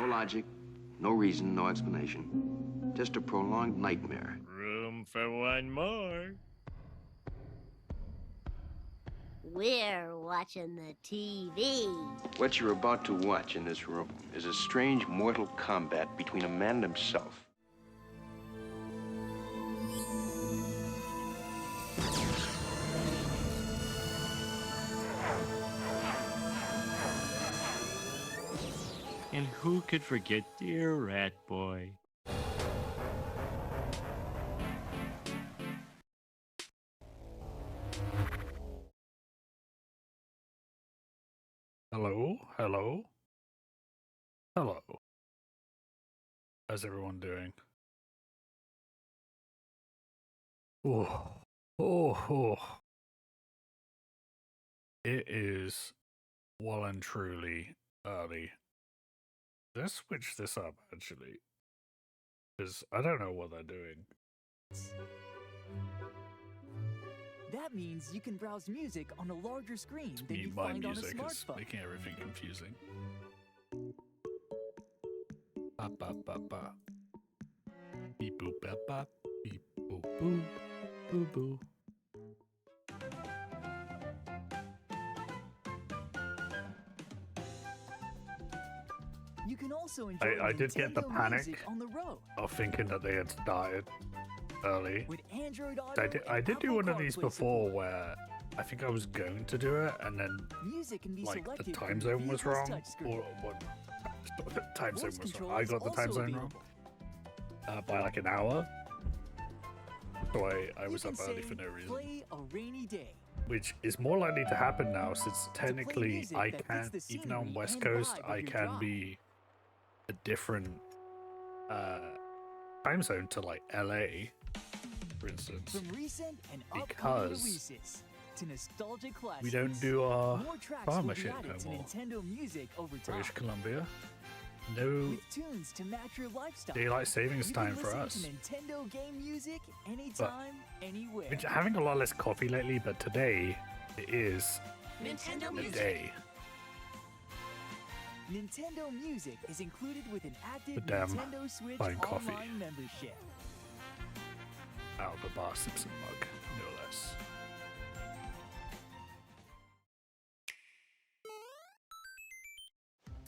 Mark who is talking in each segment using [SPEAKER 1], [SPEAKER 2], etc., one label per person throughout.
[SPEAKER 1] logic, no reason, no explanation. Just a prolonged nightmare.
[SPEAKER 2] Room for one more.
[SPEAKER 3] We're watching the TV.
[SPEAKER 1] What you're about to watch in this room is a strange mortal combat between a man and himself.
[SPEAKER 2] And who could forget dear Rat Boy?
[SPEAKER 4] Hello, hello, hello. How's everyone doing? Oh, oh. It is well and truly early. Let's switch this up, actually. Because I don't know what they're doing.
[SPEAKER 5] That means you can browse music on a larger screen than you
[SPEAKER 4] My
[SPEAKER 5] find on a
[SPEAKER 4] music is
[SPEAKER 5] smartphone.
[SPEAKER 4] making everything confusing. Ba ba ba ba. Beep boop ba ba. Beep boop boo. Boo boo.
[SPEAKER 5] You can also enjoy
[SPEAKER 4] I did get the
[SPEAKER 5] Nintendo
[SPEAKER 4] panic
[SPEAKER 5] Music on the road.
[SPEAKER 4] of thinking that they had started early.
[SPEAKER 5] With Android Auto
[SPEAKER 4] I
[SPEAKER 5] and
[SPEAKER 4] did do
[SPEAKER 5] Apple
[SPEAKER 4] one of these
[SPEAKER 5] CarPlay
[SPEAKER 4] before
[SPEAKER 5] support.
[SPEAKER 4] where I think I was going to do it and then
[SPEAKER 5] Music can be
[SPEAKER 4] like the
[SPEAKER 5] selected
[SPEAKER 4] time
[SPEAKER 5] from
[SPEAKER 4] zone was
[SPEAKER 5] vehicle's
[SPEAKER 4] wrong,
[SPEAKER 5] touchscreen.
[SPEAKER 4] or what? The time zone
[SPEAKER 5] Voice
[SPEAKER 4] was
[SPEAKER 5] control
[SPEAKER 4] wrong. I
[SPEAKER 5] is
[SPEAKER 4] got the time
[SPEAKER 5] also
[SPEAKER 4] zone wrong
[SPEAKER 5] available.
[SPEAKER 4] by like an hour, so I
[SPEAKER 5] You
[SPEAKER 4] was
[SPEAKER 5] can
[SPEAKER 4] up early
[SPEAKER 5] say,
[SPEAKER 4] for no reason.
[SPEAKER 5] Play a rainy day.
[SPEAKER 4] Which is more likely to happen now, since technically
[SPEAKER 5] music
[SPEAKER 4] I
[SPEAKER 5] that fits
[SPEAKER 4] can,
[SPEAKER 5] the
[SPEAKER 4] even on
[SPEAKER 5] scenery
[SPEAKER 4] West
[SPEAKER 5] and
[SPEAKER 4] Coast,
[SPEAKER 5] vibe of
[SPEAKER 4] I
[SPEAKER 5] your
[SPEAKER 4] can
[SPEAKER 5] drive.
[SPEAKER 4] be a different time zone to like LA, for instance.
[SPEAKER 5] From recent and upcoming
[SPEAKER 4] Because
[SPEAKER 5] releases to nostalgic classics.
[SPEAKER 4] We don't do our
[SPEAKER 5] More tracks
[SPEAKER 4] farmer
[SPEAKER 5] will be
[SPEAKER 4] shit
[SPEAKER 5] added
[SPEAKER 4] no
[SPEAKER 5] to
[SPEAKER 4] more.
[SPEAKER 5] Nintendo Music over time.
[SPEAKER 4] British Columbia. No
[SPEAKER 5] With tunes to match your lifestyle.
[SPEAKER 4] daylight savings
[SPEAKER 5] You
[SPEAKER 4] time
[SPEAKER 5] can
[SPEAKER 4] for
[SPEAKER 5] listen
[SPEAKER 4] us.
[SPEAKER 5] to Nintendo game music anytime, anywhere.
[SPEAKER 4] Been having a lot less coffee lately, but today it is
[SPEAKER 3] Nintendo
[SPEAKER 4] the
[SPEAKER 3] Music.
[SPEAKER 4] day.
[SPEAKER 5] Nintendo Music is included with an active
[SPEAKER 4] The damn
[SPEAKER 5] Nintendo Switch
[SPEAKER 4] fine coffee.
[SPEAKER 5] online membership.
[SPEAKER 4] Out of a Bar Simpson mug, no less.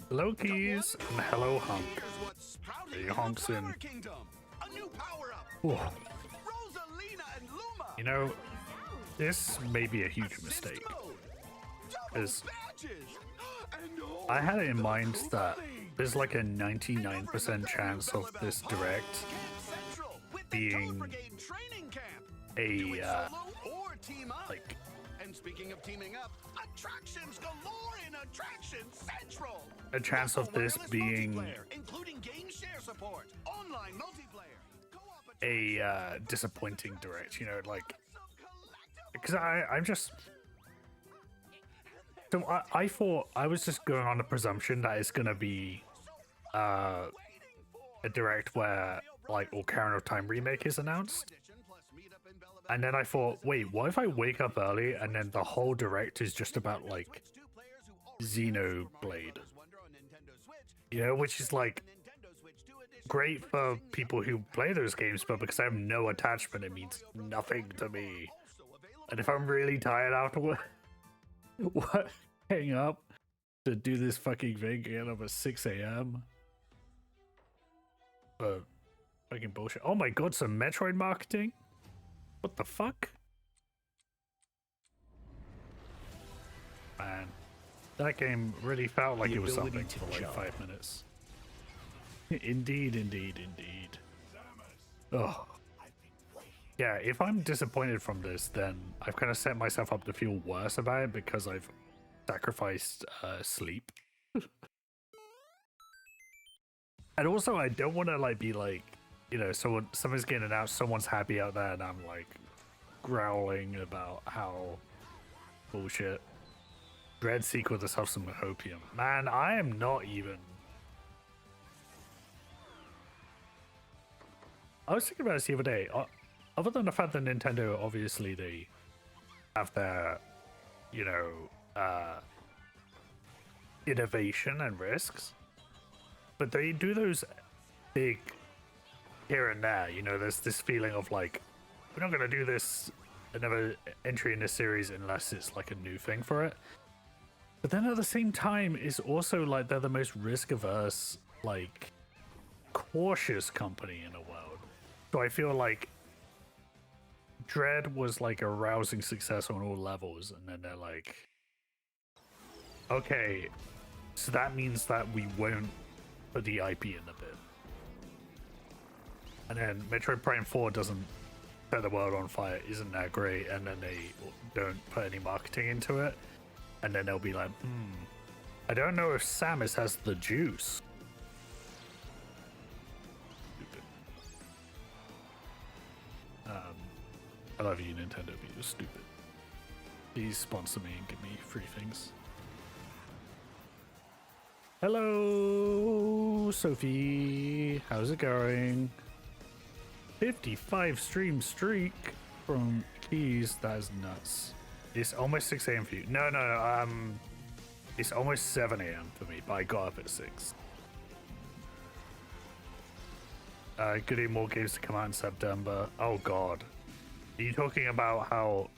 [SPEAKER 4] Hello, Keys, and hello, Hunk. Hey, Hunk's in. Whew. You know, this may be a huge mistake. Because I had it in mind that there's like a 99% chance of this direct being a like
[SPEAKER 6] speaking of teaming up, attractions galore in Attraction Central.
[SPEAKER 4] a chance of this being
[SPEAKER 6] including game share support, online multiplayer, co-op
[SPEAKER 4] a disappointing direct, you know, like, because I'm just, so I thought I was just going on the presumption that it's gonna be a direct where like Ocarina of Time remake is announced, and then I thought, wait, what if I wake up early and then the whole direct is just about like Xenoblade, you know, which is like great for people who play those games, but because I have no attachment, it means nothing to me. And if I'm really tired afterward, what? Hang up to do this fucking thing, get up at 6 a.m. But fucking bullshit. Oh my god, some Metroid marketing? What the fuck? Man, that game really felt like
[SPEAKER 7] The
[SPEAKER 4] it was
[SPEAKER 7] ability
[SPEAKER 4] something
[SPEAKER 7] to
[SPEAKER 4] for like
[SPEAKER 7] jump.
[SPEAKER 4] 5 minutes. Indeed, indeed, indeed. Oh. Yeah, if I'm disappointed from this, then I've kind of set myself up to feel worse about it because I've sacrificed sleep. And also, I don't want to like be like, you know, someone's getting announced, someone's happy out there, and I'm like growling about how bullshit. Dread sequel to self some hopium. Man, I am not even. I was thinking about this the other day. Other than the fact that Nintendo, obviously, they have their, you know, innovation and risks. but they do those big here and there. You know, there's this feeling of like, we're not gonna do this another entry in this series unless it's like a new thing for it. But then at the same time, it's also like they're the most risk averse, like cautious company in the world. So I feel like Dread was like a rousing success on all levels, and then they're like, okay, so that means that we won't put the IP in the bin. And then Metroid Prime 4 doesn't set the world on fire, isn't that great, and then they don't put any marketing into it, and then they'll be like, I don't know if Samus has the juice. Stupid. I love you, Nintendo, but you're stupid. Please sponsor me and give me free things. Hello, Sophie. How's it going? 55 stream streak from Keys. That is nuts. It's almost 6 a.m. for you. No. It's almost 7 a.m. for me, but I got up at 6. Good more games to come out in September. Oh God. Are you talking about how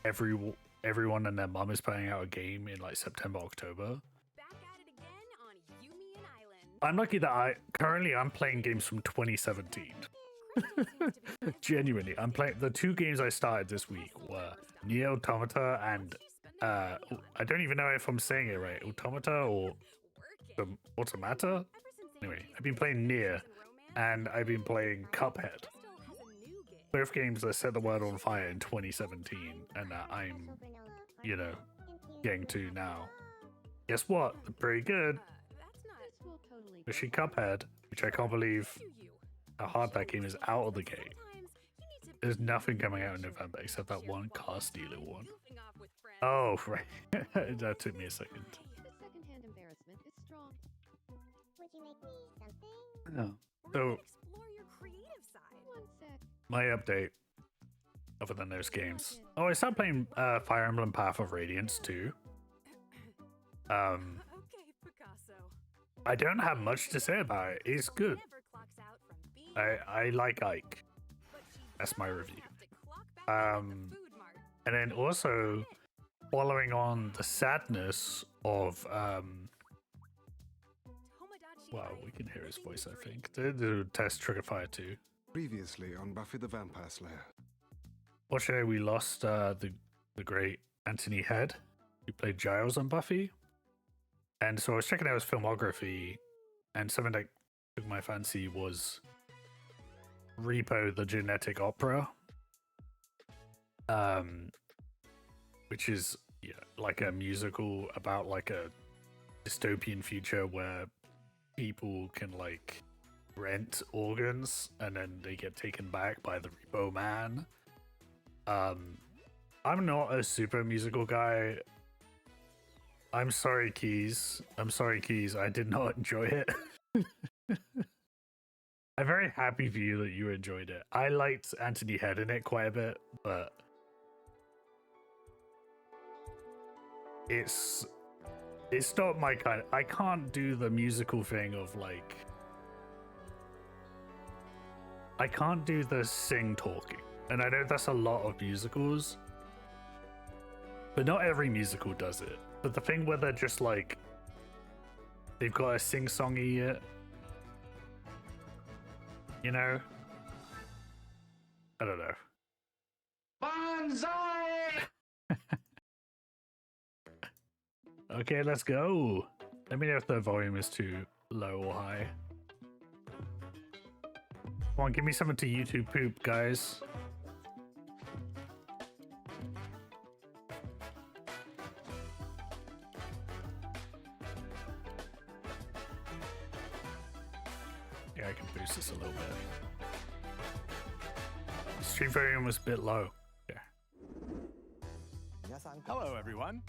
[SPEAKER 4] everyone and their mum is putting out a game in like September, October?
[SPEAKER 7] Back at it again on Yumian Island.
[SPEAKER 4] I'm lucky that I'm playing games from 2017. Genuinely, I'm playing the 2 games I started this week were Nier Automata and I don't even know if I'm saying it right, Automata or Automata. Anyway, I've been playing Nier and I've been playing Cuphead. Both games that set the world on fire in 2017, and that I'm, you know, getting to now. Guess what? They're pretty good. Especially Cuphead, which I can't believe how hard that game is out of the gate. There's nothing coming out in November except that one car stealer one. Oh, right. That took me a second.
[SPEAKER 8] Secondhand embarrassment is strong.
[SPEAKER 3] Would you make me something?
[SPEAKER 4] Oh. So,
[SPEAKER 7] Explore your creative side.
[SPEAKER 8] One sec.
[SPEAKER 4] my update, other than those games. Oh, I started playing Fire Emblem Path of Radiance too.
[SPEAKER 7] Okay, Picasso.
[SPEAKER 4] I don't have much to say about it. It's good.
[SPEAKER 7] Never clocks out from being
[SPEAKER 4] I like Ike.
[SPEAKER 7] but she
[SPEAKER 4] That's my
[SPEAKER 7] does
[SPEAKER 4] review.
[SPEAKER 7] have to clock back in at the food mart.
[SPEAKER 4] And then also following on the sadness of
[SPEAKER 7] Tomodachi
[SPEAKER 4] well,
[SPEAKER 7] Life
[SPEAKER 4] we can hear his
[SPEAKER 7] living
[SPEAKER 4] voice,
[SPEAKER 7] the
[SPEAKER 4] I
[SPEAKER 7] dream.
[SPEAKER 4] think. The test Trigger Fire 2.
[SPEAKER 6] Previously on Buffy the Vampire Slayer.
[SPEAKER 4] Fortunately, we lost the great Anthony Head, who played Giles on Buffy. And so I was checking out his filmography, and something that took my fancy was Repo the Genetic Opera. Which is like a musical about like a dystopian future where people can like rent organs and then they get taken back by the Repo Man. I'm not a super musical guy. I'm sorry, Keys. I did not enjoy it. I'm very happy for you that you enjoyed it. I liked Anthony Head in it quite a bit, but it's not my kind. I can't do the musical thing of like, I can't do the sing talking, and I know that's a lot of musicals, but not every musical does it. But the thing where they're just like, they've got a sing-songy, you know, I don't know.
[SPEAKER 1] Banzai!
[SPEAKER 4] Okay, let's go. Let me know if the volume is too low or high. Come on, give me something to YouTube poop, guys. Yeah, I can boost this a little bit. Stream volume was a bit low. Yeah.
[SPEAKER 9] Hello, everyone.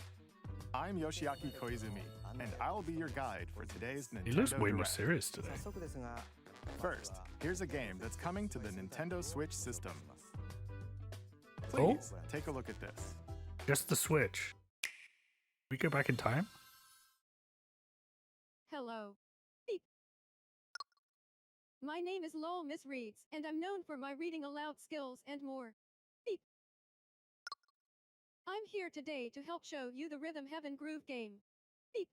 [SPEAKER 9] I'm Yoshiaki Koizumi, and I'll be your guide for today's Nintendo
[SPEAKER 4] He looks way more
[SPEAKER 9] Direct.
[SPEAKER 4] serious today.
[SPEAKER 9] First, here's a game that's coming to the Nintendo Switch system.
[SPEAKER 4] Oh?
[SPEAKER 9] Please, take a look at this.
[SPEAKER 4] Just the Switch. We go back in time?
[SPEAKER 8] Hello. My name is Lowell Miss Reeds, and I'm known for my reading aloud skills and more. Beep. I'm here today to help show you the Rhythm Heaven Groove game. Beep.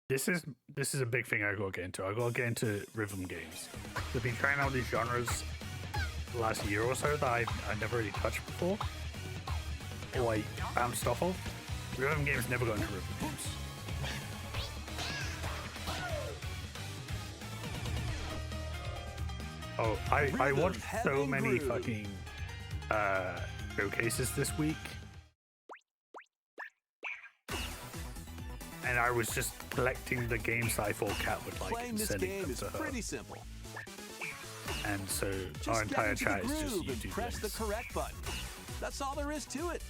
[SPEAKER 4] This is a big thing I gotta get into. I gotta get into rhythm games. They've been trying out these genres the last year or so that I never really touched before, or like bounced off of. Rhythm games never got into rhythm games. Oh, I watched so many fucking showcases this week, and I was just collecting the games that I thought Kat would like
[SPEAKER 6] Playing
[SPEAKER 4] and
[SPEAKER 6] this
[SPEAKER 4] sending
[SPEAKER 6] game
[SPEAKER 4] them
[SPEAKER 6] is
[SPEAKER 4] to her.
[SPEAKER 6] pretty simple.
[SPEAKER 4] And so
[SPEAKER 6] Just
[SPEAKER 4] our
[SPEAKER 6] get
[SPEAKER 4] entire
[SPEAKER 6] into
[SPEAKER 4] chat
[SPEAKER 6] the
[SPEAKER 4] is just
[SPEAKER 6] groove and
[SPEAKER 4] YouTube
[SPEAKER 6] press the
[SPEAKER 4] links.
[SPEAKER 6] correct button. That's all there is to it.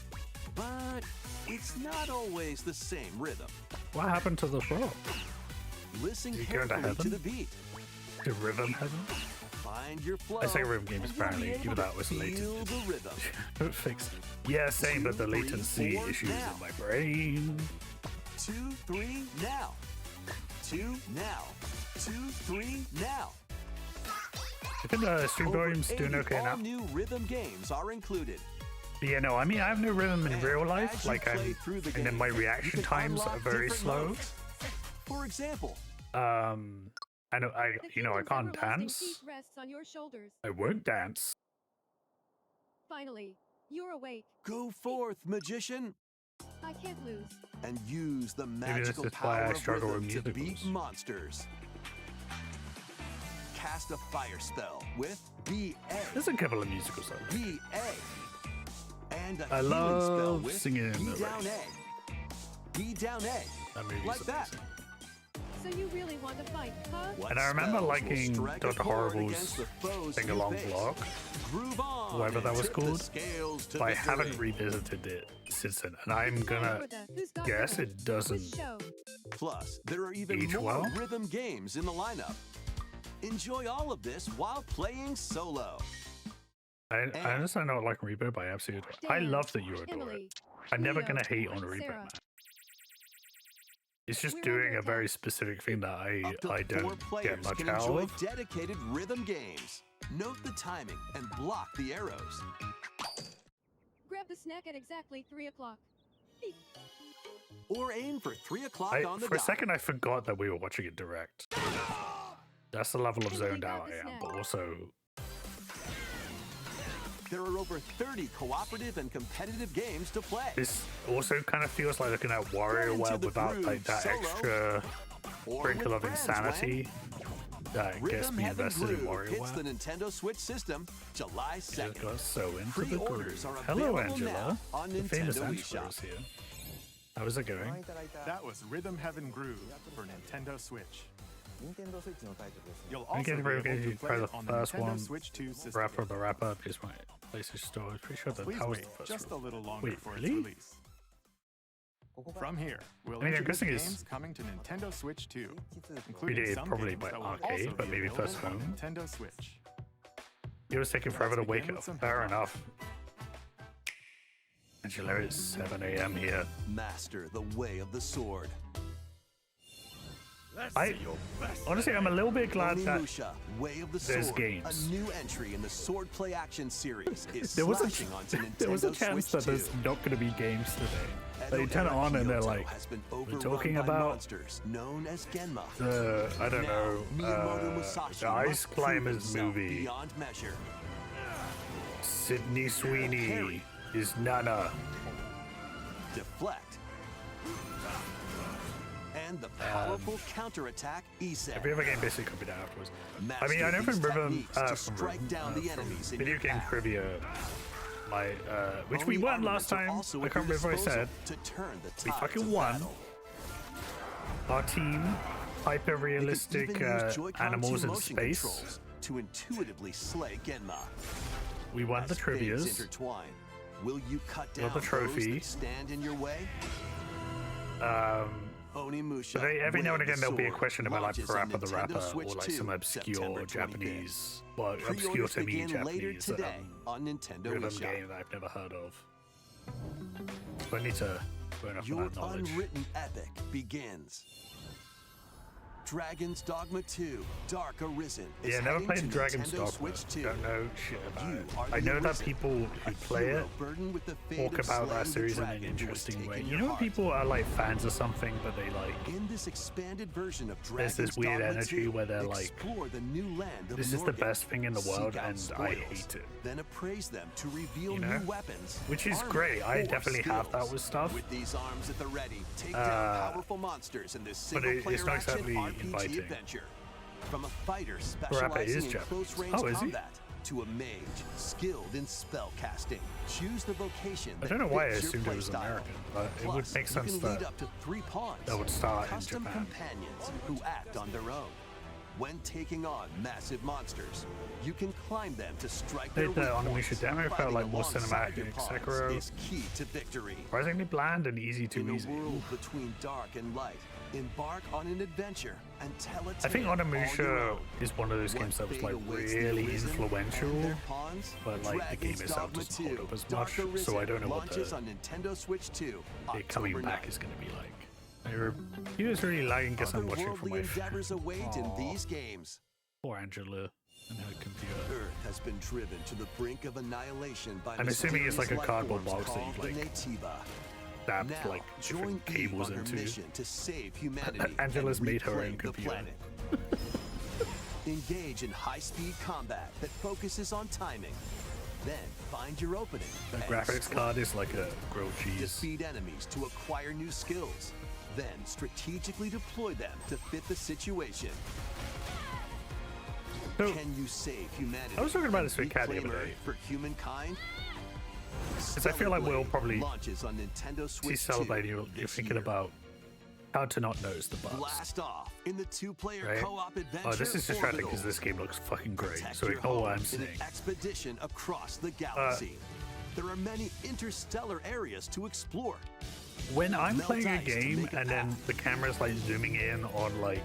[SPEAKER 6] But it's not always the same rhythm.
[SPEAKER 4] What happened to the frog?
[SPEAKER 6] Listen
[SPEAKER 4] You go to
[SPEAKER 6] carefully to
[SPEAKER 4] heaven?
[SPEAKER 6] the beat.
[SPEAKER 4] To rhythm heaven?
[SPEAKER 6] Find your flow.
[SPEAKER 4] I say rhythm games
[SPEAKER 6] and you'll
[SPEAKER 4] apparently,
[SPEAKER 6] be able
[SPEAKER 4] even
[SPEAKER 6] to
[SPEAKER 4] though it was
[SPEAKER 6] feel
[SPEAKER 4] latent.
[SPEAKER 6] the rhythm.
[SPEAKER 4] Don't fix it. Yeah, same, but the
[SPEAKER 6] 2, 3,
[SPEAKER 4] latency
[SPEAKER 6] 4
[SPEAKER 4] issues
[SPEAKER 6] now.
[SPEAKER 4] in my brain.
[SPEAKER 6] 2, 3, now. 2, now. 2, 3, now.
[SPEAKER 4] I think stream
[SPEAKER 6] Over
[SPEAKER 4] volume's doing
[SPEAKER 6] 80
[SPEAKER 4] okay now.
[SPEAKER 6] all-new rhythm games are included.
[SPEAKER 4] But yeah, no, I mean, I have no rhythm in
[SPEAKER 6] And
[SPEAKER 4] real life.
[SPEAKER 6] as you
[SPEAKER 4] Like,
[SPEAKER 6] play through the
[SPEAKER 4] and then
[SPEAKER 6] game,
[SPEAKER 4] my
[SPEAKER 6] you
[SPEAKER 4] reaction
[SPEAKER 6] can
[SPEAKER 4] times are
[SPEAKER 6] unlock
[SPEAKER 4] very
[SPEAKER 6] different
[SPEAKER 4] slow.
[SPEAKER 6] modes. For example,
[SPEAKER 4] I know,
[SPEAKER 8] The
[SPEAKER 4] you know, I
[SPEAKER 8] kingdom's
[SPEAKER 4] can't
[SPEAKER 8] everlasting
[SPEAKER 4] dance.
[SPEAKER 8] peace rests on your shoulders.
[SPEAKER 4] I won't dance.
[SPEAKER 8] Finally, you're awake.
[SPEAKER 6] go forth, magician,
[SPEAKER 8] I can't lose.
[SPEAKER 6] and use the
[SPEAKER 4] Maybe this
[SPEAKER 6] magical
[SPEAKER 4] is why I
[SPEAKER 6] power of
[SPEAKER 4] struggle
[SPEAKER 6] rhythm
[SPEAKER 4] with
[SPEAKER 6] to beat
[SPEAKER 4] musicals.
[SPEAKER 6] monsters. Cast a fire spell with BA.
[SPEAKER 4] There's a couple of musicals though.
[SPEAKER 6] BA. And a
[SPEAKER 4] I
[SPEAKER 6] healing spell
[SPEAKER 4] love
[SPEAKER 6] with
[SPEAKER 4] singing in
[SPEAKER 6] B
[SPEAKER 4] the
[SPEAKER 6] down
[SPEAKER 4] rain.
[SPEAKER 6] A. B down A.
[SPEAKER 4] That movie's
[SPEAKER 6] Like that.
[SPEAKER 4] amazing.
[SPEAKER 8] So you really want to fight, huh?
[SPEAKER 6] What
[SPEAKER 4] And I remember
[SPEAKER 6] spells will
[SPEAKER 4] liking
[SPEAKER 6] strike a
[SPEAKER 4] Dr.
[SPEAKER 6] chord
[SPEAKER 4] Horrible's
[SPEAKER 6] against the foes
[SPEAKER 4] Sing
[SPEAKER 6] you
[SPEAKER 4] Along
[SPEAKER 6] face?
[SPEAKER 4] vlog,
[SPEAKER 6] Groove on
[SPEAKER 4] whatever
[SPEAKER 6] and
[SPEAKER 4] that was
[SPEAKER 6] tip the
[SPEAKER 4] called,
[SPEAKER 6] scales to
[SPEAKER 4] but I
[SPEAKER 6] victory.
[SPEAKER 4] haven't revisited it since then, and I'm
[SPEAKER 8] Time
[SPEAKER 4] gonna
[SPEAKER 8] for the Who's Got
[SPEAKER 4] guess
[SPEAKER 8] Rhythm
[SPEAKER 4] it doesn't.
[SPEAKER 8] quiz show.
[SPEAKER 6] Plus, there are even
[SPEAKER 4] Age
[SPEAKER 6] more
[SPEAKER 4] well?
[SPEAKER 6] rhythm games in the lineup. Enjoy all of this while playing solo.
[SPEAKER 4] I understand not like Rebo, but I absolutely. I
[SPEAKER 8] Dan,
[SPEAKER 4] love that you adore it.
[SPEAKER 8] Emily,
[SPEAKER 4] I'm never
[SPEAKER 8] Leo,
[SPEAKER 4] gonna hate on Rebo,
[SPEAKER 8] Sarah.
[SPEAKER 4] man. It's just
[SPEAKER 8] We're
[SPEAKER 4] doing
[SPEAKER 8] under
[SPEAKER 4] a very
[SPEAKER 8] attack.
[SPEAKER 4] specific thing that
[SPEAKER 6] Up to
[SPEAKER 4] I
[SPEAKER 6] 4
[SPEAKER 4] don't
[SPEAKER 6] players
[SPEAKER 4] get much
[SPEAKER 6] can
[SPEAKER 4] out
[SPEAKER 6] enjoy
[SPEAKER 4] of.
[SPEAKER 6] dedicated rhythm games. Note the timing and block the arrows.
[SPEAKER 8] Grab the snack at exactly 3 o'clock. Beep.
[SPEAKER 6] Or aim for 3 o'clock on the
[SPEAKER 4] For a
[SPEAKER 6] dot.
[SPEAKER 4] second, I forgot that we were watching it direct. That's the level of
[SPEAKER 8] Emily
[SPEAKER 4] zoned
[SPEAKER 8] got
[SPEAKER 4] out
[SPEAKER 8] the
[SPEAKER 4] I am,
[SPEAKER 8] snack.
[SPEAKER 4] but also
[SPEAKER 6] There are over 30 cooperative and competitive games to play.
[SPEAKER 4] this also kind of feels like looking at
[SPEAKER 6] Get into
[SPEAKER 4] WarioWare
[SPEAKER 6] the
[SPEAKER 4] without like
[SPEAKER 6] groove
[SPEAKER 4] that
[SPEAKER 6] solo
[SPEAKER 4] extra
[SPEAKER 6] Or
[SPEAKER 4] sprinkle
[SPEAKER 6] with
[SPEAKER 4] of
[SPEAKER 6] friends,
[SPEAKER 4] insanity that gets
[SPEAKER 6] Rhythm
[SPEAKER 4] me
[SPEAKER 6] Heaven
[SPEAKER 4] invested in
[SPEAKER 6] Groove hits the
[SPEAKER 4] WarioWare.
[SPEAKER 6] Nintendo Switch system July
[SPEAKER 4] Just
[SPEAKER 6] 2nd.
[SPEAKER 4] got so into the
[SPEAKER 6] Pre-orders
[SPEAKER 4] groove.
[SPEAKER 6] are
[SPEAKER 4] Hello,
[SPEAKER 6] available
[SPEAKER 4] Angela.
[SPEAKER 6] now on
[SPEAKER 4] The famous
[SPEAKER 6] Nintendo
[SPEAKER 4] Angela
[SPEAKER 6] eShop.
[SPEAKER 4] is here. How's it going?
[SPEAKER 9] That was Rhythm Heaven Groove for Nintendo Switch. You'll
[SPEAKER 4] I
[SPEAKER 9] also
[SPEAKER 4] get
[SPEAKER 9] be
[SPEAKER 4] very
[SPEAKER 9] able
[SPEAKER 4] good
[SPEAKER 9] to
[SPEAKER 4] to
[SPEAKER 9] play
[SPEAKER 4] try
[SPEAKER 9] it
[SPEAKER 4] the
[SPEAKER 9] on the
[SPEAKER 4] first
[SPEAKER 9] Nintendo
[SPEAKER 4] one.
[SPEAKER 9] Switch 2 system.
[SPEAKER 4] Rapper the Rapper is my PlayStation Store. I'm pretty sure that
[SPEAKER 9] Please
[SPEAKER 4] that was
[SPEAKER 9] wait
[SPEAKER 4] the first
[SPEAKER 9] just a
[SPEAKER 4] one.
[SPEAKER 9] little longer
[SPEAKER 4] Wait,
[SPEAKER 9] for
[SPEAKER 4] really?
[SPEAKER 9] its release. From here, we'll
[SPEAKER 4] I mean, I'm
[SPEAKER 9] introduce
[SPEAKER 4] guessing it's
[SPEAKER 9] games coming to Nintendo Switch 2, including
[SPEAKER 4] Created
[SPEAKER 9] some
[SPEAKER 4] probably
[SPEAKER 9] games
[SPEAKER 4] by
[SPEAKER 9] that will
[SPEAKER 4] Arcade,
[SPEAKER 9] also
[SPEAKER 4] but
[SPEAKER 9] be
[SPEAKER 4] maybe
[SPEAKER 9] available
[SPEAKER 4] first
[SPEAKER 9] on
[SPEAKER 4] home.
[SPEAKER 9] Nintendo Switch.
[SPEAKER 4] It was taking forever to
[SPEAKER 9] Let's
[SPEAKER 4] wake
[SPEAKER 9] begin
[SPEAKER 4] up.
[SPEAKER 9] with some
[SPEAKER 4] Fair
[SPEAKER 9] hip-hop.
[SPEAKER 4] enough. Angela, it's 7 a.m. here.
[SPEAKER 6] Master the way of the sword.
[SPEAKER 4] Honestly, I'm a little bit glad that
[SPEAKER 6] Onimusha, Way of the
[SPEAKER 4] there's
[SPEAKER 6] Sword,
[SPEAKER 4] games.
[SPEAKER 6] a new entry in the Sword Play Action series, is
[SPEAKER 4] there was
[SPEAKER 6] slashing onto Nintendo
[SPEAKER 4] there was a chance
[SPEAKER 6] Switch
[SPEAKER 4] that there's
[SPEAKER 6] 2.
[SPEAKER 4] not going to be games today.
[SPEAKER 6] Edo
[SPEAKER 4] They turn it on and they're
[SPEAKER 6] Kyoto
[SPEAKER 4] like,
[SPEAKER 6] has been
[SPEAKER 4] we're
[SPEAKER 6] overrun
[SPEAKER 4] talking
[SPEAKER 6] by
[SPEAKER 4] about
[SPEAKER 6] monsters known as Genma.
[SPEAKER 4] I don't
[SPEAKER 6] Now,
[SPEAKER 4] know,
[SPEAKER 6] Miyamoto Musashi
[SPEAKER 4] the Ice
[SPEAKER 6] must prove
[SPEAKER 4] Climbers
[SPEAKER 6] himself
[SPEAKER 4] movie.
[SPEAKER 6] beyond measure.
[SPEAKER 4] Sydney Sweeney
[SPEAKER 6] Harry.
[SPEAKER 4] is Nana.
[SPEAKER 6] Deflect. And the powerful counterattack Issei.
[SPEAKER 4] Every other game basically copied that afterwards. I
[SPEAKER 6] Master
[SPEAKER 4] mean, I know
[SPEAKER 6] these
[SPEAKER 4] from Rhythm,
[SPEAKER 6] techniques to
[SPEAKER 4] from,
[SPEAKER 6] strike down the
[SPEAKER 4] from
[SPEAKER 6] enemies in
[SPEAKER 4] video
[SPEAKER 6] your
[SPEAKER 4] game
[SPEAKER 6] path.
[SPEAKER 4] trivia, my which we
[SPEAKER 6] Only
[SPEAKER 4] won last
[SPEAKER 6] armaments are
[SPEAKER 4] time.
[SPEAKER 6] also
[SPEAKER 4] I
[SPEAKER 6] at
[SPEAKER 4] can't
[SPEAKER 6] your
[SPEAKER 4] remember what I said.
[SPEAKER 6] disposal to turn the
[SPEAKER 4] We
[SPEAKER 6] tides
[SPEAKER 4] fucking
[SPEAKER 6] of
[SPEAKER 4] won.
[SPEAKER 6] battle.
[SPEAKER 4] Our team, hyper
[SPEAKER 6] You can
[SPEAKER 4] realistic
[SPEAKER 6] even use Joy-Con
[SPEAKER 4] animals
[SPEAKER 6] 2
[SPEAKER 4] in
[SPEAKER 6] motion
[SPEAKER 4] space.
[SPEAKER 6] controls to intuitively slay Genma.
[SPEAKER 4] We won the
[SPEAKER 6] As fates
[SPEAKER 4] trivias.
[SPEAKER 6] intertwine, will you cut
[SPEAKER 4] Got
[SPEAKER 6] down
[SPEAKER 4] the trophy.
[SPEAKER 6] those that stand in your way? Onimusha.
[SPEAKER 4] But every now and
[SPEAKER 6] Way of
[SPEAKER 4] again
[SPEAKER 6] the
[SPEAKER 4] there'll be a
[SPEAKER 6] Sword
[SPEAKER 4] question about like
[SPEAKER 6] launches on
[SPEAKER 4] Parappa the
[SPEAKER 6] Nintendo
[SPEAKER 4] Rapper
[SPEAKER 6] Switch
[SPEAKER 4] or like
[SPEAKER 6] 2,
[SPEAKER 4] some obscure
[SPEAKER 6] September 25th.
[SPEAKER 4] Japanese, well, obscure
[SPEAKER 6] Pre-orders
[SPEAKER 4] to me
[SPEAKER 6] begin later
[SPEAKER 4] Japanese
[SPEAKER 6] today on Nintendo
[SPEAKER 4] rhythm
[SPEAKER 6] eShop.
[SPEAKER 4] game that I've never heard of. So I need to burn up on
[SPEAKER 6] Your
[SPEAKER 4] that knowledge.
[SPEAKER 6] unwritten epic begins. Dragon's Dogma 2: Dark Arisen is
[SPEAKER 4] Yeah, never
[SPEAKER 6] heading
[SPEAKER 4] played
[SPEAKER 6] to
[SPEAKER 4] Dragon's
[SPEAKER 6] Nintendo
[SPEAKER 4] Dogma.
[SPEAKER 6] Switch 2.
[SPEAKER 4] Don't know shit about
[SPEAKER 6] You
[SPEAKER 4] it.
[SPEAKER 6] are
[SPEAKER 4] I
[SPEAKER 6] the
[SPEAKER 4] know that
[SPEAKER 6] Arisen,
[SPEAKER 4] people who
[SPEAKER 6] a
[SPEAKER 4] play
[SPEAKER 6] hero
[SPEAKER 4] it
[SPEAKER 6] burdened with the fate
[SPEAKER 4] talk
[SPEAKER 6] of
[SPEAKER 4] about that
[SPEAKER 6] slaying the
[SPEAKER 4] series in an
[SPEAKER 6] dragon who has
[SPEAKER 4] interesting way.
[SPEAKER 6] taken
[SPEAKER 4] You
[SPEAKER 6] your
[SPEAKER 4] know when
[SPEAKER 6] heart.
[SPEAKER 4] people are like fans of something, but they like
[SPEAKER 6] In this expanded version of
[SPEAKER 4] there's
[SPEAKER 6] Dragon's
[SPEAKER 4] this weird
[SPEAKER 6] Dogma
[SPEAKER 4] energy
[SPEAKER 6] 2,
[SPEAKER 4] where they're like,
[SPEAKER 6] explore the new land of
[SPEAKER 4] this is the
[SPEAKER 6] Norgate,
[SPEAKER 4] best thing in the world,
[SPEAKER 6] seek out
[SPEAKER 4] and I
[SPEAKER 6] spoils,
[SPEAKER 4] hate it.
[SPEAKER 6] Then appraise them to reveal
[SPEAKER 4] You know?
[SPEAKER 6] new weapons,
[SPEAKER 4] Which is
[SPEAKER 6] armor,
[SPEAKER 4] great. I
[SPEAKER 6] or
[SPEAKER 4] definitely have that
[SPEAKER 6] skills.
[SPEAKER 4] with stuff.
[SPEAKER 6] With these arms at the ready, take down powerful monsters in this
[SPEAKER 4] but
[SPEAKER 6] single-player
[SPEAKER 4] it's not
[SPEAKER 6] action
[SPEAKER 4] exactly
[SPEAKER 6] RPG
[SPEAKER 4] inviting.
[SPEAKER 6] adventure. From a fighter
[SPEAKER 4] is
[SPEAKER 6] specializing in
[SPEAKER 4] Japanese.
[SPEAKER 6] close-range
[SPEAKER 4] Oh, is he?
[SPEAKER 6] combat to a mage skilled in spell casting, choose the vocation
[SPEAKER 4] I
[SPEAKER 6] that
[SPEAKER 4] don't know why I
[SPEAKER 6] fits your
[SPEAKER 4] assumed it was
[SPEAKER 6] playstyle.
[SPEAKER 4] American, but it would
[SPEAKER 6] Plus,
[SPEAKER 4] make sense
[SPEAKER 6] you can lead
[SPEAKER 4] that
[SPEAKER 6] up to 3 pawns,
[SPEAKER 4] that would start in
[SPEAKER 6] custom
[SPEAKER 4] Japan.
[SPEAKER 6] companions who act on their own. When taking on massive monsters, you can climb them to strike their
[SPEAKER 4] The
[SPEAKER 6] weak
[SPEAKER 4] Onimusha
[SPEAKER 6] points.
[SPEAKER 4] demo felt
[SPEAKER 6] Fighting
[SPEAKER 4] like more
[SPEAKER 6] alongside your
[SPEAKER 4] cinematic.
[SPEAKER 6] pawns
[SPEAKER 4] Sekiro,
[SPEAKER 6] is key to victory.
[SPEAKER 4] surprisingly bland and easy
[SPEAKER 6] In
[SPEAKER 4] to
[SPEAKER 6] a
[SPEAKER 4] easy.
[SPEAKER 6] world between dark and light, embark on an adventure and tell a
[SPEAKER 4] I think
[SPEAKER 6] tale all your
[SPEAKER 4] Onimusha
[SPEAKER 6] own.
[SPEAKER 4] is one of those
[SPEAKER 6] What
[SPEAKER 4] games that was
[SPEAKER 6] fate
[SPEAKER 4] like
[SPEAKER 6] awaits the
[SPEAKER 4] really
[SPEAKER 6] Arisen and
[SPEAKER 4] influential,
[SPEAKER 6] their pawns?
[SPEAKER 4] but like the game
[SPEAKER 6] Dragon's
[SPEAKER 4] itself
[SPEAKER 6] Dogma
[SPEAKER 4] doesn't hold
[SPEAKER 6] 2:
[SPEAKER 4] up as
[SPEAKER 6] Dark
[SPEAKER 4] much, so I
[SPEAKER 6] Arisen
[SPEAKER 4] don't know what
[SPEAKER 6] launches
[SPEAKER 4] the
[SPEAKER 6] on Nintendo Switch 2,
[SPEAKER 4] it coming
[SPEAKER 6] October
[SPEAKER 4] back
[SPEAKER 6] 9th.
[SPEAKER 4] is going to be like. He was really lagging because I'm watching from
[SPEAKER 6] Otherworldly
[SPEAKER 4] my
[SPEAKER 6] endeavors await in
[SPEAKER 4] Aw.
[SPEAKER 6] these games.
[SPEAKER 4] Poor Angela and her computer.
[SPEAKER 6] Earth has been driven to the brink of annihilation by
[SPEAKER 4] I'm assuming it's like a
[SPEAKER 6] mysterious
[SPEAKER 4] cardboard
[SPEAKER 6] life forms
[SPEAKER 4] box that you,
[SPEAKER 6] called the
[SPEAKER 4] like,
[SPEAKER 6] Nativa.
[SPEAKER 4] Stabbed
[SPEAKER 6] Now,
[SPEAKER 4] like
[SPEAKER 6] join
[SPEAKER 4] different
[SPEAKER 6] Eve
[SPEAKER 4] cables
[SPEAKER 6] on her
[SPEAKER 4] into.
[SPEAKER 6] mission to save humanity
[SPEAKER 4] Angela's
[SPEAKER 6] and
[SPEAKER 4] made her own
[SPEAKER 6] reclaim the
[SPEAKER 4] computer.
[SPEAKER 6] planet. Engage in high-speed combat that focuses on timing. Then find your opening.
[SPEAKER 4] The
[SPEAKER 6] and
[SPEAKER 4] graphics
[SPEAKER 6] strike.
[SPEAKER 4] card is like a grilled cheese.
[SPEAKER 6] Defeat enemies to acquire new skills. Then strategically deploy them to fit the situation.
[SPEAKER 4] So,
[SPEAKER 6] Can you save humanity?
[SPEAKER 4] I was talking about this with
[SPEAKER 6] and
[SPEAKER 4] Kat the
[SPEAKER 6] reclaim
[SPEAKER 4] other
[SPEAKER 6] Earth
[SPEAKER 4] day.
[SPEAKER 6] for humankind.
[SPEAKER 4] Because I feel like we'll
[SPEAKER 6] Stellar
[SPEAKER 4] probably
[SPEAKER 6] Blade launches on Nintendo
[SPEAKER 4] see
[SPEAKER 6] Switch 2
[SPEAKER 4] celebrating. You're
[SPEAKER 6] this
[SPEAKER 4] thinking
[SPEAKER 6] year.
[SPEAKER 4] about how to not notice the bugs.
[SPEAKER 6] Blast off in the 2-player
[SPEAKER 4] Right?
[SPEAKER 6] co-op adventure.
[SPEAKER 4] Oh, this is distracting
[SPEAKER 6] Orbital.
[SPEAKER 4] because this game looks fucking great.
[SPEAKER 6] Protect
[SPEAKER 4] So
[SPEAKER 6] your
[SPEAKER 4] ignore what
[SPEAKER 6] home
[SPEAKER 4] I'm
[SPEAKER 6] in
[SPEAKER 4] saying.
[SPEAKER 6] an expedition across the galaxy. There are many interstellar areas to explore.
[SPEAKER 4] When I'm
[SPEAKER 6] melt
[SPEAKER 4] playing a
[SPEAKER 6] ice to
[SPEAKER 4] game
[SPEAKER 6] make a
[SPEAKER 4] and then
[SPEAKER 6] path.
[SPEAKER 4] the camera's like zooming in on like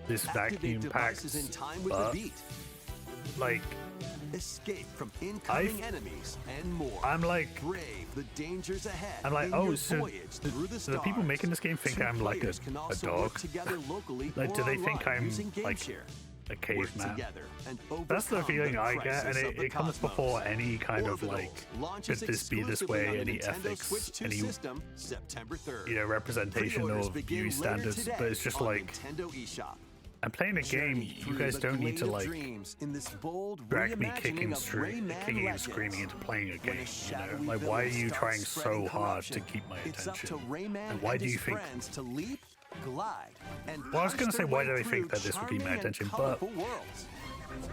[SPEAKER 4] this
[SPEAKER 6] Activate
[SPEAKER 4] vacuum packed
[SPEAKER 6] devices in time with
[SPEAKER 4] butt,
[SPEAKER 6] the beat.
[SPEAKER 4] like
[SPEAKER 6] Escape from incoming
[SPEAKER 4] I've-
[SPEAKER 6] enemies and more.
[SPEAKER 4] I'm like
[SPEAKER 6] Brave the dangers ahead.
[SPEAKER 4] I'm like,
[SPEAKER 6] in
[SPEAKER 4] oh,
[SPEAKER 6] your
[SPEAKER 4] so
[SPEAKER 6] voyage through the
[SPEAKER 4] so the people
[SPEAKER 6] stars.
[SPEAKER 4] making this game think
[SPEAKER 6] 2
[SPEAKER 4] I'm like a
[SPEAKER 6] players can also
[SPEAKER 4] dog?
[SPEAKER 6] work together locally
[SPEAKER 4] Like,
[SPEAKER 6] or
[SPEAKER 4] do they think
[SPEAKER 6] online
[SPEAKER 4] I'm,
[SPEAKER 6] using
[SPEAKER 4] like,
[SPEAKER 6] GameShare.
[SPEAKER 4] a
[SPEAKER 6] Work
[SPEAKER 4] caveman?
[SPEAKER 6] together and
[SPEAKER 4] That's the
[SPEAKER 6] overcome
[SPEAKER 4] feeling I get, and
[SPEAKER 6] crisis of
[SPEAKER 4] it
[SPEAKER 6] the
[SPEAKER 4] comes
[SPEAKER 6] cosmos.
[SPEAKER 4] before any kind of
[SPEAKER 6] Orbital
[SPEAKER 4] like,
[SPEAKER 6] launches
[SPEAKER 4] could this be this
[SPEAKER 6] exclusively
[SPEAKER 4] way,
[SPEAKER 6] on the
[SPEAKER 4] any
[SPEAKER 6] Nintendo
[SPEAKER 4] ethics,
[SPEAKER 6] Switch 2
[SPEAKER 4] any
[SPEAKER 6] system, September 3rd.
[SPEAKER 4] you know representation
[SPEAKER 6] Pre-orders
[SPEAKER 4] of
[SPEAKER 6] begin
[SPEAKER 4] view
[SPEAKER 6] later
[SPEAKER 4] standards,
[SPEAKER 6] today
[SPEAKER 4] but it's just
[SPEAKER 6] on
[SPEAKER 4] like
[SPEAKER 6] Nintendo eShop.
[SPEAKER 4] I'm playing a game.
[SPEAKER 6] Journey
[SPEAKER 4] You
[SPEAKER 6] through
[SPEAKER 4] guys
[SPEAKER 6] the
[SPEAKER 4] don't need to
[SPEAKER 6] glade of
[SPEAKER 4] like
[SPEAKER 6] dreams in this bold
[SPEAKER 4] drag me
[SPEAKER 6] reimagining
[SPEAKER 4] kicking,
[SPEAKER 6] of Rayman
[SPEAKER 4] kicking and
[SPEAKER 6] Legends.
[SPEAKER 4] screaming into playing a
[SPEAKER 6] When
[SPEAKER 4] game.
[SPEAKER 6] a
[SPEAKER 4] You know,
[SPEAKER 6] shadowy
[SPEAKER 4] like why are
[SPEAKER 6] villain
[SPEAKER 4] you
[SPEAKER 6] starts
[SPEAKER 4] trying so
[SPEAKER 6] spreading
[SPEAKER 4] hard to
[SPEAKER 6] corruption,
[SPEAKER 4] keep my
[SPEAKER 6] it's up to
[SPEAKER 4] attention?
[SPEAKER 6] Rayman
[SPEAKER 4] And why
[SPEAKER 6] and
[SPEAKER 4] do you
[SPEAKER 6] his
[SPEAKER 4] think?
[SPEAKER 6] friends to leap, glide, and
[SPEAKER 4] Well, I was
[SPEAKER 6] punch
[SPEAKER 4] gonna say,
[SPEAKER 6] their
[SPEAKER 4] why
[SPEAKER 6] way
[SPEAKER 4] do they think
[SPEAKER 6] through
[SPEAKER 4] that this would keep my
[SPEAKER 6] charming and
[SPEAKER 4] attention, but
[SPEAKER 6] colorful worlds.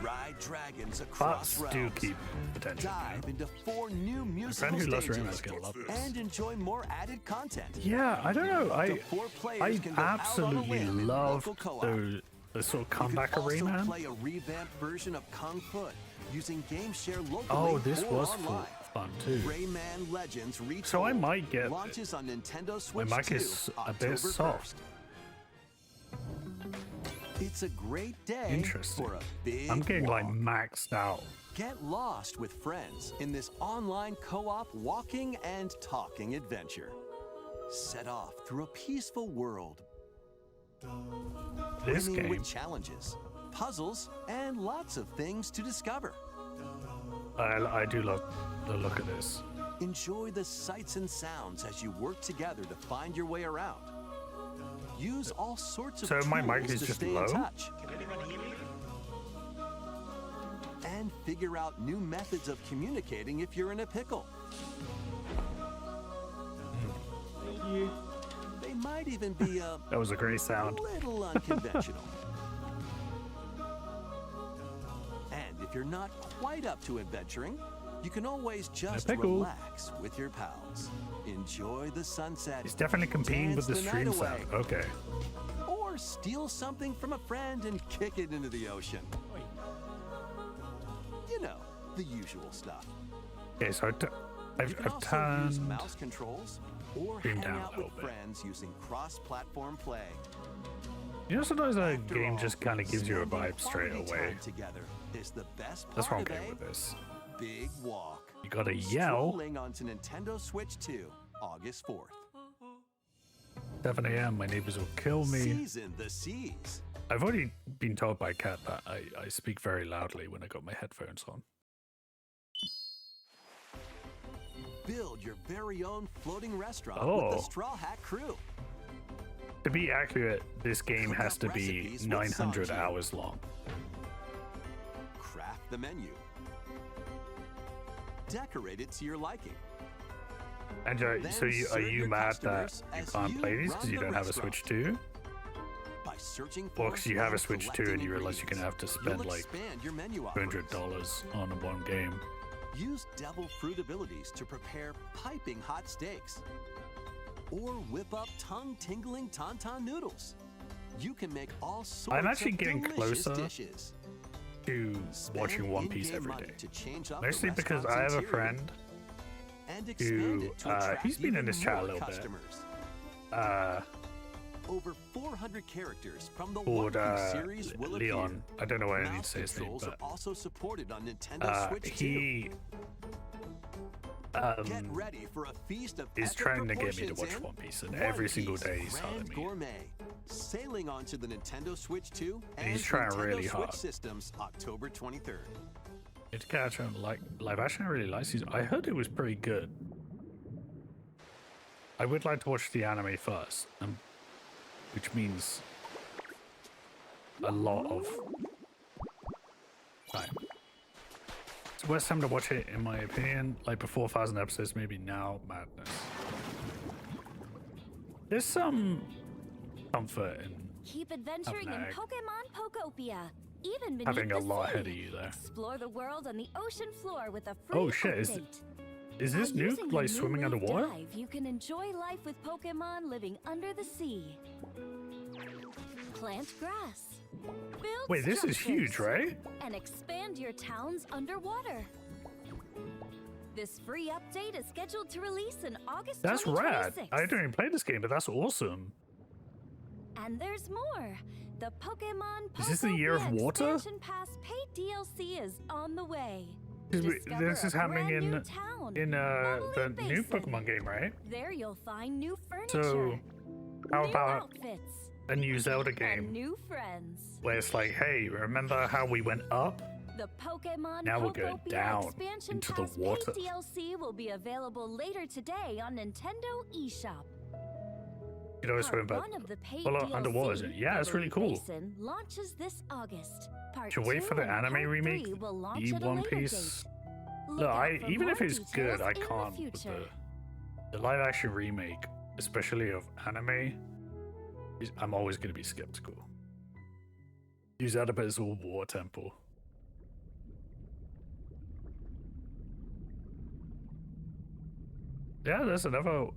[SPEAKER 6] Ride dragons across
[SPEAKER 4] Bots do
[SPEAKER 6] realms.
[SPEAKER 4] keep attention.
[SPEAKER 6] Dive into 4 new
[SPEAKER 4] My
[SPEAKER 6] musical
[SPEAKER 4] friend who loves
[SPEAKER 6] stages
[SPEAKER 4] Rayman is gonna love this.
[SPEAKER 6] and enjoy more added content.
[SPEAKER 4] Yeah, I don't know.
[SPEAKER 6] The 4 players
[SPEAKER 4] I
[SPEAKER 6] can go out on a
[SPEAKER 4] absolutely
[SPEAKER 6] limb in
[SPEAKER 4] love
[SPEAKER 6] local co-op.
[SPEAKER 4] the sort of
[SPEAKER 6] You
[SPEAKER 4] comeback
[SPEAKER 6] can
[SPEAKER 4] of
[SPEAKER 6] also
[SPEAKER 4] Rayman.
[SPEAKER 6] play a revamped version of Kung Fu using GameShare locally
[SPEAKER 4] Oh, this
[SPEAKER 6] or
[SPEAKER 4] was
[SPEAKER 6] online.
[SPEAKER 4] fun too.
[SPEAKER 6] Rayman Legends Retold
[SPEAKER 4] So I might get
[SPEAKER 6] launches on Nintendo Switch
[SPEAKER 4] mic
[SPEAKER 6] 2
[SPEAKER 4] is a
[SPEAKER 6] October
[SPEAKER 4] bit soft.
[SPEAKER 6] 1st. It's a great day
[SPEAKER 4] Interesting.
[SPEAKER 6] for a big
[SPEAKER 4] I'm getting like
[SPEAKER 6] walk.
[SPEAKER 4] maxed out.
[SPEAKER 6] Get lost with friends in this online co-op walking and talking adventure. Set off through a peaceful world.
[SPEAKER 4] This
[SPEAKER 6] brimming
[SPEAKER 4] game,
[SPEAKER 6] with challenges, puzzles, and lots of things to discover.
[SPEAKER 4] I do love the look of this.
[SPEAKER 6] Enjoy the sights and sounds as you work together to find your way around. Use all sorts of
[SPEAKER 4] So my mic
[SPEAKER 6] tools
[SPEAKER 4] is
[SPEAKER 6] to
[SPEAKER 4] just
[SPEAKER 6] stay
[SPEAKER 4] low?
[SPEAKER 6] in touch. And figure out new methods of communicating if you're in a pickle. They might even be a
[SPEAKER 4] That was a great sound.
[SPEAKER 6] little unconventional. And if you're not quite up to adventuring, you can always just
[SPEAKER 4] pickle.
[SPEAKER 6] relax with your pals. Enjoy the sunset.
[SPEAKER 4] It's definitely competing with the
[SPEAKER 6] dance
[SPEAKER 4] stream
[SPEAKER 6] night away,
[SPEAKER 4] sound. Okay.
[SPEAKER 6] Or steal something from a friend and kick it into the ocean. You know, the usual stuff.
[SPEAKER 4] Okay, so
[SPEAKER 6] You
[SPEAKER 4] I've
[SPEAKER 6] can also use
[SPEAKER 4] turned.
[SPEAKER 6] mouse controls or
[SPEAKER 4] Stream
[SPEAKER 6] hang
[SPEAKER 4] down a
[SPEAKER 6] out
[SPEAKER 4] little
[SPEAKER 6] with
[SPEAKER 4] bit.
[SPEAKER 6] friends using cross-platform play.
[SPEAKER 4] You know, sometimes a
[SPEAKER 6] After
[SPEAKER 4] game
[SPEAKER 6] all,
[SPEAKER 4] just kind of gives you a
[SPEAKER 6] spending
[SPEAKER 4] vibe straight
[SPEAKER 6] quality
[SPEAKER 4] away.
[SPEAKER 6] time together is the best
[SPEAKER 4] That's why I'm
[SPEAKER 6] part
[SPEAKER 4] okay
[SPEAKER 6] of
[SPEAKER 4] with
[SPEAKER 6] a
[SPEAKER 4] this.
[SPEAKER 6] big walk.
[SPEAKER 4] You gotta yell.
[SPEAKER 6] Strolling onto Nintendo Switch 2, August 4th.
[SPEAKER 4] 7 a.m. My neighbors will kill me.
[SPEAKER 6] Season the seas.
[SPEAKER 4] I've already been told by Kat that I speak very loudly when I got my headphones on.
[SPEAKER 6] Build your very own floating restaurant
[SPEAKER 4] Oh.
[SPEAKER 6] with the Straw Hat Crew.
[SPEAKER 4] To be accurate, this game
[SPEAKER 6] Cook
[SPEAKER 4] has
[SPEAKER 6] up
[SPEAKER 4] to be
[SPEAKER 6] recipes with
[SPEAKER 4] 900
[SPEAKER 6] Sanji.
[SPEAKER 4] hours long.
[SPEAKER 6] Craft the menu. Decorate it to your liking.
[SPEAKER 4] And
[SPEAKER 6] Then
[SPEAKER 4] so are
[SPEAKER 6] serve
[SPEAKER 4] you
[SPEAKER 6] your
[SPEAKER 4] mad that
[SPEAKER 6] customers
[SPEAKER 4] you
[SPEAKER 6] as
[SPEAKER 4] can't
[SPEAKER 6] you
[SPEAKER 4] play these
[SPEAKER 6] run
[SPEAKER 4] because you
[SPEAKER 6] the
[SPEAKER 4] don't have a Switch 2?
[SPEAKER 6] By searching
[SPEAKER 4] Or
[SPEAKER 6] for
[SPEAKER 4] because you have a
[SPEAKER 6] and
[SPEAKER 4] Switch 2 and
[SPEAKER 6] selecting
[SPEAKER 4] you realize you're going to have to
[SPEAKER 6] ingredients,
[SPEAKER 4] spend
[SPEAKER 6] you'll
[SPEAKER 4] like
[SPEAKER 6] expand your menu offerings.
[SPEAKER 4] $200 on one game.
[SPEAKER 6] Use devil fruit abilities to prepare piping hot steaks. Or whip up tongue-tingling tauntaun noodles. You can make all sorts
[SPEAKER 4] actually
[SPEAKER 6] of
[SPEAKER 4] getting
[SPEAKER 6] delicious
[SPEAKER 4] closer
[SPEAKER 6] dishes.
[SPEAKER 4] To
[SPEAKER 6] Spend
[SPEAKER 4] watching One Piece
[SPEAKER 6] in-game
[SPEAKER 4] every
[SPEAKER 6] money
[SPEAKER 4] day.
[SPEAKER 6] to change up the
[SPEAKER 4] Mostly because I
[SPEAKER 6] restaurant's
[SPEAKER 4] have a
[SPEAKER 6] interior
[SPEAKER 4] friend
[SPEAKER 6] and expand
[SPEAKER 4] who,
[SPEAKER 6] it to attract
[SPEAKER 4] he's been in
[SPEAKER 6] even
[SPEAKER 4] this chat a
[SPEAKER 6] more
[SPEAKER 4] little bit.
[SPEAKER 6] customers. Over 400 characters from the
[SPEAKER 4] Called
[SPEAKER 6] One Piece series will
[SPEAKER 4] Leon. I don't know why I need to
[SPEAKER 6] Mouse
[SPEAKER 4] say his name,
[SPEAKER 6] controls
[SPEAKER 4] but
[SPEAKER 6] are also supported on Nintendo Switch 2.
[SPEAKER 4] he
[SPEAKER 6] Get ready for a feast of
[SPEAKER 4] is
[SPEAKER 6] epic
[SPEAKER 4] trying to get me to
[SPEAKER 6] proportions
[SPEAKER 4] watch
[SPEAKER 6] in
[SPEAKER 4] One Piece, and every single
[SPEAKER 6] Piece
[SPEAKER 4] day he's telling
[SPEAKER 6] Grand
[SPEAKER 4] me.
[SPEAKER 6] Gourmet, sailing onto the Nintendo Switch 2
[SPEAKER 4] And
[SPEAKER 6] and
[SPEAKER 4] he's trying
[SPEAKER 6] Nintendo
[SPEAKER 4] really
[SPEAKER 6] Switch
[SPEAKER 4] hard.
[SPEAKER 6] systems October 23rd.
[SPEAKER 4] It's catch on like live action. I really like season. I heard it was pretty good. I would like to watch the anime first, which means a lot of time. It's worth time to watch it, in my opinion. Like before 1,000 episodes, maybe now. Madness. There's some comfort in
[SPEAKER 3] Keep adventuring in
[SPEAKER 4] Ag.
[SPEAKER 3] Pokemon Pokopia. Even beneath
[SPEAKER 4] having a
[SPEAKER 3] the
[SPEAKER 4] lot
[SPEAKER 3] sea.
[SPEAKER 4] ahead of you there.
[SPEAKER 3] Explore the world on the ocean floor with a free
[SPEAKER 4] Oh shit!
[SPEAKER 3] update.
[SPEAKER 4] Is this
[SPEAKER 3] By
[SPEAKER 4] new?
[SPEAKER 3] using the
[SPEAKER 4] Like
[SPEAKER 3] new
[SPEAKER 4] swimming
[SPEAKER 3] Wave
[SPEAKER 4] underwater?
[SPEAKER 3] Dive, you can enjoy life with Pokemon living under the sea. Plant grass. Build
[SPEAKER 4] Wait, this is huge,
[SPEAKER 3] structures,
[SPEAKER 4] right?
[SPEAKER 3] And expand your towns underwater. This free update is scheduled to release in August
[SPEAKER 4] That's rad.
[SPEAKER 3] 2026.
[SPEAKER 4] I don't even play this game, but that's awesome.
[SPEAKER 3] And there's more. The Pokemon
[SPEAKER 4] Is this the Year of
[SPEAKER 3] Pokopia
[SPEAKER 4] Water?
[SPEAKER 3] Expansion Pass paid DLC is on the way.
[SPEAKER 4] This
[SPEAKER 3] Discover
[SPEAKER 4] is
[SPEAKER 3] a
[SPEAKER 4] happening
[SPEAKER 3] brand new
[SPEAKER 4] in
[SPEAKER 3] town,
[SPEAKER 4] the
[SPEAKER 3] Bubbly
[SPEAKER 4] new
[SPEAKER 3] Basin.
[SPEAKER 4] Pokemon game, right?
[SPEAKER 3] There you'll find new furniture,
[SPEAKER 4] So, how
[SPEAKER 3] new
[SPEAKER 4] about
[SPEAKER 3] outfits,
[SPEAKER 4] a new Zelda
[SPEAKER 3] and
[SPEAKER 4] game
[SPEAKER 3] new friends.
[SPEAKER 4] where it's like, hey, remember how we went up?
[SPEAKER 3] The Pokemon
[SPEAKER 4] Now we're going
[SPEAKER 3] Pokopia
[SPEAKER 4] down
[SPEAKER 3] Expansion
[SPEAKER 4] into the
[SPEAKER 3] Pass
[SPEAKER 4] water.
[SPEAKER 3] paid DLC will be available later today on Nintendo eShop.
[SPEAKER 4] You know, swim, but
[SPEAKER 3] Part 1 of the paid
[SPEAKER 4] well,
[SPEAKER 3] DLC,
[SPEAKER 4] underwater, isn't it? Yeah, it's really
[SPEAKER 3] Bubbly
[SPEAKER 4] cool.
[SPEAKER 3] Basin, launches this August. Part
[SPEAKER 4] Should wait
[SPEAKER 3] 2
[SPEAKER 4] for the
[SPEAKER 3] and
[SPEAKER 4] anime
[SPEAKER 3] Part
[SPEAKER 4] remake,
[SPEAKER 3] 3 will launch
[SPEAKER 4] the
[SPEAKER 3] at a
[SPEAKER 4] One
[SPEAKER 3] later
[SPEAKER 4] Piece.
[SPEAKER 3] date.
[SPEAKER 4] No,
[SPEAKER 3] Look out for
[SPEAKER 4] even
[SPEAKER 3] more
[SPEAKER 4] if it's good,
[SPEAKER 3] details
[SPEAKER 4] I
[SPEAKER 3] in the
[SPEAKER 4] can't with
[SPEAKER 3] future.
[SPEAKER 4] the live action remake, especially of anime. I'm always going to be skeptical. Use that as all war temple. Yeah, there's another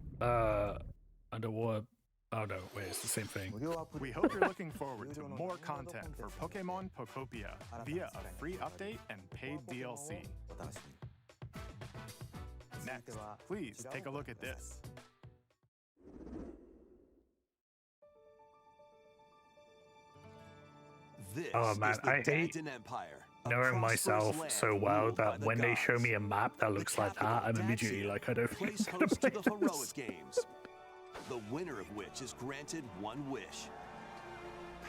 [SPEAKER 4] underwater. Oh no, wait, it's the same thing.
[SPEAKER 9] We hope you're looking forward to more content for Pokemon Pokopia via a free update and paid DLC. Next, please take a look at this.
[SPEAKER 6] This
[SPEAKER 4] Oh, man,
[SPEAKER 6] is the
[SPEAKER 4] I hate
[SPEAKER 6] Danton Empire. a
[SPEAKER 4] Knowing
[SPEAKER 6] prosperous
[SPEAKER 4] myself
[SPEAKER 6] land
[SPEAKER 4] so well
[SPEAKER 6] ruled by
[SPEAKER 4] that
[SPEAKER 6] the
[SPEAKER 4] when they show
[SPEAKER 6] gods.
[SPEAKER 4] me a map that
[SPEAKER 6] The
[SPEAKER 4] looks like
[SPEAKER 6] capital,
[SPEAKER 4] that, I'm immediately
[SPEAKER 6] Dacia,
[SPEAKER 4] like, I don't think
[SPEAKER 6] place
[SPEAKER 4] I'm gonna
[SPEAKER 6] host
[SPEAKER 4] play
[SPEAKER 6] to the heroic
[SPEAKER 4] this.
[SPEAKER 6] games. The winner of which is granted one wish.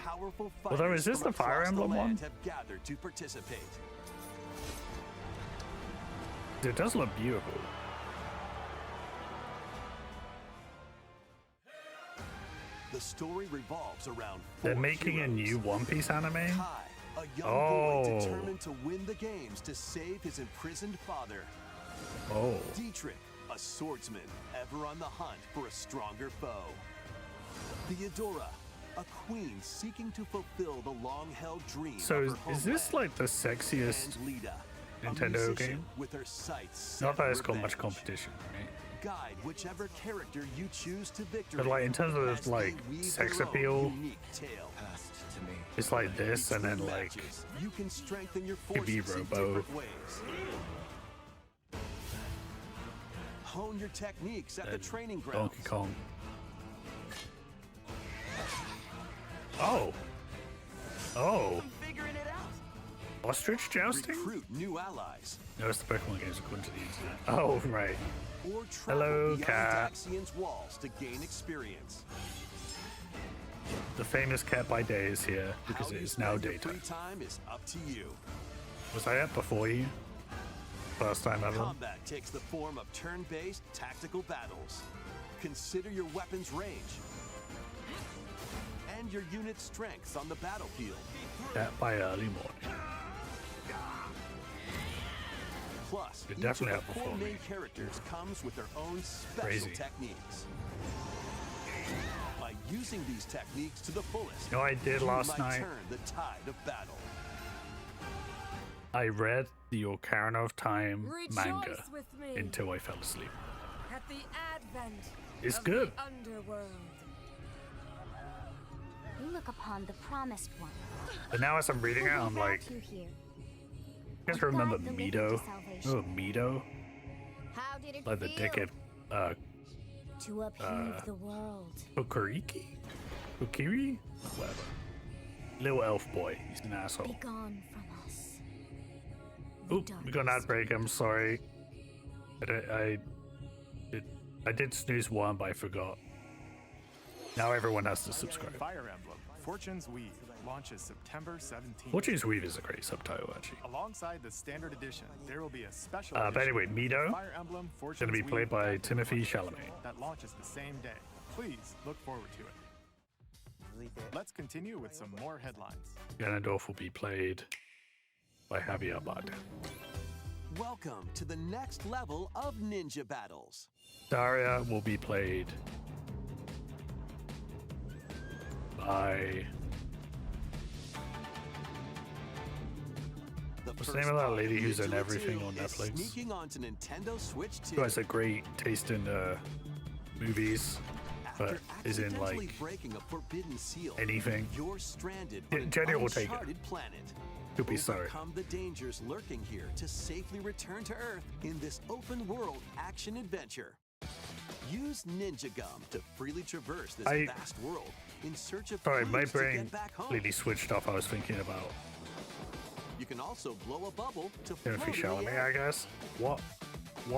[SPEAKER 6] Powerful fighters
[SPEAKER 4] Although, is this
[SPEAKER 6] from
[SPEAKER 4] the Fire
[SPEAKER 6] across
[SPEAKER 4] Emblem
[SPEAKER 6] the land
[SPEAKER 4] one?
[SPEAKER 6] have gathered to participate.
[SPEAKER 4] It does look beautiful.
[SPEAKER 6] The story revolves around
[SPEAKER 4] They're
[SPEAKER 6] four
[SPEAKER 4] making a
[SPEAKER 6] heroes.
[SPEAKER 4] new One Piece anime?
[SPEAKER 6] Kai, a young
[SPEAKER 4] Oh.
[SPEAKER 6] boy determined to win the games to save his imprisoned father.
[SPEAKER 4] Oh.
[SPEAKER 6] Dietrich, a swordsman ever on the hunt for a stronger foe. Theodora, a queen seeking to fulfill the long-held dream
[SPEAKER 4] So
[SPEAKER 6] of her
[SPEAKER 4] is this
[SPEAKER 6] homeland.
[SPEAKER 4] like the sexiest
[SPEAKER 6] And Lita, a
[SPEAKER 4] Nintendo
[SPEAKER 6] musician
[SPEAKER 4] game?
[SPEAKER 6] with her sights set
[SPEAKER 4] Not that
[SPEAKER 6] on
[SPEAKER 4] it's got much
[SPEAKER 6] revenge.
[SPEAKER 4] competition, right?
[SPEAKER 6] Guide whichever character you choose to victory.
[SPEAKER 4] But like in terms of
[SPEAKER 6] as they
[SPEAKER 4] like
[SPEAKER 6] weave
[SPEAKER 4] sex
[SPEAKER 6] their own
[SPEAKER 4] appeal,
[SPEAKER 6] unique tale.
[SPEAKER 4] it's like this and then
[SPEAKER 6] Between
[SPEAKER 4] like
[SPEAKER 6] matches, you can strengthen your
[SPEAKER 4] could be
[SPEAKER 6] forces in
[SPEAKER 4] Robo.
[SPEAKER 6] different ways. Hone your techniques at the training grounds.
[SPEAKER 4] Donkey Kong. Oh. Oh. Ostrich jousting?
[SPEAKER 6] recruit new allies,
[SPEAKER 4] No, it's the Pokemon games according to the internet. Oh, right.
[SPEAKER 6] or travel
[SPEAKER 4] Hello,
[SPEAKER 6] beyond
[SPEAKER 4] cat.
[SPEAKER 6] Daxian's walls to gain experience.
[SPEAKER 4] The famous Cat by Day is here because
[SPEAKER 6] How
[SPEAKER 4] it
[SPEAKER 6] you
[SPEAKER 4] is now
[SPEAKER 6] spend your
[SPEAKER 4] daytime.
[SPEAKER 6] Free time is up to you.
[SPEAKER 4] Was I up before you? First time ever?
[SPEAKER 6] Combat takes the form of turn-based tactical battles. Consider your weapon's range and your unit's strengths on the battlefield.
[SPEAKER 4] Cat by early morning.
[SPEAKER 6] Plus,
[SPEAKER 4] You're
[SPEAKER 6] each
[SPEAKER 4] definitely
[SPEAKER 6] of the four
[SPEAKER 4] outperforming.
[SPEAKER 6] main characters comes with their own special
[SPEAKER 4] Crazy.
[SPEAKER 6] techniques. By using these techniques to the fullest,
[SPEAKER 4] You know what I did
[SPEAKER 6] you
[SPEAKER 4] last
[SPEAKER 6] might
[SPEAKER 4] night?
[SPEAKER 6] turn the tide of battle.
[SPEAKER 4] I read the Ocarina of Time manga
[SPEAKER 7] Rejoice with me
[SPEAKER 4] until I fell asleep.
[SPEAKER 7] at the advent
[SPEAKER 4] It's
[SPEAKER 7] of
[SPEAKER 4] good.
[SPEAKER 7] the underworld.
[SPEAKER 3] You look upon the promised one.
[SPEAKER 4] But now as I'm reading it, I'm like,
[SPEAKER 3] you here.
[SPEAKER 4] you guys remember Mido? Oh, Mido?
[SPEAKER 3] How did it
[SPEAKER 4] Like the
[SPEAKER 3] feel
[SPEAKER 4] dickhead,
[SPEAKER 3] to upheave the world?
[SPEAKER 4] Okariki? Okiri? Whatever. Little elf boy. He's an asshole.
[SPEAKER 3] Be gone from us.
[SPEAKER 4] Oop, we got an ad break. I'm sorry. I did snooze one, but I forgot. Now everyone has to subscribe.
[SPEAKER 9] Fire Emblem Fortune's Weave launches September 17th.
[SPEAKER 4] Fortune's Weave is a great subtitle, actually.
[SPEAKER 9] Alongside the standard edition, there will be a special
[SPEAKER 4] But
[SPEAKER 9] edition
[SPEAKER 4] anyway, Mido
[SPEAKER 9] Fire Emblem Fortune's
[SPEAKER 4] gonna be
[SPEAKER 9] Weave
[SPEAKER 4] played by
[SPEAKER 9] Tactical
[SPEAKER 4] Timothy
[SPEAKER 9] Edition
[SPEAKER 4] Chalamet.
[SPEAKER 9] that launches the same day. Please look forward to it. Let's continue with some more headlines.
[SPEAKER 4] Ganondorf will be played by Javier Bardem.
[SPEAKER 6] Welcome to the next level of ninja battles.
[SPEAKER 4] Daria will be played by What's the name of that lady who's in everything on Netflix?
[SPEAKER 6] Sneaking onto Nintendo Switch 2.
[SPEAKER 4] who has a great taste in movies, but
[SPEAKER 6] After
[SPEAKER 4] is in
[SPEAKER 6] accidentally
[SPEAKER 4] like
[SPEAKER 6] breaking a forbidden seal,
[SPEAKER 4] anything.
[SPEAKER 6] you're stranded
[SPEAKER 4] Yeah,
[SPEAKER 6] on an
[SPEAKER 4] Jenny will take it.
[SPEAKER 6] uncharted planet.
[SPEAKER 4] Could be sorry.
[SPEAKER 6] Overcome the dangers lurking here to safely return to Earth in this open-world action adventure. Use Ninja Gum to freely traverse this
[SPEAKER 4] I-
[SPEAKER 6] vast world in search of
[SPEAKER 4] Sorry, my
[SPEAKER 6] clues to
[SPEAKER 4] brain
[SPEAKER 6] get back home.
[SPEAKER 4] completely switched off. I was thinking about
[SPEAKER 6] You can also blow a bubble to float
[SPEAKER 4] Timothy
[SPEAKER 6] in the
[SPEAKER 4] Chalamet,
[SPEAKER 6] air.
[SPEAKER 4] I guess. What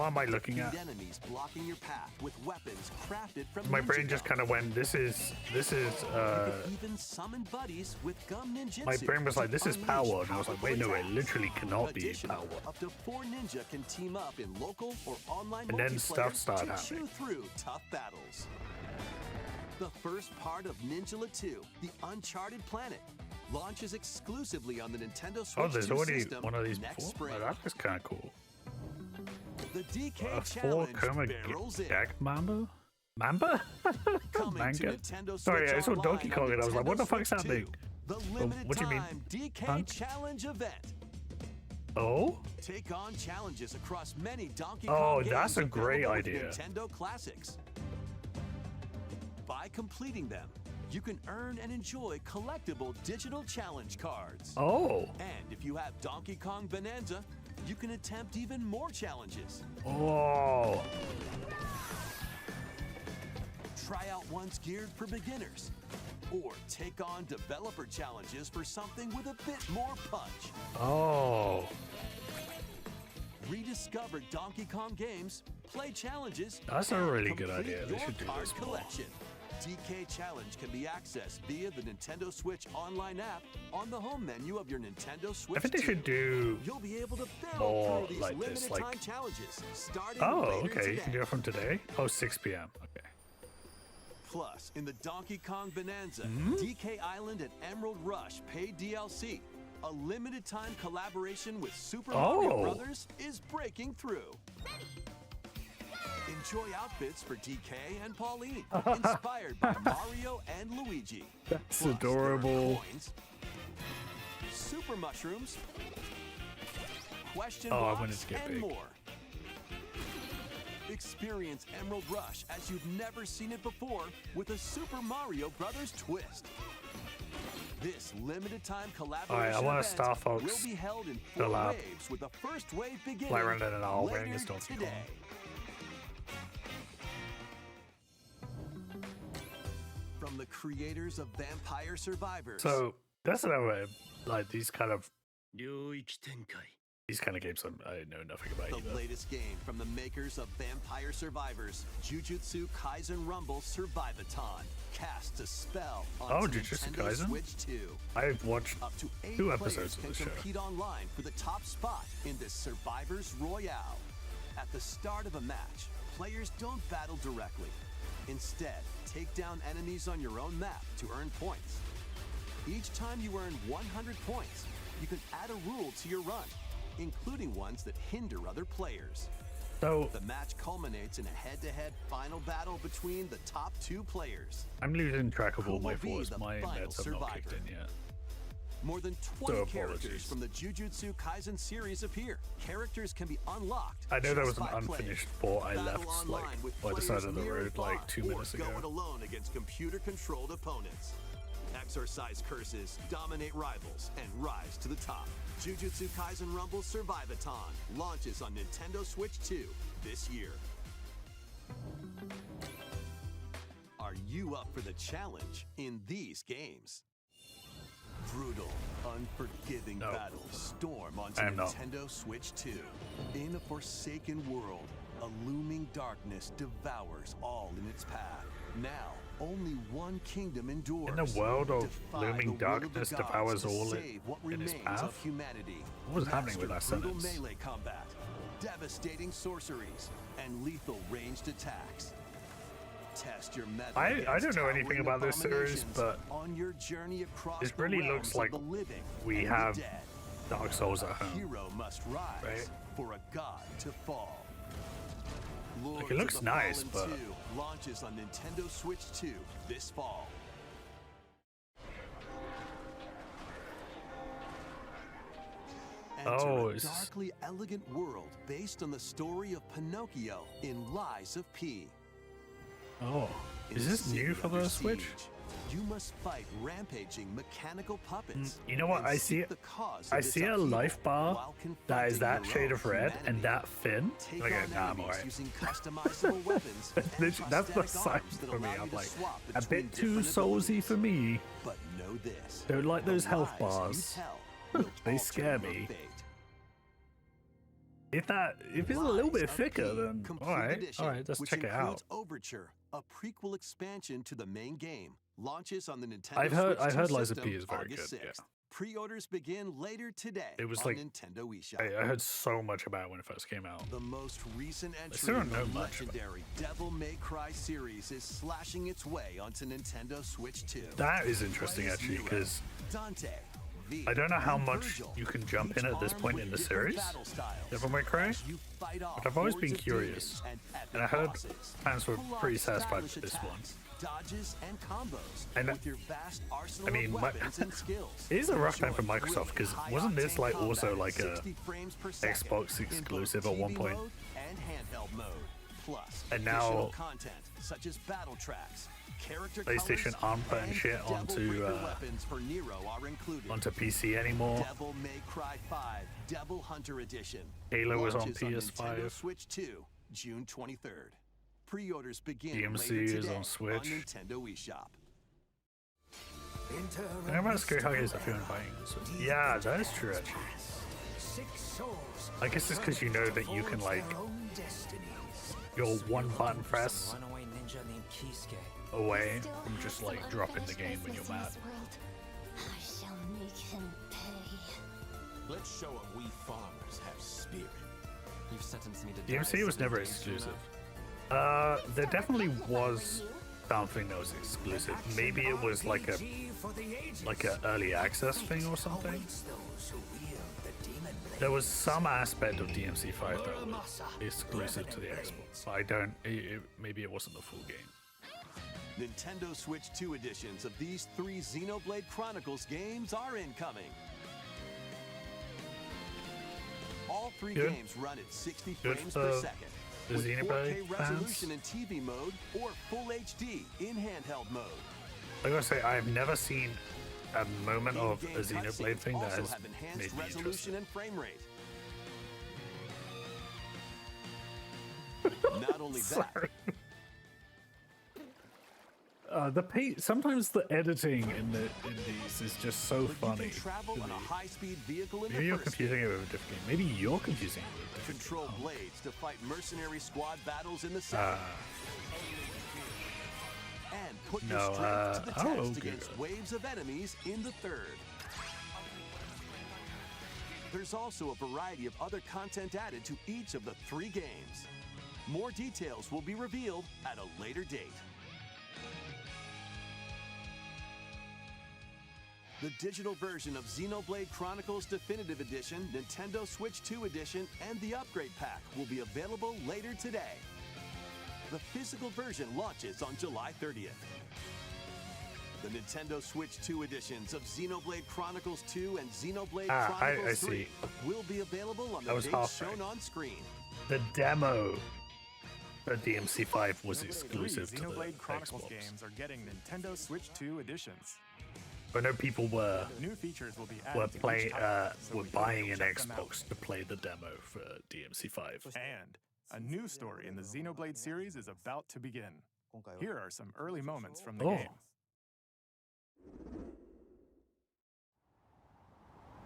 [SPEAKER 4] am I looking
[SPEAKER 6] Defeat
[SPEAKER 4] at?
[SPEAKER 6] enemies blocking your path with weapons crafted from
[SPEAKER 4] My
[SPEAKER 6] Ninja
[SPEAKER 4] brain just
[SPEAKER 6] Gum.
[SPEAKER 4] kind of went. This is
[SPEAKER 6] You can even summon buddies with Gum Ninjutsu.
[SPEAKER 4] my brain was like, this is
[SPEAKER 6] to
[SPEAKER 4] power,
[SPEAKER 6] unleash
[SPEAKER 4] and I was like,
[SPEAKER 6] powerful
[SPEAKER 4] wait, no, it
[SPEAKER 6] attacks.
[SPEAKER 4] literally cannot be
[SPEAKER 6] Additionally,
[SPEAKER 4] power.
[SPEAKER 6] up to 4 ninja can team up in local or online
[SPEAKER 4] And then
[SPEAKER 6] multiplayer
[SPEAKER 4] stuff started
[SPEAKER 6] to
[SPEAKER 4] happening.
[SPEAKER 6] chew through tough battles. The first part of Ninjala 2, The Uncharted Planet, launches exclusively on the Nintendo Switch
[SPEAKER 4] Oh, there's
[SPEAKER 6] 2
[SPEAKER 4] already
[SPEAKER 6] system
[SPEAKER 4] one of these
[SPEAKER 6] next
[SPEAKER 4] before.
[SPEAKER 6] spring.
[SPEAKER 4] Oh, that was kind of cool.
[SPEAKER 6] The DK
[SPEAKER 4] A full
[SPEAKER 6] Challenge
[SPEAKER 4] coma
[SPEAKER 6] barrels in.
[SPEAKER 4] gag Mamba? Mamba?
[SPEAKER 6] Coming to
[SPEAKER 4] Manga?
[SPEAKER 6] Nintendo
[SPEAKER 4] Sorry,
[SPEAKER 6] Switch
[SPEAKER 4] I saw Donkey
[SPEAKER 6] Online
[SPEAKER 4] Kong
[SPEAKER 6] on
[SPEAKER 4] and I was like, what
[SPEAKER 6] Nintendo
[SPEAKER 4] the fuck's
[SPEAKER 6] Switch
[SPEAKER 4] happening?
[SPEAKER 6] 2, the limited
[SPEAKER 4] what do you mean?
[SPEAKER 6] time DK
[SPEAKER 4] Punk?
[SPEAKER 6] Challenge event.
[SPEAKER 4] Oh?
[SPEAKER 6] Take on challenges across many Donkey
[SPEAKER 4] Oh,
[SPEAKER 6] Kong games
[SPEAKER 4] that's a great
[SPEAKER 6] available with
[SPEAKER 4] idea.
[SPEAKER 6] Nintendo Classics. By completing them, you can earn and enjoy collectible digital challenge cards.
[SPEAKER 4] Oh.
[SPEAKER 6] And if you have Donkey Kong Bonanza, you can attempt even more challenges.
[SPEAKER 4] Oh.
[SPEAKER 6] Try out ones geared for beginners. Or take on developer challenges for something with a bit more punch.
[SPEAKER 4] Oh.
[SPEAKER 6] Rediscover Donkey Kong games, play challenges.
[SPEAKER 4] That's a
[SPEAKER 6] and
[SPEAKER 4] really good
[SPEAKER 6] complete
[SPEAKER 4] idea. They
[SPEAKER 6] your
[SPEAKER 4] should do
[SPEAKER 6] card
[SPEAKER 4] this more.
[SPEAKER 6] collection. DK Challenge can be accessed via the Nintendo Switch online app on the home menu of your Nintendo Switch.
[SPEAKER 4] I think they
[SPEAKER 6] 2.
[SPEAKER 4] should do.
[SPEAKER 6] You'll be able to barrel
[SPEAKER 4] more
[SPEAKER 6] through these
[SPEAKER 4] like
[SPEAKER 6] limited
[SPEAKER 4] this, like-
[SPEAKER 6] time challenges starting
[SPEAKER 4] Oh,
[SPEAKER 6] later
[SPEAKER 4] okay. You
[SPEAKER 6] today.
[SPEAKER 4] can do it from today? Oh, 6 p.m. Okay.
[SPEAKER 6] Plus, in the Donkey Kong Bonanza,
[SPEAKER 4] Hmm?
[SPEAKER 6] DK Island and Emerald Rush paid DLC, a limited time collaboration with Super Mario
[SPEAKER 4] Oh.
[SPEAKER 6] Brothers is breaking through. Enjoy outfits for DK and Pauline, inspired by Mario and Luigi.
[SPEAKER 4] That's
[SPEAKER 6] Plus, there are
[SPEAKER 4] adorable.
[SPEAKER 6] coins, super mushrooms, question
[SPEAKER 4] Oh, I
[SPEAKER 6] blocks,
[SPEAKER 4] wanted to get
[SPEAKER 6] and
[SPEAKER 4] big.
[SPEAKER 6] more. Experience Emerald Rush as you've never seen it before with a Super Mario Brothers twist. This limited time collaboration
[SPEAKER 4] I want a
[SPEAKER 6] event
[SPEAKER 4] Star Fox
[SPEAKER 6] will be held in 4
[SPEAKER 4] collab.
[SPEAKER 6] waves with the first wave beginning
[SPEAKER 4] Fly around in an owl wearing
[SPEAKER 6] later
[SPEAKER 4] his Donkey Kong.
[SPEAKER 6] today. From the creators of Vampire Survivors.
[SPEAKER 4] So that's another, like, these kind of These kind of games I know nothing about
[SPEAKER 6] The
[SPEAKER 4] either.
[SPEAKER 6] latest game from the makers of Vampire Survivors, Jujutsu Kaisen Rumble Survivathon, casts a spell onto
[SPEAKER 4] Jujutsu
[SPEAKER 6] Nintendo
[SPEAKER 4] Kaisen?
[SPEAKER 6] Switch 2.
[SPEAKER 4] I've watched
[SPEAKER 6] Up to 8
[SPEAKER 4] 2
[SPEAKER 6] players
[SPEAKER 4] episodes of
[SPEAKER 6] can
[SPEAKER 4] the show.
[SPEAKER 6] compete online for the top spot in this Survivors Royale. At the start of a match, players don't battle directly. Instead, take down enemies on your own map to earn points. Each time you earn 100 points, you can add a rule to your run, including ones that hinder other players.
[SPEAKER 4] So
[SPEAKER 6] The match culminates in a head-to-head final battle between the top 2 players.
[SPEAKER 4] I'm losing track of all
[SPEAKER 6] Who
[SPEAKER 4] my
[SPEAKER 6] will be
[SPEAKER 4] fours.
[SPEAKER 6] the
[SPEAKER 4] My
[SPEAKER 6] final
[SPEAKER 4] nets have not kicked
[SPEAKER 6] survivor?
[SPEAKER 4] in yet.
[SPEAKER 6] More than 20
[SPEAKER 4] apologies.
[SPEAKER 6] characters from the Jujutsu Kaisen series appear. Characters can be unlocked.
[SPEAKER 4] I know there was
[SPEAKER 6] just
[SPEAKER 4] an
[SPEAKER 6] by playing.
[SPEAKER 4] unfinished fort I
[SPEAKER 6] Battle
[SPEAKER 4] left
[SPEAKER 6] online
[SPEAKER 4] like
[SPEAKER 6] with
[SPEAKER 4] by the
[SPEAKER 6] players
[SPEAKER 4] side of the
[SPEAKER 6] near and
[SPEAKER 4] road like
[SPEAKER 6] far,
[SPEAKER 4] 2 minutes
[SPEAKER 6] or
[SPEAKER 4] ago.
[SPEAKER 6] go it alone against computer-controlled opponents. Exorcise curses, dominate rivals, and rise to the top. Jujutsu Kaisen Rumble Survivathon launches on Nintendo Switch 2 this year. Are you up for the challenge in these games? Brutal, unforgiving
[SPEAKER 4] No.
[SPEAKER 6] battles storm onto
[SPEAKER 4] I am not.
[SPEAKER 6] Nintendo Switch 2. In a forsaken world, a looming darkness devours all in its path. Now, only one kingdom endures.
[SPEAKER 4] In a world of
[SPEAKER 6] Defy
[SPEAKER 4] looming
[SPEAKER 6] the will of the
[SPEAKER 4] darkness
[SPEAKER 6] gods
[SPEAKER 4] devours
[SPEAKER 6] to
[SPEAKER 4] all
[SPEAKER 6] save what
[SPEAKER 4] in its
[SPEAKER 6] remains
[SPEAKER 4] path?
[SPEAKER 6] of humanity.
[SPEAKER 4] What was happening with
[SPEAKER 6] Master
[SPEAKER 4] that
[SPEAKER 6] brutal
[SPEAKER 4] sentence?
[SPEAKER 6] melee combat, devastating sorceries, and lethal ranged attacks. Test your metal
[SPEAKER 4] I
[SPEAKER 6] against
[SPEAKER 4] don't know anything
[SPEAKER 6] towering
[SPEAKER 4] about this series,
[SPEAKER 6] abominations
[SPEAKER 4] but
[SPEAKER 6] on your journey across
[SPEAKER 4] it
[SPEAKER 6] the
[SPEAKER 4] really
[SPEAKER 6] realms
[SPEAKER 4] looks
[SPEAKER 6] of
[SPEAKER 4] like
[SPEAKER 6] the living
[SPEAKER 4] we
[SPEAKER 6] and the
[SPEAKER 4] have
[SPEAKER 6] dead.
[SPEAKER 4] Dark Souls at
[SPEAKER 6] A
[SPEAKER 4] home.
[SPEAKER 6] hero must rise
[SPEAKER 4] right?
[SPEAKER 6] for a god to fall. Lords
[SPEAKER 4] it looks
[SPEAKER 6] of the
[SPEAKER 4] nice,
[SPEAKER 6] Fallen
[SPEAKER 4] but-
[SPEAKER 6] 2 launches on Nintendo Switch 2 this fall. Enter
[SPEAKER 4] Oh,
[SPEAKER 6] a
[SPEAKER 4] it's-
[SPEAKER 6] darkly elegant world based on the story of Pinocchio in Lies of P.
[SPEAKER 4] Oh,
[SPEAKER 6] In
[SPEAKER 4] is
[SPEAKER 6] a
[SPEAKER 4] this new
[SPEAKER 6] city
[SPEAKER 4] for
[SPEAKER 6] under
[SPEAKER 4] the Switch?
[SPEAKER 6] siege, you must fight rampaging mechanical puppets.
[SPEAKER 4] You know what?
[SPEAKER 6] and
[SPEAKER 4] I see
[SPEAKER 6] seek
[SPEAKER 4] it.
[SPEAKER 6] the cause of
[SPEAKER 4] I
[SPEAKER 6] its
[SPEAKER 4] see a
[SPEAKER 6] upheaval
[SPEAKER 4] life bar
[SPEAKER 6] while
[SPEAKER 4] that is
[SPEAKER 6] confronting
[SPEAKER 4] that
[SPEAKER 6] your
[SPEAKER 4] shade
[SPEAKER 6] own
[SPEAKER 4] of red
[SPEAKER 6] humanity.
[SPEAKER 4] and that thin.
[SPEAKER 6] Take
[SPEAKER 4] Like,
[SPEAKER 6] on
[SPEAKER 4] nah, I'm
[SPEAKER 6] enemies
[SPEAKER 4] alright.
[SPEAKER 6] using customizable weapons and
[SPEAKER 4] That's the
[SPEAKER 6] prosthetic
[SPEAKER 4] sign
[SPEAKER 6] arms that
[SPEAKER 4] for me.
[SPEAKER 6] allow you
[SPEAKER 4] I'm
[SPEAKER 6] to
[SPEAKER 4] like,
[SPEAKER 6] swap
[SPEAKER 4] a
[SPEAKER 6] between
[SPEAKER 4] bit too
[SPEAKER 6] different
[SPEAKER 4] soulsy
[SPEAKER 6] abilities.
[SPEAKER 4] for me.
[SPEAKER 6] But know this.
[SPEAKER 4] Don't like
[SPEAKER 6] the
[SPEAKER 4] those health
[SPEAKER 6] lies you
[SPEAKER 4] bars.
[SPEAKER 6] tell will
[SPEAKER 4] They
[SPEAKER 6] alter
[SPEAKER 4] scare
[SPEAKER 6] your
[SPEAKER 4] me.
[SPEAKER 6] fate.
[SPEAKER 4] If it's a little
[SPEAKER 6] Lies
[SPEAKER 4] bit
[SPEAKER 6] of
[SPEAKER 4] thicker,
[SPEAKER 6] P
[SPEAKER 4] then
[SPEAKER 6] Complete
[SPEAKER 4] alright,
[SPEAKER 6] Edition,
[SPEAKER 4] let's
[SPEAKER 6] which
[SPEAKER 4] check it out.
[SPEAKER 6] includes Overture, a prequel expansion to the main game, launches on the Nintendo
[SPEAKER 4] I've heard
[SPEAKER 6] Switch 2
[SPEAKER 4] Lies of P
[SPEAKER 6] system
[SPEAKER 4] is very
[SPEAKER 6] August
[SPEAKER 4] good, yeah.
[SPEAKER 6] 6th. Pre-orders begin later today
[SPEAKER 4] It was
[SPEAKER 6] on
[SPEAKER 4] like-
[SPEAKER 6] Nintendo eShop.
[SPEAKER 4] I heard so much about it when it first came out.
[SPEAKER 6] The most recent entry
[SPEAKER 4] still don't
[SPEAKER 6] in the
[SPEAKER 4] know much about-
[SPEAKER 6] legendary Devil May Cry series is slashing its way onto Nintendo Switch 2.
[SPEAKER 4] That is interesting
[SPEAKER 6] Play as
[SPEAKER 4] actually,
[SPEAKER 6] Nero,
[SPEAKER 4] because
[SPEAKER 6] Dante, V,
[SPEAKER 4] I don't know how
[SPEAKER 6] and
[SPEAKER 4] much
[SPEAKER 6] Virgil,
[SPEAKER 4] you can jump
[SPEAKER 6] each
[SPEAKER 4] in at this
[SPEAKER 6] armed
[SPEAKER 4] point
[SPEAKER 6] with
[SPEAKER 4] in the
[SPEAKER 6] different
[SPEAKER 4] series.
[SPEAKER 6] battle styles,
[SPEAKER 4] Devil May Cry?
[SPEAKER 6] as you fight off
[SPEAKER 4] I've always
[SPEAKER 6] hordes
[SPEAKER 4] been
[SPEAKER 6] of
[SPEAKER 4] curious,
[SPEAKER 6] demons
[SPEAKER 4] and I heard
[SPEAKER 6] bosses.
[SPEAKER 4] fans were
[SPEAKER 6] Pull off
[SPEAKER 4] pretty satisfied
[SPEAKER 6] stylish
[SPEAKER 4] with this one.
[SPEAKER 6] attacks, dodges and combos
[SPEAKER 4] And
[SPEAKER 6] with your vast arsenal
[SPEAKER 4] I mean,
[SPEAKER 6] of
[SPEAKER 4] my-
[SPEAKER 6] weapons and skills.
[SPEAKER 4] It is a rough time for
[SPEAKER 6] Enjoy
[SPEAKER 4] Microsoft, 'cause
[SPEAKER 6] thrilling,
[SPEAKER 4] wasn't this,
[SPEAKER 6] high-octane
[SPEAKER 4] like, also,
[SPEAKER 6] combat
[SPEAKER 4] like, a
[SPEAKER 6] 60 frames per second
[SPEAKER 4] Xbox
[SPEAKER 6] in both
[SPEAKER 4] exclusive at one
[SPEAKER 6] TV
[SPEAKER 4] point?
[SPEAKER 6] mode and handheld mode. Plus,
[SPEAKER 4] And
[SPEAKER 6] additional
[SPEAKER 4] now
[SPEAKER 6] content such as battle tracks, character
[SPEAKER 4] PlayStation
[SPEAKER 6] colors,
[SPEAKER 4] aren't putting
[SPEAKER 6] and
[SPEAKER 4] shit
[SPEAKER 6] Devil
[SPEAKER 4] onto,
[SPEAKER 6] Breaker
[SPEAKER 4] uh,
[SPEAKER 6] weapons for Nero are included.
[SPEAKER 4] onto PC anymore.
[SPEAKER 6] Devil May Cry 5 Devil Hunter Edition.
[SPEAKER 4] Halo was on
[SPEAKER 6] Launches Nintendo
[SPEAKER 4] PS5.
[SPEAKER 6] Switch 2, June 23rd. Pre-orders begin
[SPEAKER 4] DMC
[SPEAKER 6] later
[SPEAKER 4] is
[SPEAKER 6] today
[SPEAKER 4] on Switch.
[SPEAKER 6] Nintendo eShop.
[SPEAKER 4] How about Scary Huggies if you're inviting? Yeah, that is true actually. I guess it's because you know that you can like your one button press
[SPEAKER 5] Runaway ninja named Kisuke.
[SPEAKER 4] away from just like dropping the game when you're mad.
[SPEAKER 3] I shall make him pay.
[SPEAKER 10] Let's show him we farmers have spirit.
[SPEAKER 5] You've sentenced me to
[SPEAKER 4] DMC was never exclusive. There definitely was something that was exclusive. Maybe it was like a early access thing or something. There was some aspect of DMC5 that was exclusive to the Xbox. But I don't. Maybe it wasn't the full game.
[SPEAKER 6] Nintendo Switch 2 editions of these 3 Xenoblade Chronicles games are incoming. All 3
[SPEAKER 4] Good.
[SPEAKER 6] games run at 60
[SPEAKER 4] Good
[SPEAKER 6] frames
[SPEAKER 4] for
[SPEAKER 6] per second.
[SPEAKER 4] the
[SPEAKER 6] With
[SPEAKER 4] Xenoblade
[SPEAKER 6] 4K
[SPEAKER 4] fans.
[SPEAKER 6] resolution in TV mode or Full HD in handheld mode.
[SPEAKER 4] I gotta say, I've never seen a moment of
[SPEAKER 6] In-game
[SPEAKER 4] a Xenoblade
[SPEAKER 6] cutscenes
[SPEAKER 4] thing that
[SPEAKER 6] also
[SPEAKER 4] has
[SPEAKER 6] have enhanced
[SPEAKER 4] made me
[SPEAKER 6] resolution
[SPEAKER 4] interested.
[SPEAKER 6] and frame rate. Not only that,
[SPEAKER 4] Sorry. Sometimes the editing in these is just so funny.
[SPEAKER 6] You can travel on a high-speed vehicle in
[SPEAKER 4] Maybe
[SPEAKER 6] the
[SPEAKER 4] you're
[SPEAKER 6] first
[SPEAKER 4] confusing it with a different game. Maybe you're confusing it with a different
[SPEAKER 6] Control blades to fight mercenary squad battles in the second. And put your
[SPEAKER 4] no,
[SPEAKER 6] strength to the test
[SPEAKER 4] okay.
[SPEAKER 6] against waves of enemies in the third. There's also a variety of other content added to each of the 3 games. More details will be revealed at a later date. The digital version of Xenoblade Chronicles Definitive Edition, Nintendo Switch 2 Edition, and the Upgrade Pack will be available later today. The physical version launches on July 30th. The Nintendo Switch 2 editions of Xenoblade Chronicles 2 and Xenoblade Chronicles
[SPEAKER 4] I
[SPEAKER 6] 3
[SPEAKER 4] see.
[SPEAKER 6] will be available on the
[SPEAKER 4] was
[SPEAKER 6] dates
[SPEAKER 4] half
[SPEAKER 6] shown
[SPEAKER 4] right.
[SPEAKER 6] on screen.
[SPEAKER 4] The demo for DMC5 was
[SPEAKER 9] Xenoblade
[SPEAKER 4] exclusive
[SPEAKER 9] 3
[SPEAKER 4] to the
[SPEAKER 9] Xenoblade Chronicles
[SPEAKER 4] Xbox.
[SPEAKER 9] games are getting Nintendo Switch 2 editions.
[SPEAKER 4] I know people were
[SPEAKER 9] New features will be added to each title, so
[SPEAKER 4] were
[SPEAKER 9] we can
[SPEAKER 4] buying an
[SPEAKER 9] check them out.
[SPEAKER 4] Xbox to play the demo for DMC5.
[SPEAKER 9] And a new story in the Xenoblade series is about to begin. Here are some early moments from the
[SPEAKER 4] Oh.
[SPEAKER 9] game.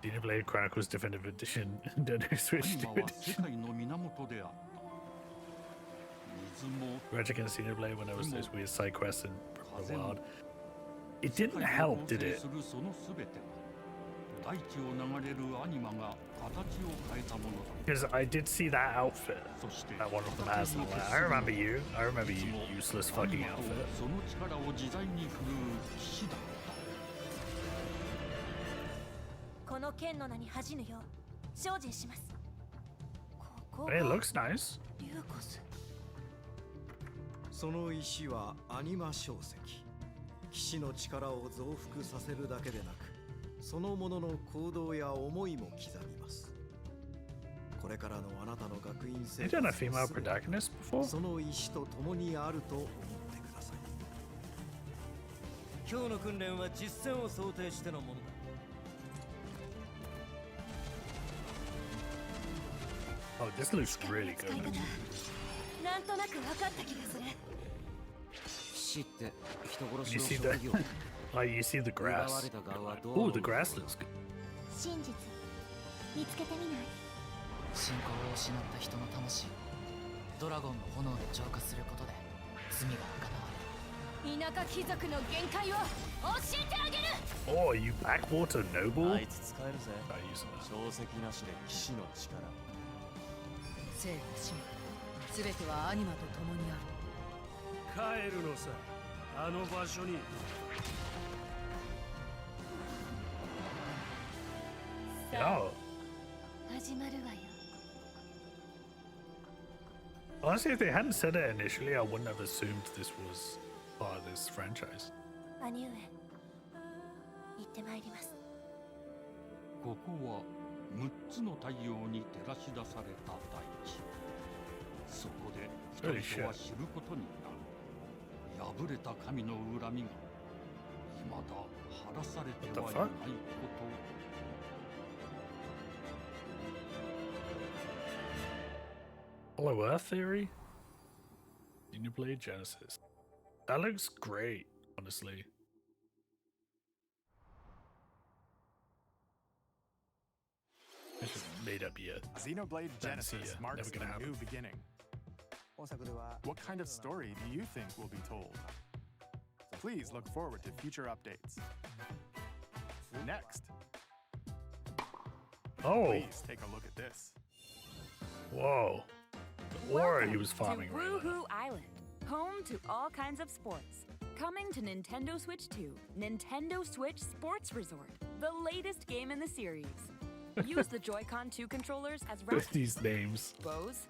[SPEAKER 4] Xenoblade Chronicles Definitive Edition, Nintendo Switch 2 Edition. Rage Against Xenoblade when there was those weird side quests in Breath of the Wild. It didn't help, did it? Because I did see that outfit that one of them has. And I'm like, I remember you. I remember you, useless fucking outfit.
[SPEAKER 3] この剣の名に恥じぬよう精進します。ここ
[SPEAKER 4] It looks nice.
[SPEAKER 3] リューコス。
[SPEAKER 11] その石はアニマ小石。騎士の力を増幅させるだけでなく、そのものの行動や思いも刻みます。これからのあなたの学院生
[SPEAKER 4] You done a female protagonist before?
[SPEAKER 11] その石と共にあると思ってください。今日の訓練は実戦を想定してのものだ。
[SPEAKER 4] Oh, this looks really good.
[SPEAKER 3] なんとなく分かった気がする。
[SPEAKER 4] You see the, like you see the grass. Oh, the grass looks good.
[SPEAKER 3] 真実見つけてみない？
[SPEAKER 12] 信仰を失った人の魂をドラゴンの炎で浄化することで罪が贖われる。田舎貴族の限界を教えてあげる。
[SPEAKER 4] Oh, you Backwater Noble?
[SPEAKER 5] あいつ使えるぜ。
[SPEAKER 4] I use that.
[SPEAKER 5] 定石なしで騎士の力。
[SPEAKER 12] 生と死すべてはアニマと共にある。
[SPEAKER 13] 帰るのさ、あの場所に。
[SPEAKER 4] Oh.
[SPEAKER 3] 始まるわよ。
[SPEAKER 4] Honestly, if they hadn't said it initially, I wouldn't have assumed this was part of this franchise.
[SPEAKER 3] 兄上、行ってまいります。
[SPEAKER 2] ここは6つの太陽に照らし出された大地。そこで人々は知ることになる。破れた神の恨みが未だ晴らされてはいないこと。
[SPEAKER 4] Hollow Earth Theory? Xenoblade Genesis. That looks great, honestly. I should have made up yet.
[SPEAKER 9] Xenoblade Genesis
[SPEAKER 4] Never
[SPEAKER 9] marks
[SPEAKER 4] gonna
[SPEAKER 9] a
[SPEAKER 4] happen.
[SPEAKER 9] new beginning. What kind of story do you think will be told? Please look forward to future updates. Next,
[SPEAKER 4] Oh,
[SPEAKER 9] please take a look at this.
[SPEAKER 4] whoa. The aura he was
[SPEAKER 14] to
[SPEAKER 4] farming right now.
[SPEAKER 14] Woohoo Island, home to all kinds of sports. Coming to Nintendo Switch 2, Nintendo Switch Sports Resort, the latest game in the series. Use the Joy-Con 2 controllers as
[SPEAKER 4] With these names.
[SPEAKER 14] bows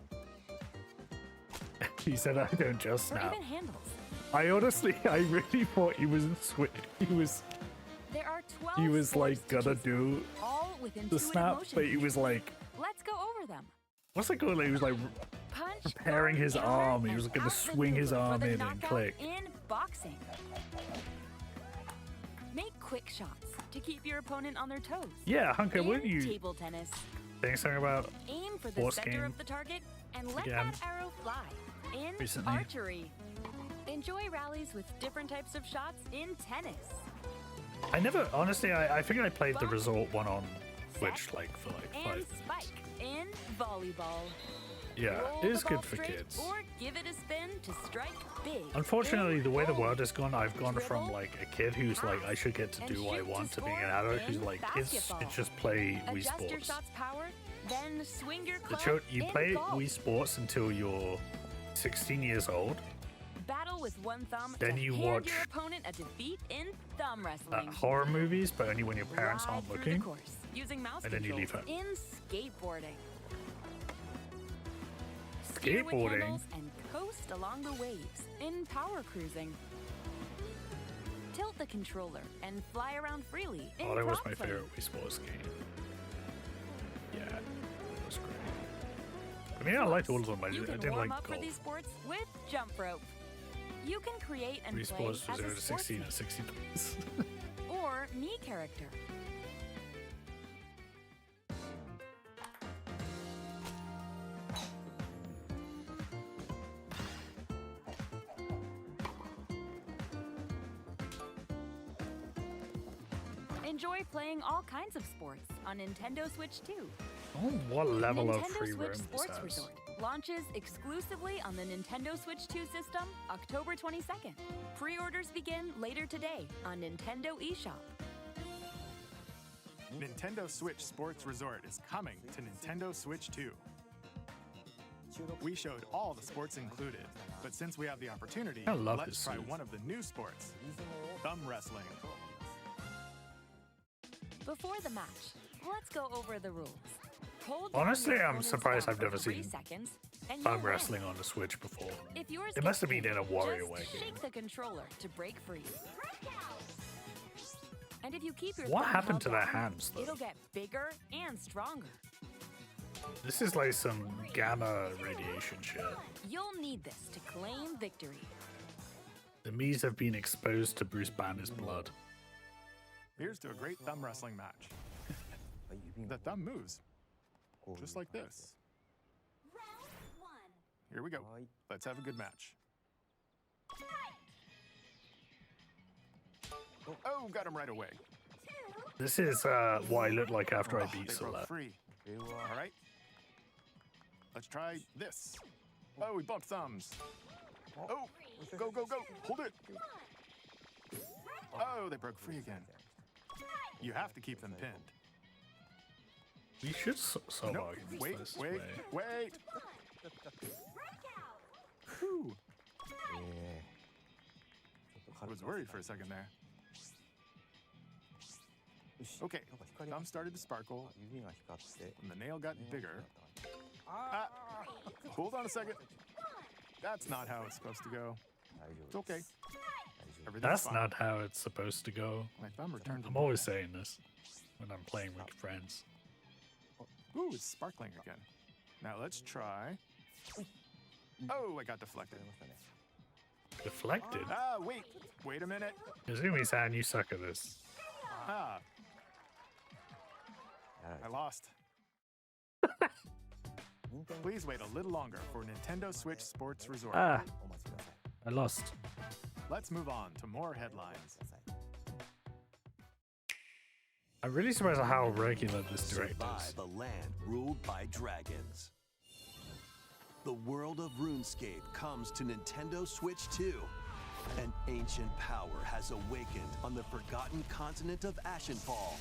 [SPEAKER 4] He said I don't just
[SPEAKER 14] or
[SPEAKER 4] snap.
[SPEAKER 14] even handles.
[SPEAKER 4] I really thought he was
[SPEAKER 14] There are 12
[SPEAKER 4] he was
[SPEAKER 14] sports
[SPEAKER 4] like
[SPEAKER 14] to
[SPEAKER 4] gonna
[SPEAKER 14] choose
[SPEAKER 4] do
[SPEAKER 14] from, all with
[SPEAKER 4] the
[SPEAKER 14] intuitive
[SPEAKER 4] snap,
[SPEAKER 14] motion
[SPEAKER 4] but he was
[SPEAKER 14] control.
[SPEAKER 4] like,
[SPEAKER 14] Let's go over them.
[SPEAKER 4] what's it called? He was like
[SPEAKER 14] Punch,
[SPEAKER 4] preparing his
[SPEAKER 14] guard,
[SPEAKER 4] arm. He
[SPEAKER 14] and
[SPEAKER 4] was gonna
[SPEAKER 14] out
[SPEAKER 4] swing his
[SPEAKER 14] maneuver for
[SPEAKER 4] arm
[SPEAKER 14] the
[SPEAKER 4] in and
[SPEAKER 14] knockout
[SPEAKER 4] click.
[SPEAKER 14] in boxing. Make quick shots to keep your opponent on their toes.
[SPEAKER 4] Yeah, Hunker,
[SPEAKER 14] in
[SPEAKER 4] wouldn't you
[SPEAKER 14] table tennis,
[SPEAKER 4] saying something about
[SPEAKER 14] aim for the
[SPEAKER 4] Force
[SPEAKER 14] center
[SPEAKER 4] game
[SPEAKER 14] of the target and let
[SPEAKER 4] again
[SPEAKER 14] that arrow fly. In
[SPEAKER 4] recently?
[SPEAKER 14] archery, Enjoy rallies with different types of shots in tennis.
[SPEAKER 4] I never, honestly, I think I played the resort one on Switch like for like 5
[SPEAKER 14] And
[SPEAKER 4] minutes.
[SPEAKER 14] spike in volleyball.
[SPEAKER 4] Yeah,
[SPEAKER 14] Roll
[SPEAKER 4] it is
[SPEAKER 14] the ball
[SPEAKER 4] good for
[SPEAKER 14] straight
[SPEAKER 4] kids.
[SPEAKER 14] Or give it a spin to strike big.
[SPEAKER 4] Unfortunately,
[SPEAKER 14] In
[SPEAKER 4] the way the
[SPEAKER 14] roll.
[SPEAKER 4] world has gone, I've gone from
[SPEAKER 14] Dribble,
[SPEAKER 4] like a kid who's like, I should get to
[SPEAKER 14] and
[SPEAKER 4] do what I
[SPEAKER 14] shoot to
[SPEAKER 4] want to being an
[SPEAKER 14] score
[SPEAKER 4] adult who's
[SPEAKER 14] in
[SPEAKER 4] like, kids
[SPEAKER 14] basketball.
[SPEAKER 4] should just play Wii
[SPEAKER 14] Adjust your
[SPEAKER 4] Sports.
[SPEAKER 14] shot's power, then swing your
[SPEAKER 4] The
[SPEAKER 14] club
[SPEAKER 4] you
[SPEAKER 14] in
[SPEAKER 4] play
[SPEAKER 14] golf.
[SPEAKER 4] Wii Sports until you're 16 years old.
[SPEAKER 14] Battle with one thumb
[SPEAKER 4] Then
[SPEAKER 14] to
[SPEAKER 4] you
[SPEAKER 14] hand
[SPEAKER 4] watch,
[SPEAKER 14] your opponent a defeat in thumb wrestling.
[SPEAKER 4] horror movies, but only when your parents
[SPEAKER 14] Glide
[SPEAKER 4] aren't
[SPEAKER 14] through
[SPEAKER 4] looking.
[SPEAKER 14] the course, using mouse
[SPEAKER 4] And then you
[SPEAKER 14] controls.
[SPEAKER 4] leave
[SPEAKER 14] In skateboarding. Steer with
[SPEAKER 4] Skateboarding?
[SPEAKER 14] handles and coast along the waves in power cruising. Tilt the controller and fly around freely in
[SPEAKER 4] Oh, that was
[SPEAKER 14] prop
[SPEAKER 4] my
[SPEAKER 14] fighting.
[SPEAKER 4] favorite Wii Sports game. Yeah, that was great. I mean, I liked all of them, but I
[SPEAKER 14] You can
[SPEAKER 4] didn't
[SPEAKER 14] warm
[SPEAKER 4] like
[SPEAKER 14] up for
[SPEAKER 4] golf.
[SPEAKER 14] these sports with jump rope. You can create and
[SPEAKER 4] Wii
[SPEAKER 14] play
[SPEAKER 4] Sports was
[SPEAKER 14] as a
[SPEAKER 4] 0 to 16 at 60 points.
[SPEAKER 14] or me character. Enjoy playing all kinds of sports on Nintendo Switch 2.
[SPEAKER 4] Oh, what level of
[SPEAKER 14] Nintendo
[SPEAKER 4] free
[SPEAKER 14] Switch
[SPEAKER 4] roam this
[SPEAKER 14] Sports
[SPEAKER 4] has.
[SPEAKER 14] Resort launches exclusively on the Nintendo Switch 2 system October 22nd. Pre-orders begin later today on Nintendo eShop.
[SPEAKER 9] Nintendo Switch Sports Resort is coming to Nintendo Switch 2. We showed all the sports included, but since we have the opportunity,
[SPEAKER 4] I love
[SPEAKER 9] let's
[SPEAKER 4] this
[SPEAKER 9] try
[SPEAKER 4] suit.
[SPEAKER 9] one of the new sports, thumb wrestling.
[SPEAKER 14] Before the match, let's go over the rules. Hold
[SPEAKER 4] Honestly,
[SPEAKER 14] down your
[SPEAKER 4] I'm
[SPEAKER 14] opponent's
[SPEAKER 4] surprised
[SPEAKER 14] thumb
[SPEAKER 4] I've never
[SPEAKER 14] for 3
[SPEAKER 4] seen
[SPEAKER 14] seconds, and
[SPEAKER 4] thumb
[SPEAKER 14] you'll win.
[SPEAKER 4] wrestling on the Switch before.
[SPEAKER 14] If yours
[SPEAKER 4] It must have
[SPEAKER 14] gets
[SPEAKER 4] been in a
[SPEAKER 14] pinned,
[SPEAKER 4] WarioWare
[SPEAKER 14] just
[SPEAKER 4] game.
[SPEAKER 14] shake the controller to break free. And if you keep your
[SPEAKER 4] What
[SPEAKER 14] thumb
[SPEAKER 4] happened
[SPEAKER 14] held
[SPEAKER 4] to their
[SPEAKER 14] down,
[SPEAKER 4] hands, though?
[SPEAKER 14] It'll get bigger and stronger.
[SPEAKER 4] This is like some gamma radiation shit.
[SPEAKER 14] You'll need this to claim victory.
[SPEAKER 4] The Miis have been exposed to Bruce Banner's blood.
[SPEAKER 9] Here's to a great thumb wrestling match. The thumb moves, just like this. Here we go. Let's have a good match. Oh, got him right away.
[SPEAKER 4] This is what I look like after I beat
[SPEAKER 9] They broke
[SPEAKER 4] Celeste.
[SPEAKER 9] free. All right. Let's try this. Oh, we bumped thumbs. Oh, go, go, go. Hold it. Oh, they broke free again. You have to keep them pinned.
[SPEAKER 4] We should somehow
[SPEAKER 9] Nope.
[SPEAKER 4] use
[SPEAKER 9] Wait,
[SPEAKER 4] this
[SPEAKER 9] wait,
[SPEAKER 4] way.
[SPEAKER 9] wait. Whew. I was worried for a second there. Okay, thumb started to sparkle, and the nail got bigger. Ah, hold on a second. That's not how it's supposed to go. It's okay. Everything's
[SPEAKER 4] That's
[SPEAKER 9] fine.
[SPEAKER 4] not how it's supposed to go.
[SPEAKER 9] My thumb returned to
[SPEAKER 4] I'm always saying this when I'm playing with friends.
[SPEAKER 9] Ooh, it's sparkling again. Now let's try. Oh, I got deflected.
[SPEAKER 4] Deflected?
[SPEAKER 9] Ah, wait. Wait a minute.
[SPEAKER 4] Izumi-san, you suck at this.
[SPEAKER 9] Ah. I lost. Please wait a little longer for Nintendo Switch Sports Resort.
[SPEAKER 4] Ah, I lost.
[SPEAKER 9] Let's move on to more headlines.
[SPEAKER 4] I'm really surprised at how regular this direct is.
[SPEAKER 6] Survive a land ruled by dragons. The world of RuneScape comes to Nintendo Switch 2. An ancient power has awakened on the forgotten continent of Ashenfall.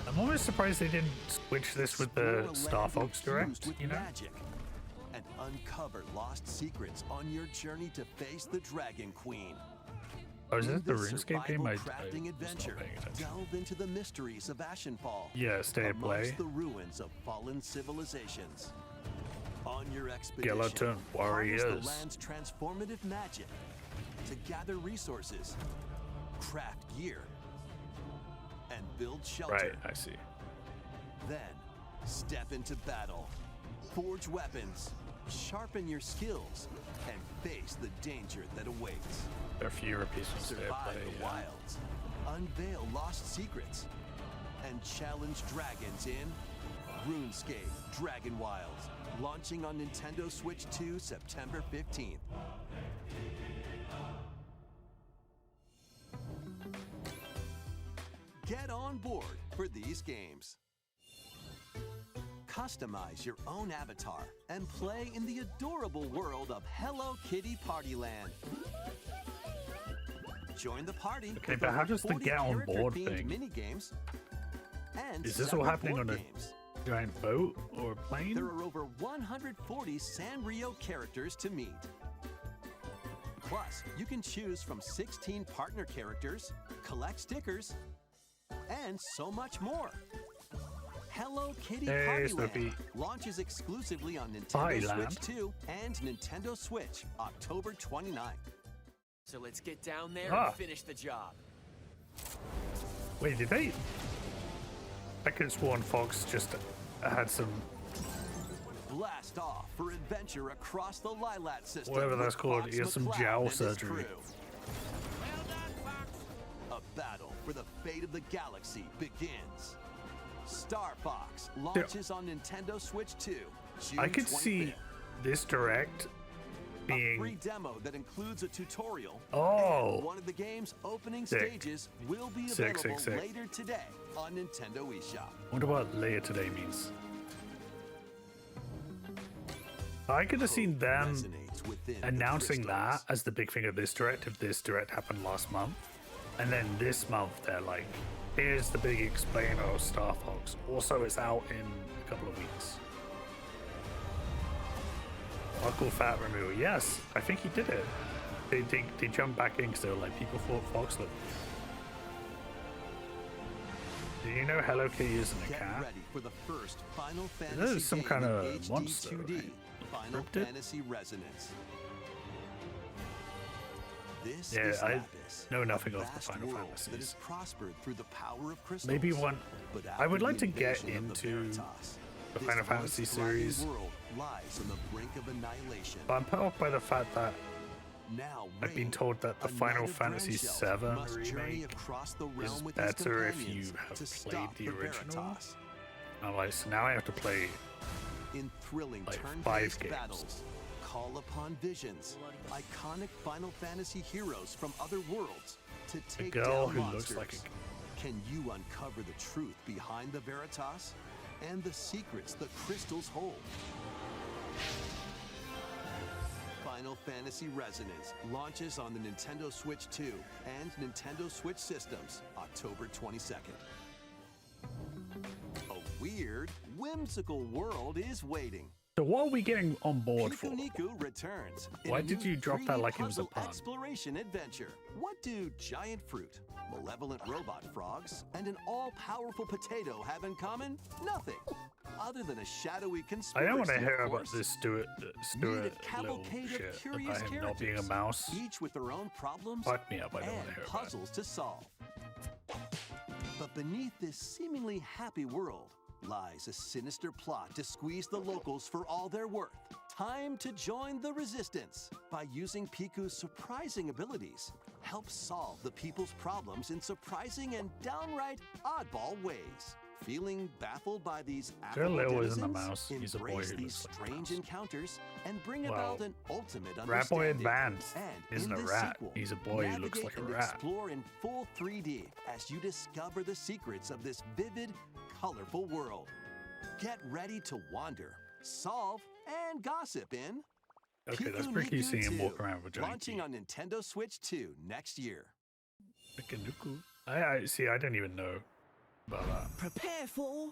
[SPEAKER 4] I'm almost surprised they didn't switch this with the
[SPEAKER 6] Explore a
[SPEAKER 4] Star
[SPEAKER 6] land
[SPEAKER 4] Fox Direct,
[SPEAKER 6] infused with
[SPEAKER 4] you know?
[SPEAKER 6] magic, and uncover lost secrets on your journey to face the Dragon Queen.
[SPEAKER 4] Oh, is
[SPEAKER 6] In
[SPEAKER 4] it the
[SPEAKER 6] this
[SPEAKER 4] RuneScape game?
[SPEAKER 6] survival
[SPEAKER 4] I
[SPEAKER 6] crafting
[SPEAKER 4] was
[SPEAKER 6] adventure,
[SPEAKER 4] not paying attention.
[SPEAKER 6] delve into the mysteries of Ashenfall.
[SPEAKER 4] Yeah, stay and play.
[SPEAKER 6] Amongst the ruins of fallen civilizations. On your expedition,
[SPEAKER 4] Skeleton
[SPEAKER 6] harness
[SPEAKER 4] warriors.
[SPEAKER 6] the land's transformative magic to gather resources, craft gear, and build shelter.
[SPEAKER 4] Right, I see.
[SPEAKER 6] Then, step into battle, forge weapons, sharpen your skills, and face the danger that awaits.
[SPEAKER 4] There are fewer pieces to
[SPEAKER 6] Survive
[SPEAKER 4] play.
[SPEAKER 6] the
[SPEAKER 4] Yeah.
[SPEAKER 6] wilds, unveil lost secrets, and challenge dragons in RuneScape Dragon Wilds, launching on Nintendo Switch 2 September 15th. Get on board for these games. Customize your own avatar and play in the adorable world of Hello Kitty Partyland. Join the party.
[SPEAKER 4] Okay,
[SPEAKER 6] with
[SPEAKER 4] but how
[SPEAKER 6] over
[SPEAKER 4] does the
[SPEAKER 6] 40
[SPEAKER 4] get on board
[SPEAKER 6] character-themed
[SPEAKER 4] thing?
[SPEAKER 6] mini-games and
[SPEAKER 4] Is this all
[SPEAKER 6] separate
[SPEAKER 4] happening
[SPEAKER 6] board
[SPEAKER 4] on a
[SPEAKER 6] games.
[SPEAKER 4] giant boat or a plane?
[SPEAKER 6] There are over 140 Sanrio characters to meet. Plus, you can choose from 16 partner characters, collect stickers, and so much more. Hello Kitty
[SPEAKER 4] Hey,
[SPEAKER 6] Partyland
[SPEAKER 4] Snoopy.
[SPEAKER 6] launches exclusively on Nintendo
[SPEAKER 4] Partyland.
[SPEAKER 6] Switch 2 and Nintendo Switch October 29th.
[SPEAKER 15] So let's get down there
[SPEAKER 4] Ah.
[SPEAKER 15] and finish the job.
[SPEAKER 4] Wait, did they? I could have sworn Fox just had some,
[SPEAKER 6] Blast off for adventure across the Lilat system.
[SPEAKER 4] whatever
[SPEAKER 6] with
[SPEAKER 4] that's called.
[SPEAKER 6] Fox
[SPEAKER 4] He has some
[SPEAKER 6] McCloud
[SPEAKER 4] jowl
[SPEAKER 6] and his
[SPEAKER 4] surgery.
[SPEAKER 6] crew. A battle for the fate of the galaxy begins. Star Fox launches on Nintendo Switch 2, June
[SPEAKER 4] I could
[SPEAKER 6] 25th.
[SPEAKER 4] see this direct
[SPEAKER 6] A free
[SPEAKER 4] being.
[SPEAKER 6] demo that includes a tutorial.
[SPEAKER 4] Oh.
[SPEAKER 6] And one of the game's opening
[SPEAKER 4] Sick.
[SPEAKER 6] stages will be
[SPEAKER 4] Sick,
[SPEAKER 6] available
[SPEAKER 4] sick, sick.
[SPEAKER 6] later today on Nintendo eShop.
[SPEAKER 4] Wonder what later today means. I could have seen them
[SPEAKER 6] Resonates within the
[SPEAKER 4] announcing that
[SPEAKER 6] crystals.
[SPEAKER 4] as the big thing of this direct if this direct happened last month, and then this month they're like, here's the big explainer of Star Fox. Also, it's out in a couple of weeks. Uncle Fat removal. Yes, I think he did it. They jumped back in because they were like, people thought Fox looked. Do you know Hello Kitty isn't a
[SPEAKER 6] Get
[SPEAKER 4] cat?
[SPEAKER 6] ready for the first Final
[SPEAKER 4] That
[SPEAKER 6] Fantasy
[SPEAKER 4] is some
[SPEAKER 6] game
[SPEAKER 4] kind
[SPEAKER 6] in
[SPEAKER 4] of
[SPEAKER 6] HD
[SPEAKER 4] monster,
[SPEAKER 6] 2D,
[SPEAKER 4] right?
[SPEAKER 6] Final
[SPEAKER 4] Cryptid?
[SPEAKER 6] Fantasy Resonance. This
[SPEAKER 4] Yeah,
[SPEAKER 6] is
[SPEAKER 4] I
[SPEAKER 6] Lapis,
[SPEAKER 4] know nothing
[SPEAKER 6] a
[SPEAKER 4] of the
[SPEAKER 6] vast
[SPEAKER 4] Final
[SPEAKER 6] world
[SPEAKER 4] Fantasies.
[SPEAKER 6] that has prospered through the power of crystals.
[SPEAKER 4] Maybe one.
[SPEAKER 6] But
[SPEAKER 4] I would
[SPEAKER 6] after
[SPEAKER 4] like
[SPEAKER 6] the
[SPEAKER 4] to get
[SPEAKER 6] invasion of the
[SPEAKER 4] into
[SPEAKER 6] Veritas,
[SPEAKER 4] the
[SPEAKER 6] this
[SPEAKER 4] Final Fantasy
[SPEAKER 6] once thriving
[SPEAKER 4] series,
[SPEAKER 6] world lies on the brink of annihilation.
[SPEAKER 4] but I'm put off by the fact that
[SPEAKER 6] Now
[SPEAKER 4] I've been
[SPEAKER 6] Rain,
[SPEAKER 4] told that the
[SPEAKER 6] a
[SPEAKER 4] Final
[SPEAKER 6] knight of
[SPEAKER 4] Fantasy
[SPEAKER 6] Grandcheld,
[SPEAKER 4] VII
[SPEAKER 6] must journey
[SPEAKER 4] remake
[SPEAKER 6] across the
[SPEAKER 4] is
[SPEAKER 6] realm with his
[SPEAKER 4] better if you
[SPEAKER 6] companions
[SPEAKER 4] have
[SPEAKER 6] to
[SPEAKER 4] played
[SPEAKER 6] stop
[SPEAKER 4] the original.
[SPEAKER 6] Veritas.
[SPEAKER 4] I'm like, so now I have to play.
[SPEAKER 6] In thrilling
[SPEAKER 4] like, 5
[SPEAKER 6] turn-based
[SPEAKER 4] games.
[SPEAKER 6] battles, call upon visions, iconic Final Fantasy heroes from other worlds to
[SPEAKER 4] A
[SPEAKER 6] take
[SPEAKER 4] girl
[SPEAKER 6] down
[SPEAKER 4] who
[SPEAKER 6] monsters.
[SPEAKER 4] looks like a.
[SPEAKER 6] Can you uncover the truth behind the Veritas and the secrets the crystals hold? Final Fantasy Resonance launches on the Nintendo Switch 2 and Nintendo Switch systems October 22nd. A weird, whimsical world is waiting.
[SPEAKER 4] So what are we getting on board for?
[SPEAKER 6] Pikuniku returns. in
[SPEAKER 4] Why
[SPEAKER 6] a
[SPEAKER 4] did
[SPEAKER 6] new
[SPEAKER 4] you drop that
[SPEAKER 6] 3D
[SPEAKER 4] like it was a
[SPEAKER 6] puzzle
[SPEAKER 4] pun?
[SPEAKER 6] Exploration adventure. What do giant fruit, malevolent robot frogs, and an all-powerful potato have in common? Nothing. Other than a shadowy
[SPEAKER 4] I
[SPEAKER 6] conspiracy.
[SPEAKER 4] don't want to
[SPEAKER 6] of
[SPEAKER 4] hear about
[SPEAKER 6] course.
[SPEAKER 4] this Stuart
[SPEAKER 6] Meet a
[SPEAKER 4] little
[SPEAKER 6] cavalcade of
[SPEAKER 4] shit
[SPEAKER 6] curious
[SPEAKER 4] about him not being a
[SPEAKER 6] characters,
[SPEAKER 4] mouse.
[SPEAKER 6] each with their own problems
[SPEAKER 4] Fuck me up, I don't want
[SPEAKER 6] and
[SPEAKER 4] to hear about it.
[SPEAKER 6] puzzles to solve. But beneath this seemingly happy world lies a sinister plot to squeeze the locals for all they're worth. Time to join the resistance by using Piku's surprising abilities. Help solve the people's problems in surprising and downright oddball ways. Feeling baffled by these
[SPEAKER 4] Girl
[SPEAKER 6] affable
[SPEAKER 4] Lil isn't a
[SPEAKER 6] denizens?
[SPEAKER 4] mouse, he's a boy
[SPEAKER 6] Embrace
[SPEAKER 4] who
[SPEAKER 6] these
[SPEAKER 4] looks like a
[SPEAKER 6] strange
[SPEAKER 4] mouse.
[SPEAKER 6] encounters and bring
[SPEAKER 4] Well,
[SPEAKER 6] about an ultimate
[SPEAKER 4] Rat Boy
[SPEAKER 6] understanding.
[SPEAKER 4] Advance
[SPEAKER 6] And
[SPEAKER 4] isn't
[SPEAKER 6] in
[SPEAKER 4] a
[SPEAKER 6] this
[SPEAKER 4] rat.
[SPEAKER 6] sequel,
[SPEAKER 4] He's a boy who looks
[SPEAKER 6] navigate
[SPEAKER 4] like a
[SPEAKER 6] and
[SPEAKER 4] rat.
[SPEAKER 6] Explore in full 3D as you discover the secrets of this vivid, colorful world. Get ready to wander, solve, and gossip in
[SPEAKER 4] Okay, that's pretty cute
[SPEAKER 6] Pikuniku
[SPEAKER 4] seeing him
[SPEAKER 6] 2,
[SPEAKER 4] walk around with a giant
[SPEAKER 6] launching
[SPEAKER 4] key.
[SPEAKER 6] on Nintendo Switch 2 next year.
[SPEAKER 4] Pikuniku. I see. I don't even know about that.
[SPEAKER 15] Prepare for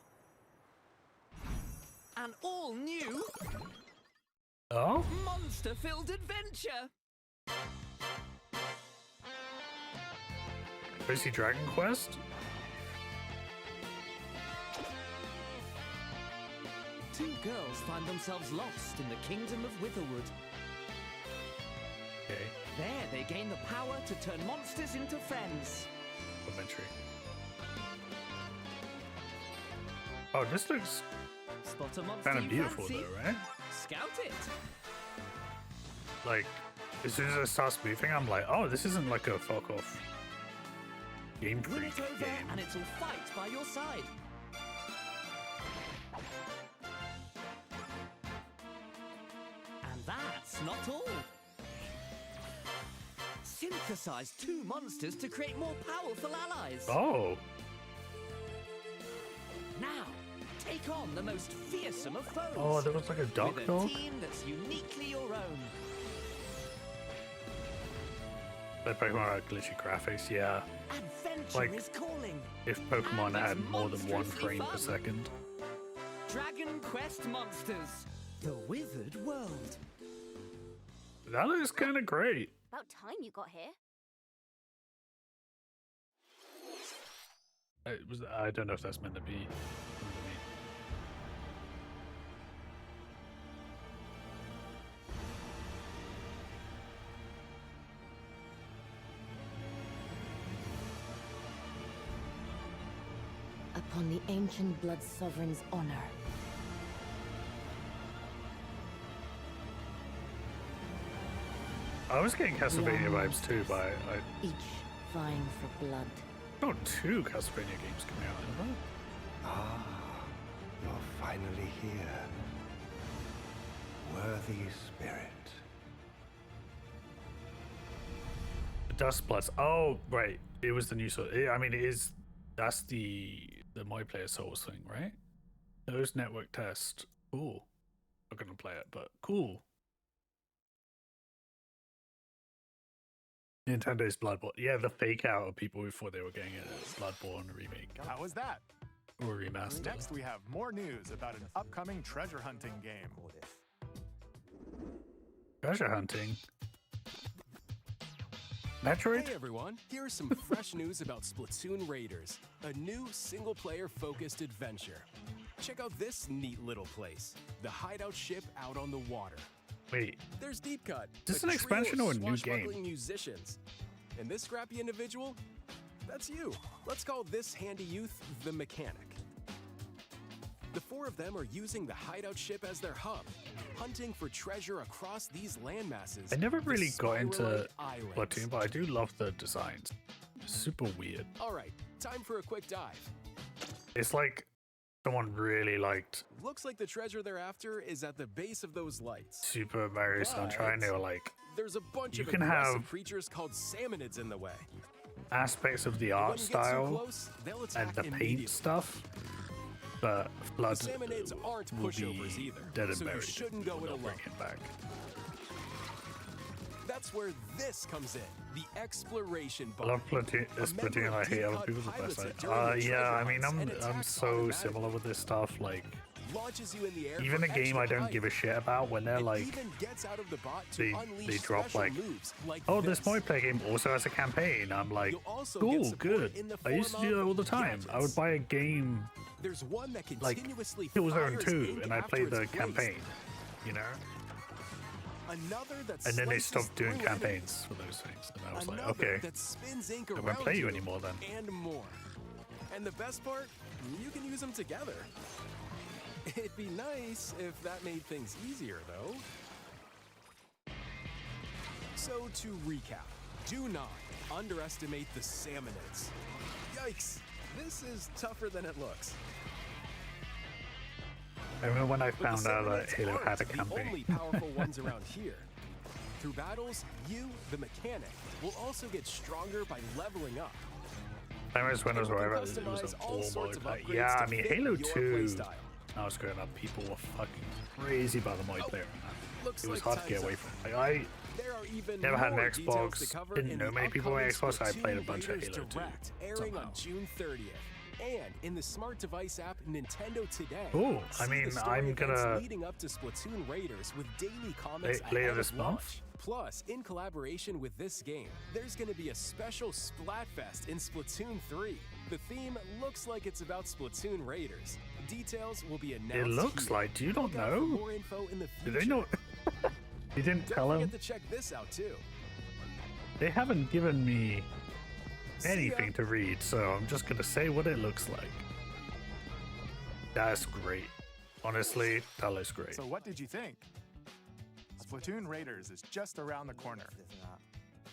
[SPEAKER 15] an all-new
[SPEAKER 4] Oh,
[SPEAKER 15] monster-filled adventure.
[SPEAKER 4] Crazy Dragon Quest.
[SPEAKER 15] Two girls find themselves lost in the kingdom of Witherwood.
[SPEAKER 4] Okay,
[SPEAKER 15] There, they gain the power to turn monsters into friends.
[SPEAKER 4] elementary. Oh, this looks
[SPEAKER 15] Spot a monster
[SPEAKER 4] kind of
[SPEAKER 15] you
[SPEAKER 4] beautiful
[SPEAKER 15] fancy?
[SPEAKER 4] though, right?
[SPEAKER 15] Scout it.
[SPEAKER 4] Like, as soon as it starts moving, I'm like, oh, this isn't like a fuck off Game
[SPEAKER 15] Win
[SPEAKER 4] Freak
[SPEAKER 15] it over,
[SPEAKER 4] game.
[SPEAKER 15] and it'll fight by your side. And that's not all. Synthesize two monsters to create more powerful allies.
[SPEAKER 4] Oh,
[SPEAKER 15] take on the most fearsome of foes.
[SPEAKER 4] Oh, there was like a duck
[SPEAKER 15] with
[SPEAKER 4] dog?
[SPEAKER 15] a team that's uniquely your own.
[SPEAKER 4] That Pokemon had glitchy graphics, yeah.
[SPEAKER 15] Adventure
[SPEAKER 4] Like,
[SPEAKER 15] is calling.
[SPEAKER 4] if Pokemon
[SPEAKER 15] And
[SPEAKER 4] had
[SPEAKER 15] it's
[SPEAKER 4] more than one
[SPEAKER 15] monstrously
[SPEAKER 4] frame per
[SPEAKER 15] fun.
[SPEAKER 4] second.
[SPEAKER 15] Dragon Quest Monsters. The Withered World.
[SPEAKER 4] That looks kind of great.
[SPEAKER 3] About time you got here.
[SPEAKER 4] I don't know if that's meant to be.
[SPEAKER 16] Upon the ancient blood sovereign's honor.
[SPEAKER 4] I was getting Castlevania vibes too, but
[SPEAKER 16] Each vying for blood.
[SPEAKER 4] oh, 2 Castlevania games coming out, isn't there?
[SPEAKER 1] Ah, you're finally here. Worthy spirit.
[SPEAKER 4] Dust Plus. Oh, right. It was the new Soul. I mean, it is. That's the My Player Souls thing, right? Those network tests. Cool. Not gonna play it, but cool. Nintendo's Bloodborne. Yeah, the fake out of people who thought they were getting a Bloodborne remake
[SPEAKER 9] How was that?
[SPEAKER 4] or remaster.
[SPEAKER 9] Next, we have more news about an upcoming treasure hunting game.
[SPEAKER 4] Treasure hunting. Metroid?
[SPEAKER 17] Hey everyone, here's some fresh news about Splatoon Raiders, a new single-player focused adventure. Check out this neat little place, the hideout ship out on the water.
[SPEAKER 4] Wait.
[SPEAKER 17] There's Deep Cut.
[SPEAKER 4] Is this
[SPEAKER 17] a
[SPEAKER 4] an expansion
[SPEAKER 17] trio
[SPEAKER 4] or
[SPEAKER 17] of
[SPEAKER 4] a new game?
[SPEAKER 17] swashbuckling musicians. And this scrappy individual? That's you. Let's call this handy youth the Mechanic. The 4 of them are using the hideout ship as their hub, hunting for treasure across these landmasses.
[SPEAKER 4] I never
[SPEAKER 17] the
[SPEAKER 4] really got into
[SPEAKER 17] Spiralite Islands.
[SPEAKER 4] Splatoon, but I do love the designs. Super weird.
[SPEAKER 17] All right, time for a quick dive.
[SPEAKER 4] It's like someone really liked
[SPEAKER 17] Looks like the treasure they're after is at the base of those lights.
[SPEAKER 4] Super Mario Sunshine. They were like,
[SPEAKER 17] There's a bunch
[SPEAKER 4] You
[SPEAKER 17] of
[SPEAKER 4] can
[SPEAKER 17] aggressive
[SPEAKER 4] have
[SPEAKER 17] creatures called salmonids in the way.
[SPEAKER 4] aspects of the
[SPEAKER 17] And when
[SPEAKER 4] art
[SPEAKER 17] you get too
[SPEAKER 4] style
[SPEAKER 17] close, they'll
[SPEAKER 4] and
[SPEAKER 17] attack
[SPEAKER 4] the paint
[SPEAKER 17] immediately.
[SPEAKER 4] stuff, but Flood
[SPEAKER 17] The salmonids aren't
[SPEAKER 4] will
[SPEAKER 17] pushovers
[SPEAKER 4] be
[SPEAKER 17] either,
[SPEAKER 4] dead and
[SPEAKER 17] so you
[SPEAKER 4] buried.
[SPEAKER 17] shouldn't go
[SPEAKER 4] We'll
[SPEAKER 17] it
[SPEAKER 4] not bring
[SPEAKER 17] alone.
[SPEAKER 4] him back.
[SPEAKER 17] That's where this comes in, the exploration
[SPEAKER 4] I
[SPEAKER 17] bar.
[SPEAKER 4] love Splatoon. Splatoon. I hate other people's best. Yeah, I mean, I'm so similar with this stuff. Like,
[SPEAKER 17] Launches you in the air
[SPEAKER 4] even
[SPEAKER 17] for
[SPEAKER 4] a game
[SPEAKER 17] extra
[SPEAKER 4] I don't
[SPEAKER 17] height.
[SPEAKER 4] give a shit about, when they're
[SPEAKER 17] It
[SPEAKER 4] like,
[SPEAKER 17] even gets out of the bot to
[SPEAKER 4] they
[SPEAKER 17] unleash
[SPEAKER 4] drop
[SPEAKER 17] special
[SPEAKER 4] like,
[SPEAKER 17] moves like
[SPEAKER 4] oh,
[SPEAKER 17] this.
[SPEAKER 4] this multiplayer game also has a campaign. I'm like,
[SPEAKER 17] You'll also
[SPEAKER 4] cool,
[SPEAKER 17] get support
[SPEAKER 4] good.
[SPEAKER 17] in the
[SPEAKER 4] I used to
[SPEAKER 17] form
[SPEAKER 4] do that
[SPEAKER 17] of
[SPEAKER 4] all the time. I would buy a game
[SPEAKER 17] There's one that
[SPEAKER 4] like
[SPEAKER 17] continuously
[SPEAKER 4] Killzone
[SPEAKER 17] fires
[SPEAKER 4] 2,
[SPEAKER 17] ink
[SPEAKER 4] and I
[SPEAKER 17] after
[SPEAKER 4] played
[SPEAKER 17] it's
[SPEAKER 4] the
[SPEAKER 17] placed.
[SPEAKER 4] campaign, you know.
[SPEAKER 17] Another that
[SPEAKER 4] And then they
[SPEAKER 17] slices
[SPEAKER 4] stopped doing
[SPEAKER 17] through
[SPEAKER 4] campaigns for those things, and I was like,
[SPEAKER 17] Another
[SPEAKER 4] okay,
[SPEAKER 17] that spins ink
[SPEAKER 4] I won't
[SPEAKER 17] around
[SPEAKER 4] play you anymore then.
[SPEAKER 17] And more. And the best part, you can use them together. It'd be nice if that made things easier, though. So to recap, do not underestimate the salmonids. Yikes, this is tougher than it looks.
[SPEAKER 4] I remember when I
[SPEAKER 17] But the
[SPEAKER 4] found out that
[SPEAKER 17] salmonids
[SPEAKER 4] Halo
[SPEAKER 17] aren't
[SPEAKER 4] had a
[SPEAKER 17] the
[SPEAKER 4] campaign.
[SPEAKER 17] only powerful ones around here. Through battles, you, the mechanic, will also get stronger by leveling up.
[SPEAKER 4] I remember when I was
[SPEAKER 17] And you can
[SPEAKER 4] right, it was
[SPEAKER 17] customize
[SPEAKER 4] an
[SPEAKER 17] all
[SPEAKER 4] all
[SPEAKER 17] sorts of
[SPEAKER 4] mode.
[SPEAKER 17] upgrades
[SPEAKER 4] Yeah,
[SPEAKER 17] to
[SPEAKER 4] I mean,
[SPEAKER 17] fit
[SPEAKER 4] Halo
[SPEAKER 17] your
[SPEAKER 4] 2,
[SPEAKER 17] playstyle.
[SPEAKER 4] when I was growing up, people were fucking crazy about the multiplayer.
[SPEAKER 17] Looks
[SPEAKER 4] It was
[SPEAKER 17] like
[SPEAKER 4] hard to get
[SPEAKER 17] time's
[SPEAKER 4] away
[SPEAKER 17] up.
[SPEAKER 4] from. Like,
[SPEAKER 17] There are even
[SPEAKER 4] Never had an
[SPEAKER 17] more details to
[SPEAKER 4] Xbox,
[SPEAKER 17] cover
[SPEAKER 4] didn't
[SPEAKER 17] in
[SPEAKER 4] know
[SPEAKER 17] the
[SPEAKER 4] many people on
[SPEAKER 17] upcoming
[SPEAKER 4] Xbox, I played a
[SPEAKER 17] Splatoon
[SPEAKER 4] bunch of
[SPEAKER 17] Raiders
[SPEAKER 4] Halo 2
[SPEAKER 17] Direct, airing
[SPEAKER 4] somehow.
[SPEAKER 17] on June 30th. And in the smart device app Nintendo Today.
[SPEAKER 4] Cool. I
[SPEAKER 17] See
[SPEAKER 4] mean,
[SPEAKER 17] the story
[SPEAKER 4] I'm
[SPEAKER 17] events
[SPEAKER 4] gonna-
[SPEAKER 17] leading up to Splatoon Raiders with daily comments
[SPEAKER 4] later
[SPEAKER 17] ahead
[SPEAKER 4] this
[SPEAKER 17] of
[SPEAKER 4] month?
[SPEAKER 17] launch. Plus, in collaboration with this game, there's going to be a special Splatfest in Splatoon 3. The theme looks like it's about Splatoon Raiders. Details will be announced.
[SPEAKER 4] It looks
[SPEAKER 17] here.
[SPEAKER 4] like. Do you not
[SPEAKER 17] Look out for
[SPEAKER 4] know?
[SPEAKER 17] more info in the
[SPEAKER 4] Did
[SPEAKER 17] future.
[SPEAKER 4] they not? You didn't tell
[SPEAKER 17] Don't
[SPEAKER 4] them?
[SPEAKER 17] forget to check this out too.
[SPEAKER 4] They haven't given me
[SPEAKER 17] See ya.
[SPEAKER 4] anything to read, so I'm just gonna say what it looks like. That's great. Honestly, that looks great.
[SPEAKER 9] So what did you think? Splatoon Raiders is just around the corner.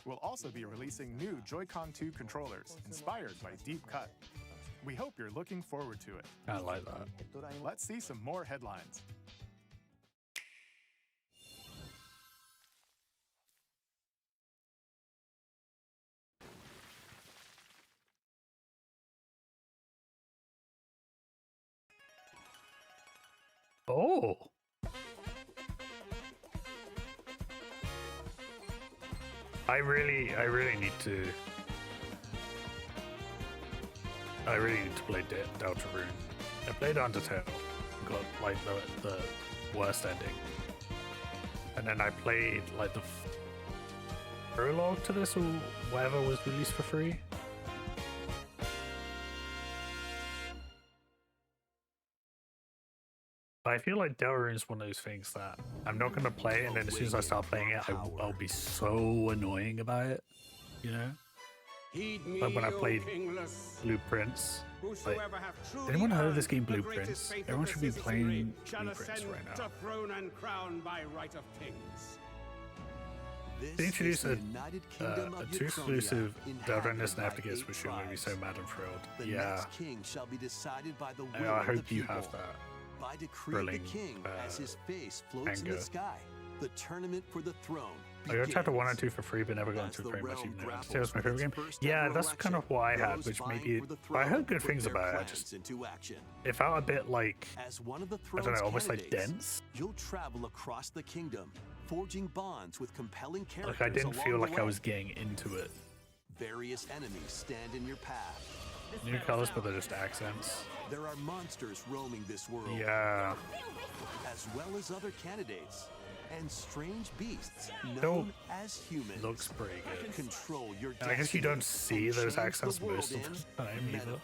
[SPEAKER 9] We'll also be releasing new Joy-Con 2 controllers inspired by Deep Cut. We hope you're looking forward to it.
[SPEAKER 4] I like that.
[SPEAKER 9] Let's see some more headlines.
[SPEAKER 4] Oh. I really need to play Deltarune. I played Undertale, got like the worst ending, and then I played like the prologue to this or whatever was released for free. I feel like Deltarune is one of those things that I'm not going to play, and then as soon as I start playing it, I'll be so annoying about it, you know? Like when I played Blueprints. Like, anyone heard of this game Blueprints? Everyone should be playing Blueprints right now. They introduced a two exclusive Deltarune and after gets which you're going to be so mad and thrilled. Yeah. I hope you have that.
[SPEAKER 6] By decree the king as his face floats in the sky. The tournament for the throne.
[SPEAKER 4] I got chapter 1 and 2 for free, but never got into it very much. Even though Undertale's my favorite game. Yeah, that's kind of what I had, which maybe I heard good things about it. I just it felt a bit like I don't know, almost like dense.
[SPEAKER 6] You'll travel across the kingdom, forging bonds with compelling characters.
[SPEAKER 4] Like I didn't feel like I was getting into it.
[SPEAKER 6] Various enemies stand in your path.
[SPEAKER 4] New colors, but they're just accents.
[SPEAKER 6] There are monsters roaming this world.
[SPEAKER 4] Yeah.
[SPEAKER 6] As well as other candidates and strange beasts known as humans.
[SPEAKER 4] Looks pretty good.
[SPEAKER 6] Control your
[SPEAKER 4] and I guess you don't see those accents most of the time either.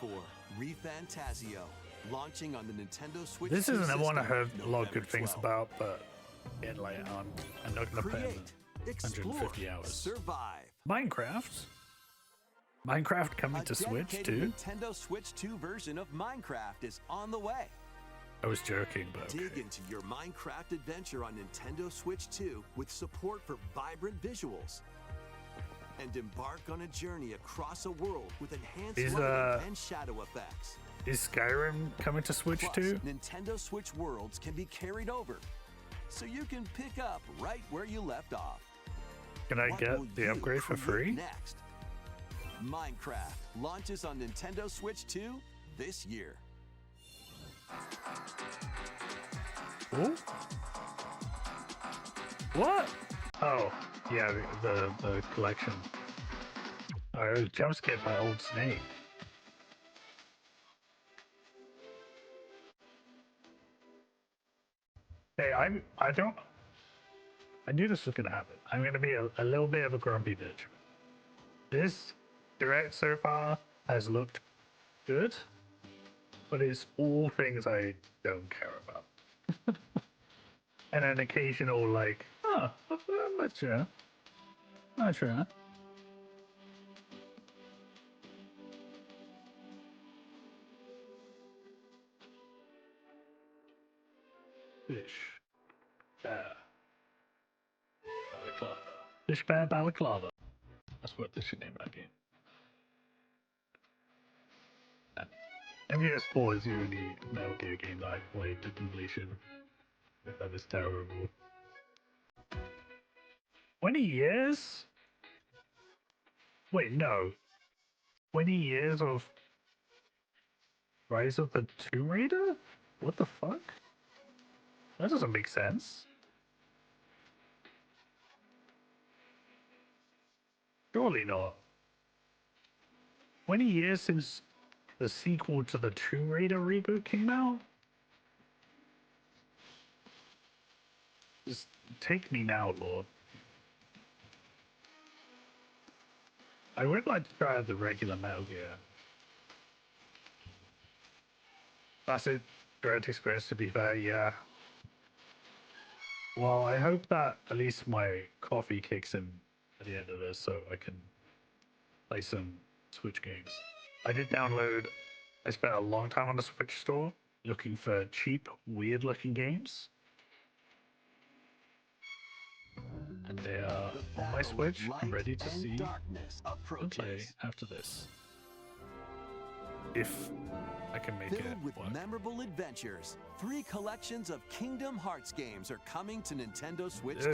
[SPEAKER 6] ReFantazio, launching on the Nintendo Switch.
[SPEAKER 4] This is another one I heard a lot of good things about, but in like I'm not gonna play in 150 hours.
[SPEAKER 6] Survive.
[SPEAKER 4] Minecraft coming to Switch too?
[SPEAKER 6] Nintendo Switch 2 version of Minecraft is on the way.
[SPEAKER 4] I was joking, but okay.
[SPEAKER 6] Dig into your Minecraft adventure on Nintendo Switch 2 with support for vibrant visuals. And embark on a journey across a world with enhanced lighting and shadow effects.
[SPEAKER 4] Is Skyrim coming to Switch too?
[SPEAKER 6] Nintendo Switch worlds can be carried over, so you can pick up right where you left off.
[SPEAKER 4] Can I get the upgrade for free?
[SPEAKER 6] Next? Minecraft launches on Nintendo Switch 2 this year.
[SPEAKER 4] Ooh. What? Oh, yeah, the collection. I was jump scared by Old Snake. Hey, I knew this was gonna happen. I'm gonna be a little bit of a grumpy bitch. This direct so far has looked good, but it's all things I don't care about. And an occasional like, oh, not sure. Not sure. Fish. Balaclava. Fish Bear Balaclava. That's what this should name that game. MGS4 is the only Metal Gear game that I played to completion. That is terrible. 20 years? Wait, no. 20 years of Rise of the Tomb Raider? What the fuck? That doesn't make sense. Surely not. 20 years since the sequel to the Tomb Raider reboot came out? Just take me now, Lord. I would like to try the regular Metal Gear. Classic direct experience, to be fair, yeah. Well, I hope that at least my coffee kicks in at the end of this so I can play some Switch games. I spent a long time on the Switch store looking for cheap, weird looking games. And they are on my Switch. I'm ready to see and play after this. If I can make it
[SPEAKER 6] with memorable adventures. 3 collections of Kingdom Hearts games are coming to Nintendo Switch 2.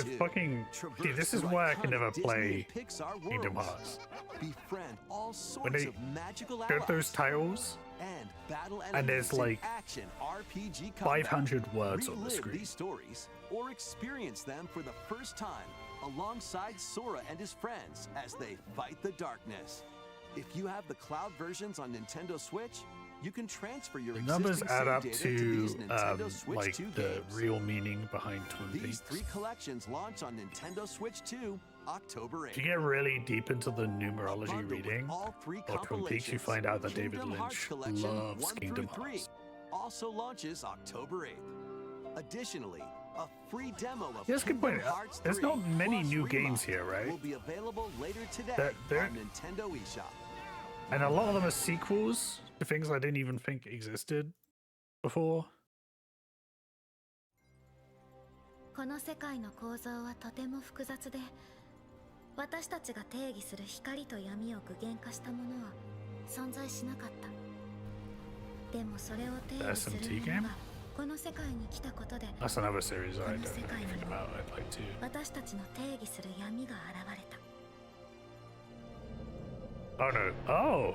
[SPEAKER 4] See, this is why I can never play Kingdom Hearts.
[SPEAKER 6] Befriend all sorts of magical
[SPEAKER 4] allies. Those titles,
[SPEAKER 6] and battle
[SPEAKER 4] And there's,
[SPEAKER 6] enemies in
[SPEAKER 4] like,
[SPEAKER 6] action RPG combat.
[SPEAKER 4] 500 words on the
[SPEAKER 6] Relive
[SPEAKER 4] screen.
[SPEAKER 6] these stories or experience them for the first time alongside Sora and his friends as they fight the darkness. If you have the cloud versions on Nintendo Switch, you can transfer your
[SPEAKER 4] The numbers
[SPEAKER 6] existing
[SPEAKER 4] add
[SPEAKER 6] save
[SPEAKER 4] up
[SPEAKER 6] data
[SPEAKER 4] to
[SPEAKER 6] these Nintendo Switch
[SPEAKER 4] like
[SPEAKER 6] 2
[SPEAKER 4] the
[SPEAKER 6] games.
[SPEAKER 4] real meaning behind Twin
[SPEAKER 6] These
[SPEAKER 4] Peaks.
[SPEAKER 6] 3 collections launch on Nintendo Switch 2 October 8th.
[SPEAKER 4] If you get really deep into the numerology
[SPEAKER 6] Bundled with
[SPEAKER 4] reading
[SPEAKER 6] all 3
[SPEAKER 4] of Twin Peaks, you
[SPEAKER 6] compilations,
[SPEAKER 4] find out that David
[SPEAKER 6] Kingdom Hearts
[SPEAKER 4] Lynch
[SPEAKER 6] Collection
[SPEAKER 4] loves
[SPEAKER 6] 1
[SPEAKER 4] Kingdom
[SPEAKER 6] through 3
[SPEAKER 4] Hearts.
[SPEAKER 6] also launches October 8th. Additionally, a free demo of
[SPEAKER 4] Yeah, that's a good
[SPEAKER 6] Kingdom
[SPEAKER 4] point.
[SPEAKER 6] Hearts
[SPEAKER 4] There's
[SPEAKER 6] 3
[SPEAKER 4] not many
[SPEAKER 6] plus
[SPEAKER 4] new games
[SPEAKER 6] Remodel
[SPEAKER 4] here, right?
[SPEAKER 6] will be available later today
[SPEAKER 4] There-
[SPEAKER 6] on Nintendo eShop.
[SPEAKER 4] And a lot of them are sequels to things I didn't even think existed before.
[SPEAKER 18] この世界の構造はとても複雑で、私たちが定義する光と闇を具現化したものは存在しなかった。でもそれを定義する
[SPEAKER 4] SMT
[SPEAKER 18] も
[SPEAKER 4] game?
[SPEAKER 18] のがこの世界に来たことで、
[SPEAKER 4] That's another series I don't know
[SPEAKER 18] この世界
[SPEAKER 4] anything
[SPEAKER 18] に
[SPEAKER 4] about. I'd like to.
[SPEAKER 18] 私たちの定義する闇が現れた。
[SPEAKER 4] Oh no. Oh!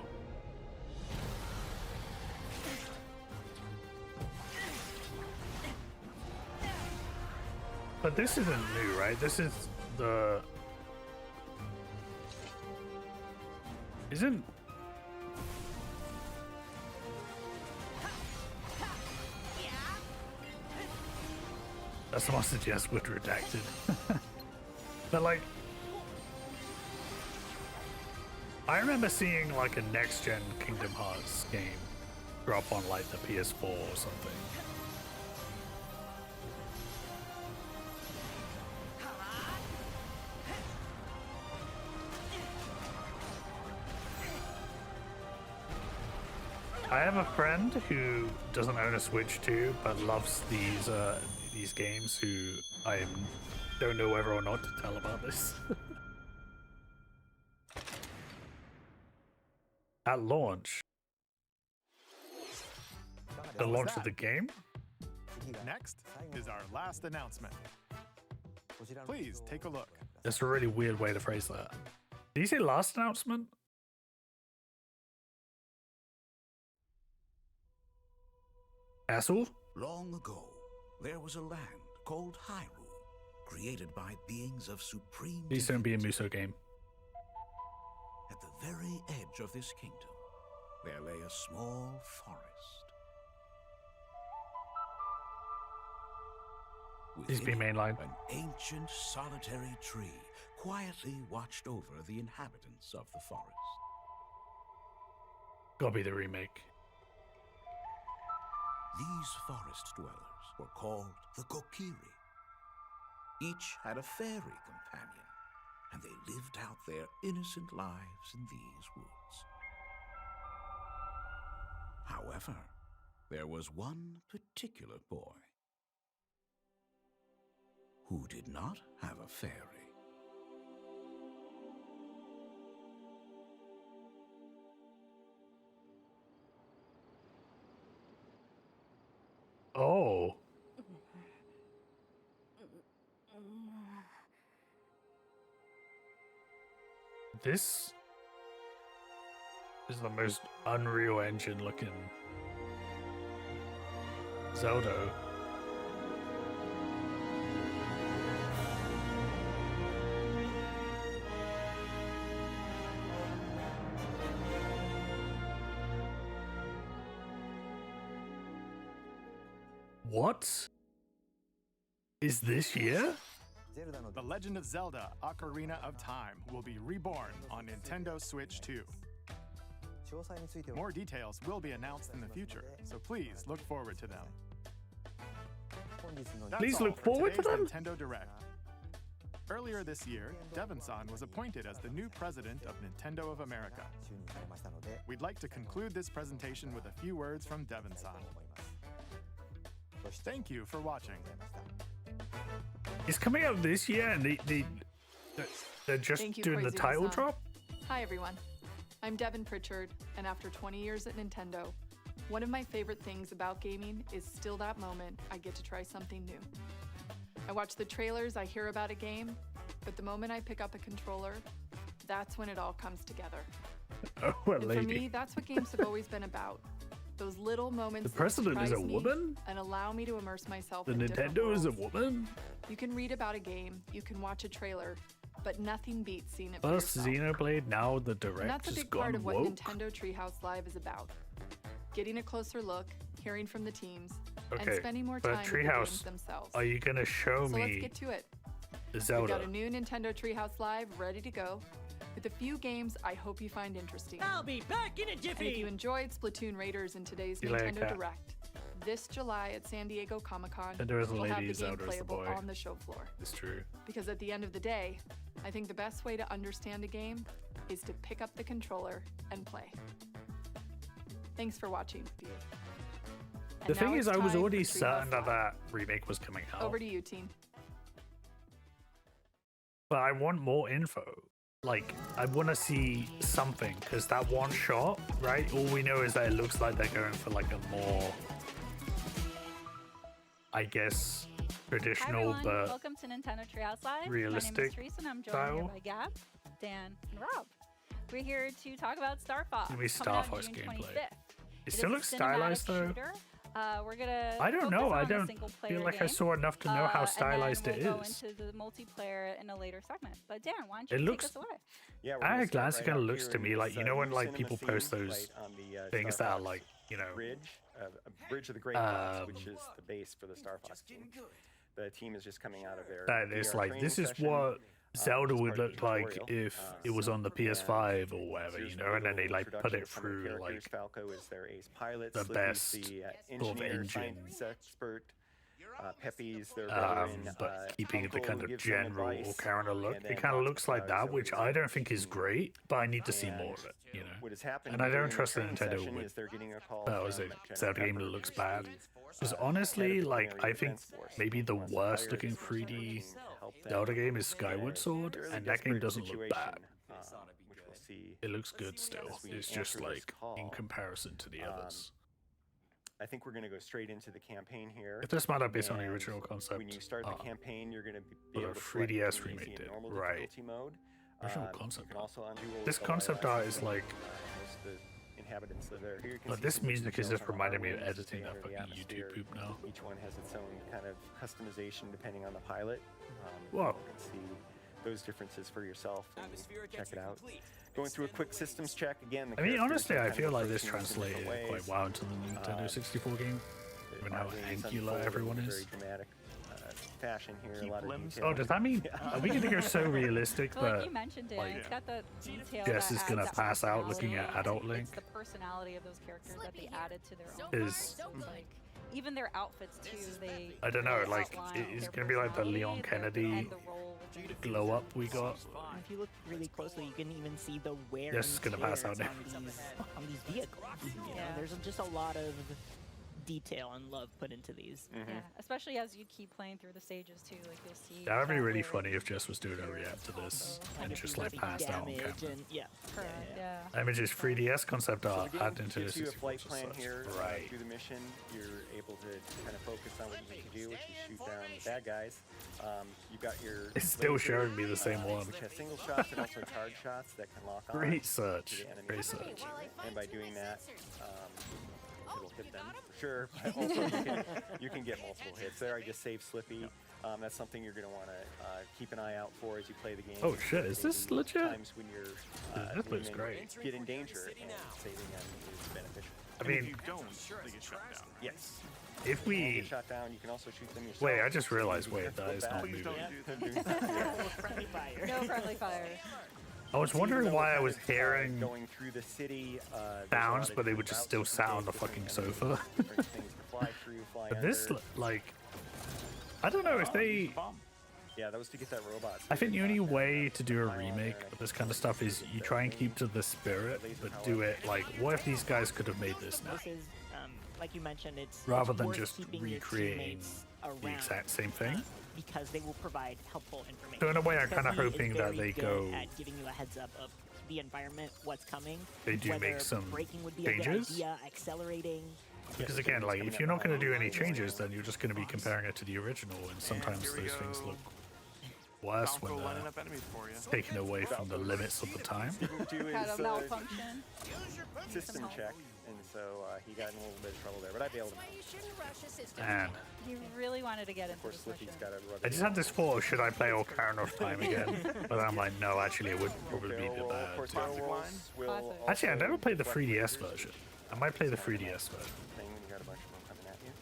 [SPEAKER 4] But this isn't new, right? This is the... Isn't... That's the Monster Jazz Wood redacted. But like... I remember seeing like a next-gen Kingdom Hearts game drop on like the PS4 or something. I have a friend who doesn't own a Switch 2 but loves these games who I don't know whether or not to tell about this. At launch. The launch of the game?
[SPEAKER 9] Next is our last announcement. Please take a look.
[SPEAKER 4] That's a really weird way to phrase that. Did you say last announcement? Asshole?
[SPEAKER 19] Long ago, there was a land called Hyrule, created by beings of supreme
[SPEAKER 4] Please don't be a Muso game.
[SPEAKER 19] At the very edge of this kingdom, there lay a small forest.
[SPEAKER 4] Please be
[SPEAKER 19] Within it,
[SPEAKER 4] mainline.
[SPEAKER 19] An ancient solitary tree quietly watched over the inhabitants of the forest.
[SPEAKER 4] Gotta be the remake.
[SPEAKER 19] These forest dwellers were called the Kokiri. Each had a fairy companion, and they lived out their innocent lives in these woods. However, there was one particular boy who did not have a fairy.
[SPEAKER 4] Oh. This is the most Unreal Engine looking Zelda. What? Is this year?
[SPEAKER 9] The Legend of Zelda: Ocarina of Time will be reborn on Nintendo Switch 2. More details will be announced in the future, so please look forward to them. That's
[SPEAKER 4] Please
[SPEAKER 9] all
[SPEAKER 4] look
[SPEAKER 9] for
[SPEAKER 4] forward to
[SPEAKER 9] today's
[SPEAKER 4] them?
[SPEAKER 9] Nintendo Direct. Earlier this year, Devon-san was appointed as the new president of Nintendo of America. We'd like to conclude this presentation with a few words from Devon-san. Thank you for watching.
[SPEAKER 4] It's coming out this year and they're just
[SPEAKER 20] Thank you,
[SPEAKER 4] doing the
[SPEAKER 20] Koizumi-san.
[SPEAKER 4] title drop?
[SPEAKER 20] Hi everyone, I'm Devin Pritchard, and after 20 years at Nintendo, one of my favorite things about gaming is still that moment I get to try something new. I watch the trailers, I hear about a game, but the moment I pick up a controller, that's when it all comes together.
[SPEAKER 4] Oh, well,
[SPEAKER 20] And for me, that's what games have always been about. Those little moments
[SPEAKER 4] The president
[SPEAKER 20] that
[SPEAKER 4] is
[SPEAKER 20] surprise
[SPEAKER 4] a
[SPEAKER 20] me
[SPEAKER 4] woman?
[SPEAKER 20] and allow me to immerse myself
[SPEAKER 4] The
[SPEAKER 20] in different
[SPEAKER 4] Nintendo is a
[SPEAKER 20] worlds.
[SPEAKER 4] woman?
[SPEAKER 20] You can read about a game, you can watch a trailer, but nothing beats seeing it for
[SPEAKER 4] Plus
[SPEAKER 20] yourself.
[SPEAKER 4] Xenoblade, now the
[SPEAKER 20] And
[SPEAKER 4] direct
[SPEAKER 20] that's a
[SPEAKER 4] has
[SPEAKER 20] big part
[SPEAKER 4] gone
[SPEAKER 20] of what
[SPEAKER 4] woke.
[SPEAKER 20] Nintendo Treehouse Live is about. Getting a closer look, hearing from the teams, and
[SPEAKER 4] Okay,
[SPEAKER 20] spending more
[SPEAKER 4] but
[SPEAKER 20] time with the games
[SPEAKER 4] Treehouse,
[SPEAKER 20] themselves.
[SPEAKER 4] are you gonna show
[SPEAKER 20] So let's
[SPEAKER 4] me
[SPEAKER 20] get to it. We've
[SPEAKER 4] Zelda?
[SPEAKER 20] got a new Nintendo Treehouse Live ready to go, with a few games I hope you find interesting.
[SPEAKER 15] I'll be back in a
[SPEAKER 20] And
[SPEAKER 15] jiffy.
[SPEAKER 20] if you enjoyed Splatoon Raiders in today's
[SPEAKER 4] See you later,
[SPEAKER 20] Nintendo
[SPEAKER 4] cat.
[SPEAKER 20] Direct, this July at San Diego Comic-Con,
[SPEAKER 4] Nintendo is the
[SPEAKER 20] we'll have
[SPEAKER 4] lady,
[SPEAKER 20] the game
[SPEAKER 4] Zelda is the
[SPEAKER 20] playable
[SPEAKER 4] boy.
[SPEAKER 20] on the show floor.
[SPEAKER 4] It's true.
[SPEAKER 20] Because at the end of the day, I think the best way to understand a game is to pick up the controller and play. Thanks for watching. And
[SPEAKER 4] The thing
[SPEAKER 20] now
[SPEAKER 4] is,
[SPEAKER 20] it's
[SPEAKER 4] I was
[SPEAKER 20] time
[SPEAKER 4] already
[SPEAKER 20] for Treehouse
[SPEAKER 4] certain that
[SPEAKER 20] Live.
[SPEAKER 4] that remake was coming out.
[SPEAKER 20] Over to you, team.
[SPEAKER 4] But I want more info. Like, I want to see something, because that one shot, right? All we know is that it looks like they're going for like a more, I guess, traditional,
[SPEAKER 21] Hi everyone,
[SPEAKER 4] but
[SPEAKER 21] welcome to Nintendo Treehouse Live. My
[SPEAKER 4] realistic
[SPEAKER 21] name is Therese and I'm joined
[SPEAKER 4] style.
[SPEAKER 21] here by Gab, Dan, and Rob. We're here to talk about Star Fox.
[SPEAKER 4] Give me
[SPEAKER 21] coming
[SPEAKER 4] Star
[SPEAKER 21] out
[SPEAKER 4] Fox
[SPEAKER 21] June
[SPEAKER 4] gameplay.
[SPEAKER 21] 25th.
[SPEAKER 4] It still
[SPEAKER 21] is a
[SPEAKER 4] looks stylized,
[SPEAKER 21] cinematic
[SPEAKER 4] though.
[SPEAKER 21] shooter. We're gonna
[SPEAKER 4] I don't
[SPEAKER 21] focus
[SPEAKER 4] know. I
[SPEAKER 21] on the
[SPEAKER 4] don't
[SPEAKER 21] single-player
[SPEAKER 4] feel like I
[SPEAKER 21] game.
[SPEAKER 4] saw enough to know how stylized
[SPEAKER 21] and
[SPEAKER 4] it
[SPEAKER 21] then we'll
[SPEAKER 4] is.
[SPEAKER 21] go into the multiplayer in a later segment. But Dan, why don't you
[SPEAKER 4] It
[SPEAKER 21] take
[SPEAKER 4] looks-
[SPEAKER 21] us away?
[SPEAKER 22] Yeah, we're
[SPEAKER 4] At
[SPEAKER 22] gonna
[SPEAKER 4] a
[SPEAKER 22] start
[SPEAKER 4] glance,
[SPEAKER 22] right
[SPEAKER 4] it kind of
[SPEAKER 22] out
[SPEAKER 4] looks
[SPEAKER 22] here
[SPEAKER 4] to
[SPEAKER 22] in
[SPEAKER 4] me
[SPEAKER 22] this,
[SPEAKER 4] like, you know, when
[SPEAKER 22] new
[SPEAKER 4] like
[SPEAKER 22] cinema
[SPEAKER 4] people
[SPEAKER 22] theme
[SPEAKER 4] post those
[SPEAKER 22] right on the,
[SPEAKER 4] things
[SPEAKER 22] Star
[SPEAKER 4] that are
[SPEAKER 22] Fox
[SPEAKER 4] like, you know,
[SPEAKER 22] bridge, a bridge of the Great Fox, which is the base for the Star Fox team. The team is just coming out of their
[SPEAKER 4] that it's
[SPEAKER 22] VR
[SPEAKER 4] like,
[SPEAKER 22] training
[SPEAKER 4] this is
[SPEAKER 22] session,
[SPEAKER 4] what Zelda
[SPEAKER 22] as
[SPEAKER 4] would
[SPEAKER 22] part of the
[SPEAKER 4] look like
[SPEAKER 22] tutorial.
[SPEAKER 4] if it was on the PS5 or whatever, you know, and then they like put it through like
[SPEAKER 22] Falco is their ace pilot,
[SPEAKER 4] the
[SPEAKER 22] Slippy's
[SPEAKER 4] best
[SPEAKER 22] the
[SPEAKER 4] sort of
[SPEAKER 22] engineer,
[SPEAKER 4] engine.
[SPEAKER 22] science expert. Pepe's their veteran,
[SPEAKER 4] but keeping it the
[SPEAKER 22] uncle
[SPEAKER 4] kind
[SPEAKER 22] who
[SPEAKER 4] of
[SPEAKER 22] gives them
[SPEAKER 4] general
[SPEAKER 22] advice,
[SPEAKER 4] kind of look.
[SPEAKER 22] and
[SPEAKER 4] It
[SPEAKER 22] then
[SPEAKER 4] kind of
[SPEAKER 22] Dr.
[SPEAKER 4] looks like
[SPEAKER 22] Cloud,
[SPEAKER 4] that, which I don't think is great, but I need to see more of it, you know.
[SPEAKER 22] What has happened
[SPEAKER 4] And I
[SPEAKER 22] during
[SPEAKER 4] don't
[SPEAKER 22] the
[SPEAKER 4] trust the
[SPEAKER 22] training
[SPEAKER 4] Nintendo
[SPEAKER 22] session
[SPEAKER 4] with
[SPEAKER 22] is they're getting a call
[SPEAKER 4] that was
[SPEAKER 22] from
[SPEAKER 4] a
[SPEAKER 22] General
[SPEAKER 4] Zelda game
[SPEAKER 22] Pepper,
[SPEAKER 4] that looks
[SPEAKER 22] who's
[SPEAKER 4] bad.
[SPEAKER 22] the,
[SPEAKER 4] Because
[SPEAKER 22] head
[SPEAKER 4] honestly,
[SPEAKER 22] of the
[SPEAKER 4] like,
[SPEAKER 22] Planetary
[SPEAKER 4] I think
[SPEAKER 22] Defense Force.
[SPEAKER 4] maybe the
[SPEAKER 22] Wants to
[SPEAKER 4] worst
[SPEAKER 22] hire
[SPEAKER 4] looking
[SPEAKER 22] this person
[SPEAKER 4] 3D
[SPEAKER 22] to help them
[SPEAKER 4] Zelda game is
[SPEAKER 22] in a
[SPEAKER 4] Skyward Sword,
[SPEAKER 22] fairly
[SPEAKER 4] and that game
[SPEAKER 22] desperate
[SPEAKER 4] doesn't look
[SPEAKER 22] situation,
[SPEAKER 4] bad.
[SPEAKER 22] which we'll see
[SPEAKER 4] It looks good still.
[SPEAKER 22] as we
[SPEAKER 4] It's just
[SPEAKER 22] answer this
[SPEAKER 4] like
[SPEAKER 22] call.
[SPEAKER 4] in comparison to the others.
[SPEAKER 22] I think we're going to go straight into the campaign here.
[SPEAKER 4] If this might have based on the
[SPEAKER 22] and
[SPEAKER 4] original concept,
[SPEAKER 22] when you start the campaign, you're going to be
[SPEAKER 4] well,
[SPEAKER 22] able
[SPEAKER 4] the
[SPEAKER 22] to select
[SPEAKER 4] 3DS
[SPEAKER 22] between
[SPEAKER 4] remake
[SPEAKER 22] easy and
[SPEAKER 4] did,
[SPEAKER 22] normal
[SPEAKER 4] right.
[SPEAKER 22] difficulty mode.
[SPEAKER 4] Original
[SPEAKER 22] You
[SPEAKER 4] concept
[SPEAKER 22] can
[SPEAKER 4] art.
[SPEAKER 22] also undo
[SPEAKER 4] This
[SPEAKER 22] the
[SPEAKER 4] concept
[SPEAKER 22] light
[SPEAKER 4] art
[SPEAKER 22] effects,
[SPEAKER 4] is like,
[SPEAKER 22] most of the inhabitants live there. Here you can
[SPEAKER 4] but
[SPEAKER 22] see
[SPEAKER 4] this
[SPEAKER 22] some
[SPEAKER 4] music is
[SPEAKER 22] details
[SPEAKER 4] just
[SPEAKER 22] on the
[SPEAKER 4] reminding me of
[SPEAKER 22] hallways,
[SPEAKER 4] editing that
[SPEAKER 22] under the
[SPEAKER 4] fucking YouTube
[SPEAKER 22] atmosphere.
[SPEAKER 4] poop now.
[SPEAKER 22] Each one has its own kind of customization depending on the pilot.
[SPEAKER 4] Whoa.
[SPEAKER 22] You can see those differences for yourself and check it out. Going through a quick systems check again. The
[SPEAKER 4] I mean,
[SPEAKER 22] characters
[SPEAKER 4] honestly,
[SPEAKER 22] are
[SPEAKER 4] I
[SPEAKER 22] kind of
[SPEAKER 4] feel like this
[SPEAKER 22] approaching us in different
[SPEAKER 4] translated quite
[SPEAKER 22] ways.
[SPEAKER 4] well into the Nintendo 64 game, given how
[SPEAKER 22] Things
[SPEAKER 4] angular
[SPEAKER 22] unfold
[SPEAKER 4] everyone
[SPEAKER 22] in
[SPEAKER 4] is.
[SPEAKER 22] Very dramatic fashion here. A lot of detail.
[SPEAKER 4] Oh, does that mean, are we going to go so realistic
[SPEAKER 21] Well, like
[SPEAKER 4] that
[SPEAKER 21] you mentioned, Dan,
[SPEAKER 4] like,
[SPEAKER 21] it's got the detail
[SPEAKER 4] Jess
[SPEAKER 21] that
[SPEAKER 4] is gonna
[SPEAKER 21] adds
[SPEAKER 4] pass out looking
[SPEAKER 21] personality.
[SPEAKER 4] at adult Link?
[SPEAKER 21] It's the personality of those characters that they added to their own.
[SPEAKER 4] Is-
[SPEAKER 21] lives. Like, even their outfits too. They
[SPEAKER 4] I don't know,
[SPEAKER 21] they
[SPEAKER 4] like,
[SPEAKER 21] outline
[SPEAKER 4] it's
[SPEAKER 21] their
[SPEAKER 4] going to be like the Leon
[SPEAKER 21] personality,
[SPEAKER 4] Kennedy
[SPEAKER 21] and the role within the
[SPEAKER 4] glow up we got.
[SPEAKER 23] And if you look really closely, you can even see the wear
[SPEAKER 4] Jess is
[SPEAKER 23] and
[SPEAKER 4] gonna pass
[SPEAKER 23] tear
[SPEAKER 4] out now.
[SPEAKER 23] on these vehicles. You know,
[SPEAKER 21] Yeah.
[SPEAKER 23] there's just a lot of detail and love put into these.
[SPEAKER 21] Yeah, especially as you keep playing through the stages too. Like you'll see.
[SPEAKER 4] That would be really
[SPEAKER 21] where-
[SPEAKER 4] funny if Jess was doing a react to this and just like
[SPEAKER 23] see
[SPEAKER 4] passed out on
[SPEAKER 23] damage
[SPEAKER 4] camera.
[SPEAKER 23] and yeah.
[SPEAKER 21] Correct, yeah.
[SPEAKER 4] Images 3DS concept
[SPEAKER 22] So
[SPEAKER 4] art
[SPEAKER 22] the game
[SPEAKER 4] added into the
[SPEAKER 22] gives you a
[SPEAKER 4] 64
[SPEAKER 22] flight plan
[SPEAKER 4] success.
[SPEAKER 22] here
[SPEAKER 4] Right.
[SPEAKER 22] through the mission. You're able to kind of focus on what you need to do, which is shoot down the bad guys. You've got your
[SPEAKER 4] It's still
[SPEAKER 22] laser,
[SPEAKER 4] showing me the same one.
[SPEAKER 22] which has single shots and also charge shots that can lock on.
[SPEAKER 4] Great
[SPEAKER 22] to
[SPEAKER 4] search.
[SPEAKER 22] the enemy.
[SPEAKER 4] Great search.
[SPEAKER 22] And by doing that, it'll hit them for sure. But also you can get multiple hits. There, I just saved Slippy. That's something you're going to want to keep an eye out for as you play the game.
[SPEAKER 4] Oh shit, is this
[SPEAKER 22] Maybe
[SPEAKER 4] legit?
[SPEAKER 22] Times when you're
[SPEAKER 4] This
[SPEAKER 22] when
[SPEAKER 4] looks
[SPEAKER 22] they
[SPEAKER 4] great.
[SPEAKER 22] get in danger and saving them is beneficial.
[SPEAKER 4] I mean,
[SPEAKER 22] Yes.
[SPEAKER 4] if
[SPEAKER 22] When you
[SPEAKER 4] we
[SPEAKER 22] get shot down, you can also shoot them yourself.
[SPEAKER 4] wait, I just realized,
[SPEAKER 22] You
[SPEAKER 4] wait,
[SPEAKER 22] can
[SPEAKER 4] that
[SPEAKER 22] flip
[SPEAKER 4] is not
[SPEAKER 22] back.
[SPEAKER 4] moving.
[SPEAKER 23] Friendly fire.
[SPEAKER 21] No friendly fire.
[SPEAKER 4] I was wondering why I was hearing
[SPEAKER 22] going through the city,
[SPEAKER 4] sounds, but they would just still sat on the fucking sofa. But this, like, I don't know if they.
[SPEAKER 22] Yeah, that was to get that robot.
[SPEAKER 4] I think the only way to do a remake of this kind of stuff is you try and keep to the spirit, but do it like, what if these guys could have made this now?
[SPEAKER 23] This is, like you mentioned, it's
[SPEAKER 4] Rather
[SPEAKER 23] it's
[SPEAKER 4] than
[SPEAKER 23] worth
[SPEAKER 4] just
[SPEAKER 23] keeping your
[SPEAKER 4] recreating
[SPEAKER 23] teammates
[SPEAKER 4] the
[SPEAKER 23] around,
[SPEAKER 4] exact same thing.
[SPEAKER 23] because they will provide helpful information.
[SPEAKER 4] So in a way, I'm
[SPEAKER 23] Because
[SPEAKER 4] kind of
[SPEAKER 23] he is
[SPEAKER 4] hoping that
[SPEAKER 23] very
[SPEAKER 4] they
[SPEAKER 23] good
[SPEAKER 4] go.
[SPEAKER 23] at giving you a heads up of the environment, what's coming.
[SPEAKER 4] They do
[SPEAKER 23] whether
[SPEAKER 4] make some
[SPEAKER 23] braking would be
[SPEAKER 4] changes?
[SPEAKER 23] a good idea, accelerating.
[SPEAKER 4] Because again, like, if you're not going to do any changes, then you're just going to be comparing it to the original, and sometimes those things look worse when they're taken away from the limits of the time.
[SPEAKER 22] Do
[SPEAKER 21] Had
[SPEAKER 22] is
[SPEAKER 21] a malfunction.
[SPEAKER 22] system check, and so he got in a little bit of trouble there, but I bailed him out.
[SPEAKER 4] Man.
[SPEAKER 21] He really wanted to get into
[SPEAKER 22] Of course,
[SPEAKER 21] this
[SPEAKER 22] Slippy's
[SPEAKER 21] mission.
[SPEAKER 22] got to rub
[SPEAKER 4] I just had this thought of should I play Ocarina of Time again? But I'm like, no, actually, it would probably be the bad.
[SPEAKER 22] Of course, barrel rolls will
[SPEAKER 4] Actually, I
[SPEAKER 22] also
[SPEAKER 4] never played the
[SPEAKER 22] deflect
[SPEAKER 4] 3DS
[SPEAKER 22] the
[SPEAKER 4] version. I might play the 3DS version.
[SPEAKER 22] thing when you got a bunch of them coming at you.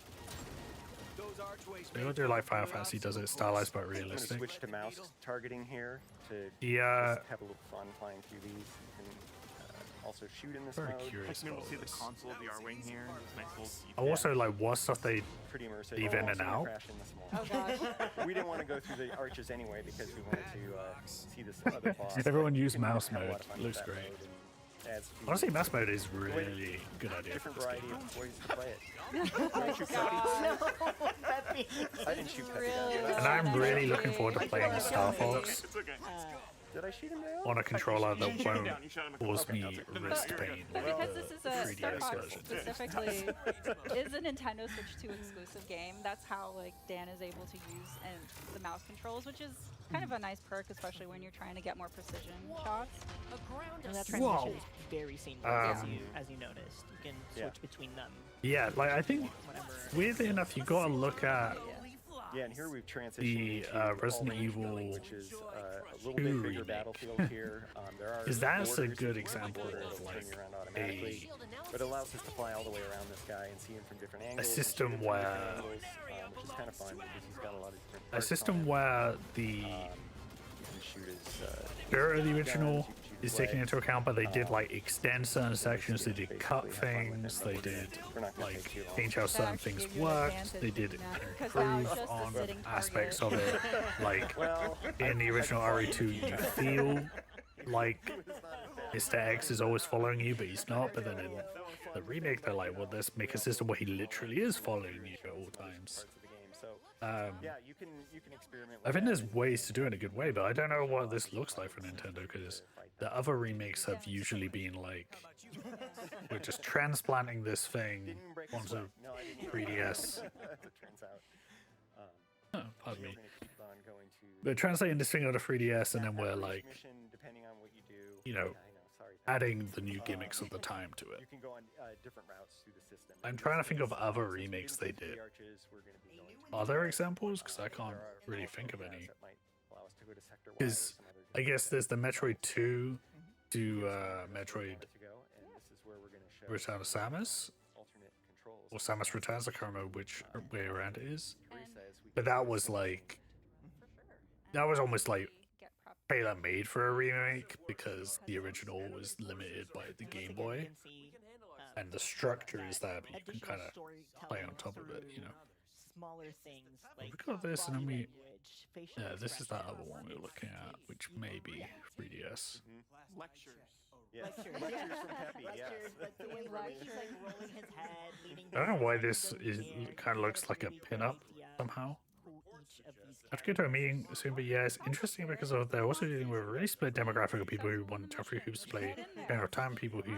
[SPEAKER 4] They will do like Final Fantasy does it, stylized but
[SPEAKER 22] I'm going to
[SPEAKER 4] realistic.
[SPEAKER 22] switch to mouse targeting here to
[SPEAKER 4] Yeah.
[SPEAKER 22] just have a little fun flying through these. You can also shoot in this
[SPEAKER 4] Very
[SPEAKER 22] mode.
[SPEAKER 4] curious
[SPEAKER 9] Maybe we'll
[SPEAKER 4] about
[SPEAKER 9] see the
[SPEAKER 4] this.
[SPEAKER 9] console of the R-Wing here. This nice little
[SPEAKER 4] I also like what stuff they
[SPEAKER 22] Pretty immersive.
[SPEAKER 4] leave in and
[SPEAKER 22] Also gonna
[SPEAKER 4] out.
[SPEAKER 22] crash in this one. We didn't want to go through the arches anyway because we wanted to see this other boss.
[SPEAKER 4] Everyone
[SPEAKER 22] You
[SPEAKER 4] use
[SPEAKER 22] can
[SPEAKER 4] mouse
[SPEAKER 22] have a lot
[SPEAKER 4] mode.
[SPEAKER 22] of fun
[SPEAKER 4] It
[SPEAKER 22] with
[SPEAKER 4] looks
[SPEAKER 22] that
[SPEAKER 4] great.
[SPEAKER 22] mode and adds
[SPEAKER 4] Honestly,
[SPEAKER 22] features.
[SPEAKER 4] mouse mode is really a good idea for
[SPEAKER 22] Different
[SPEAKER 4] this
[SPEAKER 22] variety
[SPEAKER 4] game.
[SPEAKER 22] of ways to play it. Did I shoot Peppy? I didn't shoot Peppy down.
[SPEAKER 4] And I'm really looking forward to playing Star Fox
[SPEAKER 22] Did I shoot him down?
[SPEAKER 4] on a controller that
[SPEAKER 22] You shot him
[SPEAKER 4] won't
[SPEAKER 22] down, you shot him a
[SPEAKER 4] cause
[SPEAKER 22] couple
[SPEAKER 4] me
[SPEAKER 22] times.
[SPEAKER 4] wrist pain
[SPEAKER 21] But
[SPEAKER 4] like
[SPEAKER 21] because
[SPEAKER 4] the
[SPEAKER 21] this is a Star
[SPEAKER 4] 3DS
[SPEAKER 21] Fox
[SPEAKER 4] version.
[SPEAKER 21] specifically is a Nintendo Switch 2 exclusive game, that's how like Dan is able to use the mouse controls, which is kind of a nice perk, especially when you're trying to get more precision shots.
[SPEAKER 23] And that
[SPEAKER 4] Whoa.
[SPEAKER 23] transition is very seamless, as you noticed. You can switch between them.
[SPEAKER 4] Yeah, like I think weirdly enough, you gotta look at
[SPEAKER 22] Yeah, and here we've transitioned
[SPEAKER 4] the
[SPEAKER 22] to
[SPEAKER 4] Resident
[SPEAKER 22] all-range
[SPEAKER 4] Evil
[SPEAKER 22] mode, which is a little
[SPEAKER 4] 2
[SPEAKER 22] bit bigger
[SPEAKER 4] remake.
[SPEAKER 22] battlefield here. There are
[SPEAKER 4] Is that's a
[SPEAKER 22] borders,
[SPEAKER 4] good
[SPEAKER 22] you can
[SPEAKER 4] example
[SPEAKER 22] border,
[SPEAKER 4] of
[SPEAKER 22] it'll
[SPEAKER 4] like
[SPEAKER 22] turn you around automatically, but it allows us to fly all the way around this guy and see him from different angles. and shoot
[SPEAKER 4] system
[SPEAKER 22] him from
[SPEAKER 4] where-
[SPEAKER 22] different angles, which is kind of fun because he's got a lot of different
[SPEAKER 4] a
[SPEAKER 22] parts
[SPEAKER 4] system
[SPEAKER 22] on it.
[SPEAKER 4] where the
[SPEAKER 22] You can shoot his
[SPEAKER 4] spirit of the
[SPEAKER 22] guns,
[SPEAKER 4] original
[SPEAKER 22] you can shoot
[SPEAKER 4] is
[SPEAKER 22] his
[SPEAKER 4] taken
[SPEAKER 22] legs.
[SPEAKER 4] into account, but they did like extend certain sections, they did cut
[SPEAKER 22] basically have fun with
[SPEAKER 4] things,
[SPEAKER 22] it,
[SPEAKER 4] they
[SPEAKER 22] but
[SPEAKER 4] did
[SPEAKER 22] we're not gonna take
[SPEAKER 4] like
[SPEAKER 22] too long.
[SPEAKER 4] change how
[SPEAKER 21] That
[SPEAKER 4] certain
[SPEAKER 21] actually
[SPEAKER 4] things
[SPEAKER 21] gave you an
[SPEAKER 4] worked,
[SPEAKER 21] advantage
[SPEAKER 4] they did
[SPEAKER 21] in that, 'cause that was
[SPEAKER 4] improve
[SPEAKER 21] just a
[SPEAKER 4] on
[SPEAKER 21] sitting
[SPEAKER 4] aspects
[SPEAKER 21] target.
[SPEAKER 4] of it. Like
[SPEAKER 22] Well,
[SPEAKER 4] in the original RE2, you feel like Mr. X is always following you, but he's not. But then in the remake, they're like, well, let's make a system where he literally is following you at all times.
[SPEAKER 22] Yeah, you can experiment with
[SPEAKER 4] I think
[SPEAKER 22] that.
[SPEAKER 4] there's ways to do it in a good way, but I don't know what this looks like for Nintendo because the other remakes have usually been like, we're just transplanting this thing onto 3DS.
[SPEAKER 22] As it turns out.
[SPEAKER 4] Oh, pardon me.
[SPEAKER 22] We're gonna keep on going to
[SPEAKER 4] We're translating this thing onto 3DS, and then we're
[SPEAKER 22] each
[SPEAKER 4] like,
[SPEAKER 22] mission, depending on what you do.
[SPEAKER 4] you know, adding the new gimmicks of the time to it.
[SPEAKER 22] You can go on different routes through the system.
[SPEAKER 4] I'm trying to think of other remakes they did. Are there examples? Because I can't really think of any. Because I guess there's the Metroid 2 to Metroid Return of Samus, or Samus Returns. I can't remember which way around it is. But that was like, that was almost like tailor made for a remake because the original was limited by the Game Boy, and the structure is there, but you can kind of play on top of it, you know.
[SPEAKER 23] Smaller things like
[SPEAKER 4] We got this, and then we.
[SPEAKER 23] language, facial
[SPEAKER 4] Yeah, this is that other one we were looking at, which may be 3DS.
[SPEAKER 9] Lectures.
[SPEAKER 22] Yes.
[SPEAKER 23] Lectures.
[SPEAKER 22] Lectures from Peppy, yes.
[SPEAKER 23] Lectures, but the way where he's like rolling his head, leaning
[SPEAKER 4] I don't know why
[SPEAKER 23] back,
[SPEAKER 4] this
[SPEAKER 23] going
[SPEAKER 4] is
[SPEAKER 23] in,
[SPEAKER 4] kind of looks like a
[SPEAKER 23] really
[SPEAKER 4] pin-up
[SPEAKER 23] idea
[SPEAKER 4] somehow.
[SPEAKER 23] who each of these
[SPEAKER 4] I have to go to a meeting soon, but yeah, it's interesting because they're also dealing with a really split demographic of people who want Geoffrey Hoops to play Ocarina of Time, people who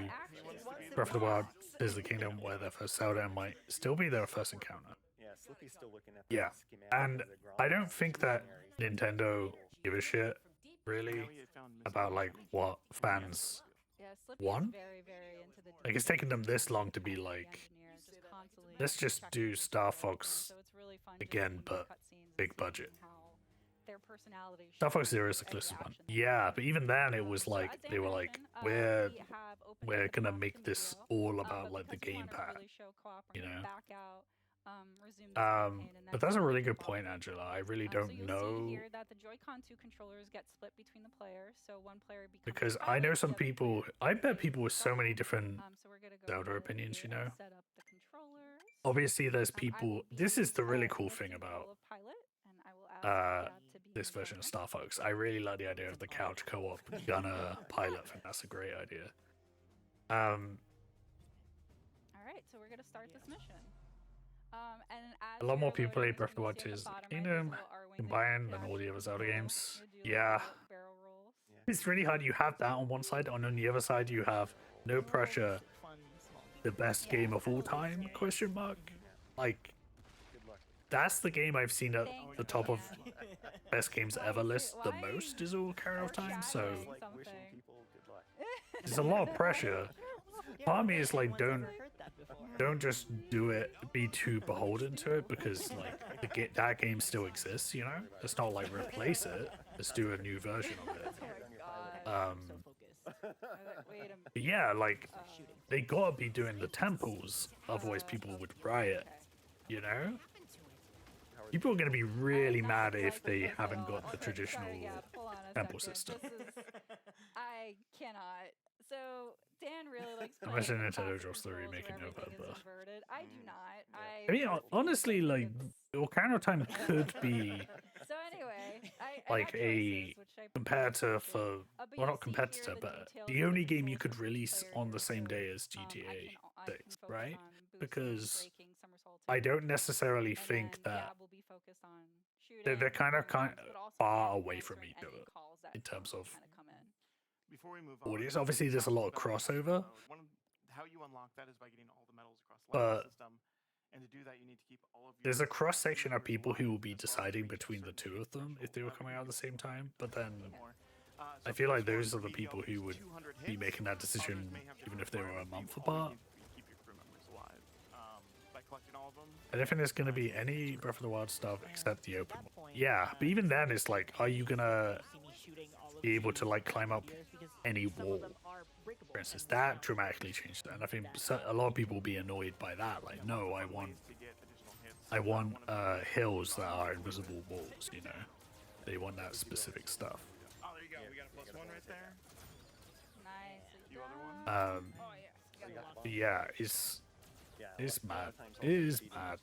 [SPEAKER 4] Breath of the Wild is the Kingdom where their first Zelda and might still be their first encounter.
[SPEAKER 22] Yeah, Slippy's still looking at the
[SPEAKER 4] Yeah,
[SPEAKER 22] schematic
[SPEAKER 4] and
[SPEAKER 22] of the ground
[SPEAKER 4] I don't think that Nintendo give a shit really about like what fans
[SPEAKER 21] Yeah, Slippy
[SPEAKER 4] want.
[SPEAKER 21] is very, very into the
[SPEAKER 4] Like it's taken them this long to be like,
[SPEAKER 21] just constantly
[SPEAKER 4] let's just do Star Fox
[SPEAKER 21] so it's really fun just
[SPEAKER 4] again,
[SPEAKER 21] seeing
[SPEAKER 4] but
[SPEAKER 21] cutscenes
[SPEAKER 4] big budget.
[SPEAKER 21] how their personality
[SPEAKER 4] Star Fox Zero is the closest one. Yeah, but even then it was like they were like, we're gonna make this all about like the gamepad, you know. But that's a really good point, Angela. I really
[SPEAKER 21] So
[SPEAKER 4] don't
[SPEAKER 21] you'll see
[SPEAKER 4] know
[SPEAKER 21] here that the Joy-Con 2 controllers get split between the players, so one player becomes
[SPEAKER 4] because
[SPEAKER 21] the
[SPEAKER 4] I know
[SPEAKER 21] pilot,
[SPEAKER 4] some
[SPEAKER 21] the other
[SPEAKER 4] people. I bet people with so many different
[SPEAKER 21] so we're gonna go
[SPEAKER 4] Zelda
[SPEAKER 21] ahead
[SPEAKER 4] opinions, you
[SPEAKER 21] here and
[SPEAKER 4] know.
[SPEAKER 21] set up the controllers.
[SPEAKER 4] Obviously, there's people. This is the really cool thing about this version of Star Fox. I really like the idea of the couch co-op gunner pilot. I think that's a great idea.
[SPEAKER 21] All right, so we're gonna start this mission. And as
[SPEAKER 4] A lot more
[SPEAKER 21] you're
[SPEAKER 4] people play
[SPEAKER 21] loading,
[SPEAKER 4] Breath of the
[SPEAKER 21] you'll
[SPEAKER 4] Wild
[SPEAKER 21] see at
[SPEAKER 4] 2's
[SPEAKER 21] the bottom right,
[SPEAKER 4] Kingdom
[SPEAKER 21] there's a little R-wing
[SPEAKER 4] combined than all the other Zelda games. Yeah. It's really hard. You have that on one side, and on the other side you have No Pressure, the best game of all time, question mark. Like, that's the game I've seen at the top of best games ever list the most is all Ocarina of Time, so
[SPEAKER 22] Wishing people good luck.
[SPEAKER 4] there's a lot of pressure. part of me is like, don't just do it, be too beholden to it, because like that game still exists, you know? It's not like replace it, let's do a new version of it. But yeah, like they gotta be doing the temples, otherwise people would riot, you know? People are gonna be really mad if they haven't got the traditional temple system.
[SPEAKER 21] I cannot. So Dan really likes.
[SPEAKER 4] I imagine Nintendo drops the remake in November.
[SPEAKER 21] I do not.
[SPEAKER 4] I mean, honestly, like Ocarina of Time could be
[SPEAKER 21] So anyway,
[SPEAKER 4] like a competitor for, well, not competitor, but the only game you could release on the same day as GTA 6, right? Because I don't necessarily think that they're kind of far away from each other in terms of audience. Obviously, there's a lot of crossover,
[SPEAKER 9] how you unlock that is by getting all the medals across the level system. And to do that, you need to keep all of
[SPEAKER 4] there's a cross section of people who will be deciding between the two of them if they were coming out at the same time. But then I feel like those are the people who would be making that decision even if they were a month apart. I don't think there's going to be any Breath of the Wild stuff except the open one. Yeah, but even then it's like, are you going to be able to like climb up any wall? For instance, that dramatically changed it. And I think a lot of people will be annoyed by that. Like, no, I want hills that are invisible walls, you know? They want that specific stuff.
[SPEAKER 9] Oh, there you go. We got a +1 right there.
[SPEAKER 21] Nice.
[SPEAKER 4] Yeah, it's mad. It is mad.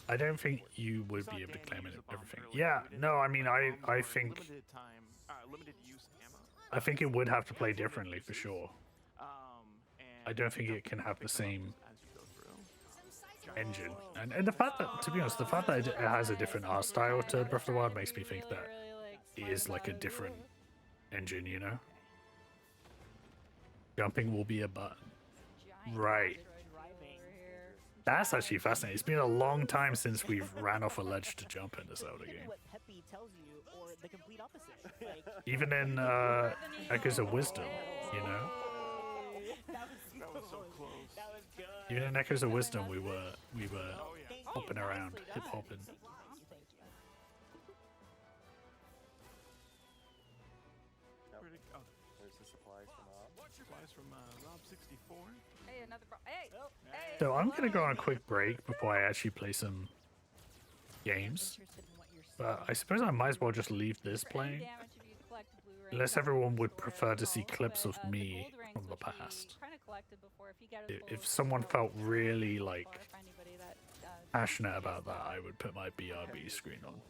[SPEAKER 4] I don't think you would be able to claim it everything. Yeah, no, I mean, I think it would have to play differently for sure. I don't think it can have the same engine. And the fact that, to be honest, the fact that it has a different art style to Breath of the Wild makes me think that it is like a different engine, you know? Jumping will be a button. Right. That's actually fascinating. It's been a long time since we've ran off a ledge to jump in the Zelda game. Even in Echoes of Wisdom, you know? Even in Echoes of Wisdom, we were hopping around, hip hopping.
[SPEAKER 21] Hey, another hey.
[SPEAKER 4] So I'm gonna go on a quick break before I actually play some games. But I suppose I might as well just leave this playing. Unless everyone would prefer to see clips of me from the past. If someone felt really like passionate about that, I would put my BRB screen on.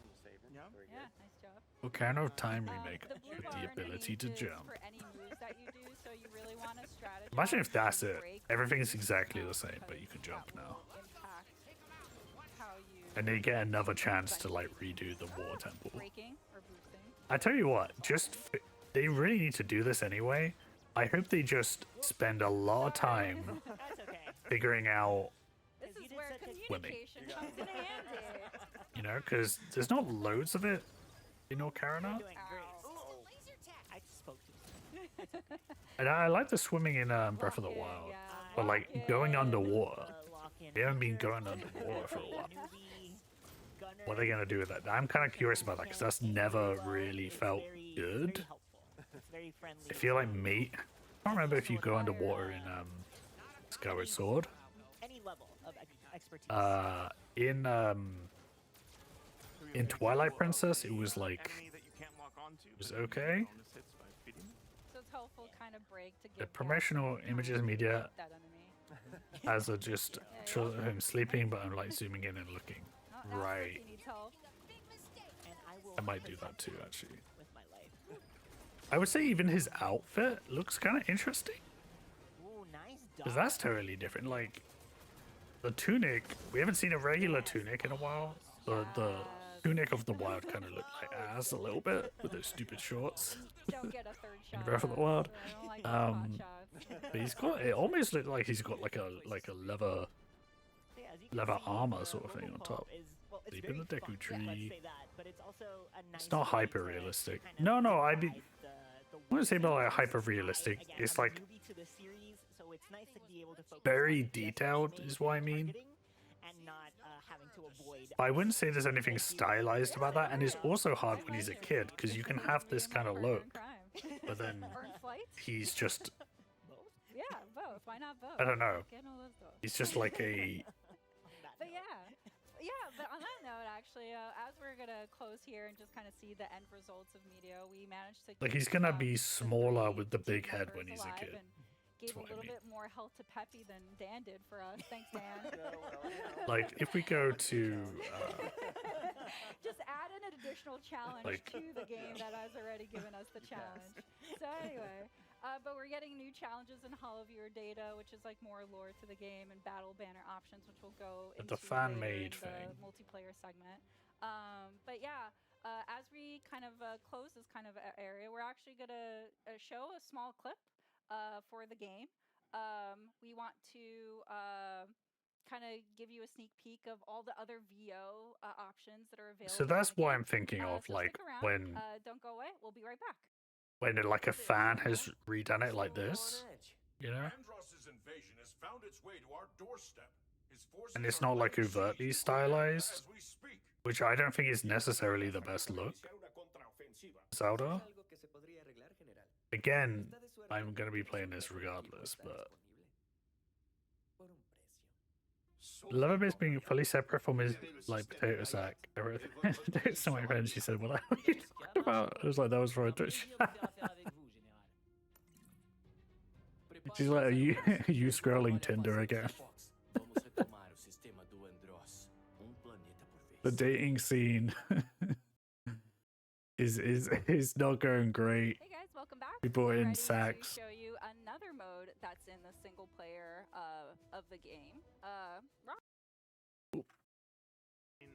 [SPEAKER 4] Ocarina of Time remake with the ability to jump. Imagine if that's it. Everything's exactly the same, but you can jump now. And they get another chance to like redo the water temple. I tell you what, they really need to do this anyway. I hope they just spend a lot of time figuring out swimming. You know, because there's not loads of it in Ocarina. And I like the swimming in Breath of the Wild, but like going underwater, they haven't been going underwater for a while. What are they gonna do with that? I'm kind of curious about that because that's never really felt good. I feel like I can't remember if you go underwater in Skyward Sword. In Twilight Princess, it was like it was okay. The promotional images media as a just show him sleeping, but I'm like zooming in and looking. Right. I might do that too, actually. I would say even his outfit looks kind of interesting. Because that's totally different. Like, the tunic, we haven't seen a regular tunic in a while. The tunic of the Wild kind of looked like ass a little bit with those stupid shorts. In Breath of the Wild. But he's got, it almost looked like he's got like a leather armor sort of thing on top. Sleep in the Deku Tree. It's not hyper realistic. No, I mean, wouldn't say about like hyper realistic.
[SPEAKER 23] Again,
[SPEAKER 4] It's
[SPEAKER 23] I'm a
[SPEAKER 4] like
[SPEAKER 23] newbie to the series, so it's nice to be able to focus
[SPEAKER 4] very
[SPEAKER 23] on
[SPEAKER 4] detailed is what I mean.
[SPEAKER 23] and not having to avoid.
[SPEAKER 4] I wouldn't say there's anything stylized about that, and it's also hard when he's a kid because you can have this kind of look, but then he's just,
[SPEAKER 21] Yeah, both. Why not both?
[SPEAKER 4] I don't know.
[SPEAKER 21] Getting all those both.
[SPEAKER 4] He's just like a
[SPEAKER 21] But yeah, but on that note, actually, as we're gonna close here and just kind of see the end results of Medio, we managed to
[SPEAKER 4] like he's gonna be smaller with the big head when he's a kid.
[SPEAKER 21] and gave a little bit more health to Peppy than Dan did for us. Thanks, Dan.
[SPEAKER 4] Like if we go to
[SPEAKER 21] just add an additional challenge
[SPEAKER 4] Like-
[SPEAKER 21] to the game that has already given us the challenge. So anyway, but we're getting new challenges in Hall of Viewer data, which is like more lore to the game, and battle banner options, which will go
[SPEAKER 4] But
[SPEAKER 21] into
[SPEAKER 4] the fan
[SPEAKER 21] later
[SPEAKER 4] made
[SPEAKER 21] in the
[SPEAKER 4] thing.
[SPEAKER 21] multiplayer segment. But yeah, as we kind of close this kind of area, we're actually gonna show a small clip for the game. We want to kind of give you a sneak peek of all the other VO options that are available.
[SPEAKER 4] so that's what I'm thinking of,
[SPEAKER 21] So
[SPEAKER 4] like
[SPEAKER 21] stick around.
[SPEAKER 4] when
[SPEAKER 21] Don't go away. We'll be right back.
[SPEAKER 4] like a fan has redone it like this, you know,
[SPEAKER 7] Andross's invasion has found its way to our doorstep. His forces
[SPEAKER 4] and it's
[SPEAKER 7] are
[SPEAKER 4] not like
[SPEAKER 7] laying siege
[SPEAKER 4] overtly
[SPEAKER 7] to
[SPEAKER 4] stylized,
[SPEAKER 7] as we speak.
[SPEAKER 4] which I don't think is necessarily the best look. Zelda. Again, I'm gonna be playing this regardless, but Lover Base being fully separate from his like potato sack. So my friend, she said, "What are you talking about?" I was like, "That was for a Twitch." She's like, "Are you are you scrolling Tinder again?" The dating scene is not going great.
[SPEAKER 21] Hey guys, welcome back.
[SPEAKER 4] People
[SPEAKER 21] We're
[SPEAKER 4] in
[SPEAKER 21] ready to
[SPEAKER 4] sacks.
[SPEAKER 21] show you another mode that's in the single player of the game. Rob?
[SPEAKER 9] In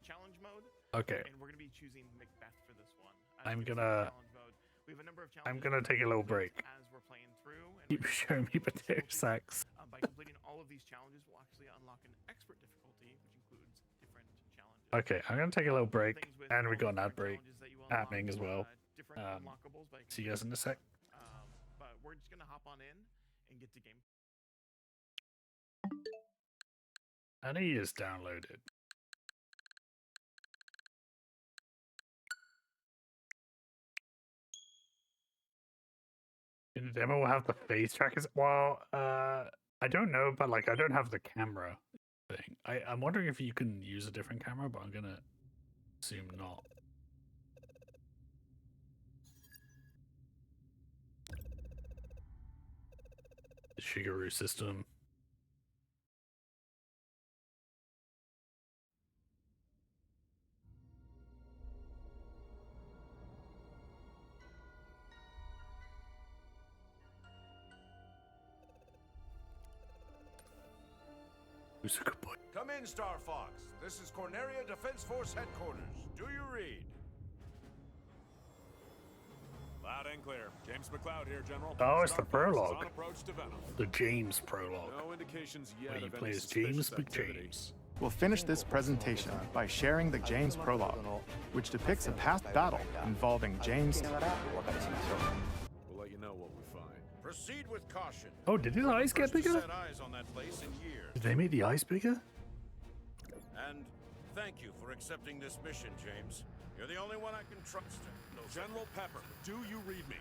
[SPEAKER 9] challenge mode.
[SPEAKER 4] Okay.
[SPEAKER 9] And we're gonna be choosing Macbeth for this one.
[SPEAKER 4] I'm gonna
[SPEAKER 9] We have a number of
[SPEAKER 4] I'm
[SPEAKER 9] challenges
[SPEAKER 4] gonna take a little break.
[SPEAKER 9] as we're playing through. And
[SPEAKER 4] Keep showing me potato sacks.
[SPEAKER 9] by completing all of these challenges, we'll actually unlock an expert difficulty, which includes different challenges.
[SPEAKER 4] Okay, I'm gonna take a little break, and we got an ad break happening as well. See you guys in a sec.
[SPEAKER 9] But we're just gonna hop on in and get to game.
[SPEAKER 4] And he is downloaded. In the demo, we'll have the face trackers. Well, I don't know, but like I don't have the camera thing. I'm wondering if you can use a different camera, but I'm gonna assume not. The Shigeru system. Who's a good boy?
[SPEAKER 7] Come in, Star Fox. This is Corneria Defense Force headquarters. Do you read?
[SPEAKER 8] Loud and clear. James McLeod here, General.
[SPEAKER 4] Oh, it's the
[SPEAKER 8] Star Fox is
[SPEAKER 4] prologue.
[SPEAKER 8] on approach to Venom.
[SPEAKER 4] The James prologue.
[SPEAKER 8] No indications yet
[SPEAKER 4] Where you
[SPEAKER 8] of
[SPEAKER 4] play
[SPEAKER 8] any
[SPEAKER 4] as James
[SPEAKER 8] suspicious activity.
[SPEAKER 4] McJames.
[SPEAKER 9] We'll finish this presentation by sharing the James prologue, which depicts a past battle involving James.
[SPEAKER 8] We'll let you know what we find.
[SPEAKER 7] Proceed with caution.
[SPEAKER 4] Oh, did his eyes get
[SPEAKER 7] First to
[SPEAKER 4] bigger?
[SPEAKER 7] set eyes on that place in years.
[SPEAKER 4] Did they make the eyes bigger?
[SPEAKER 7] And thank you for accepting this mission, James. You're the only one I can trust.
[SPEAKER 8] General Pepper, do you read me?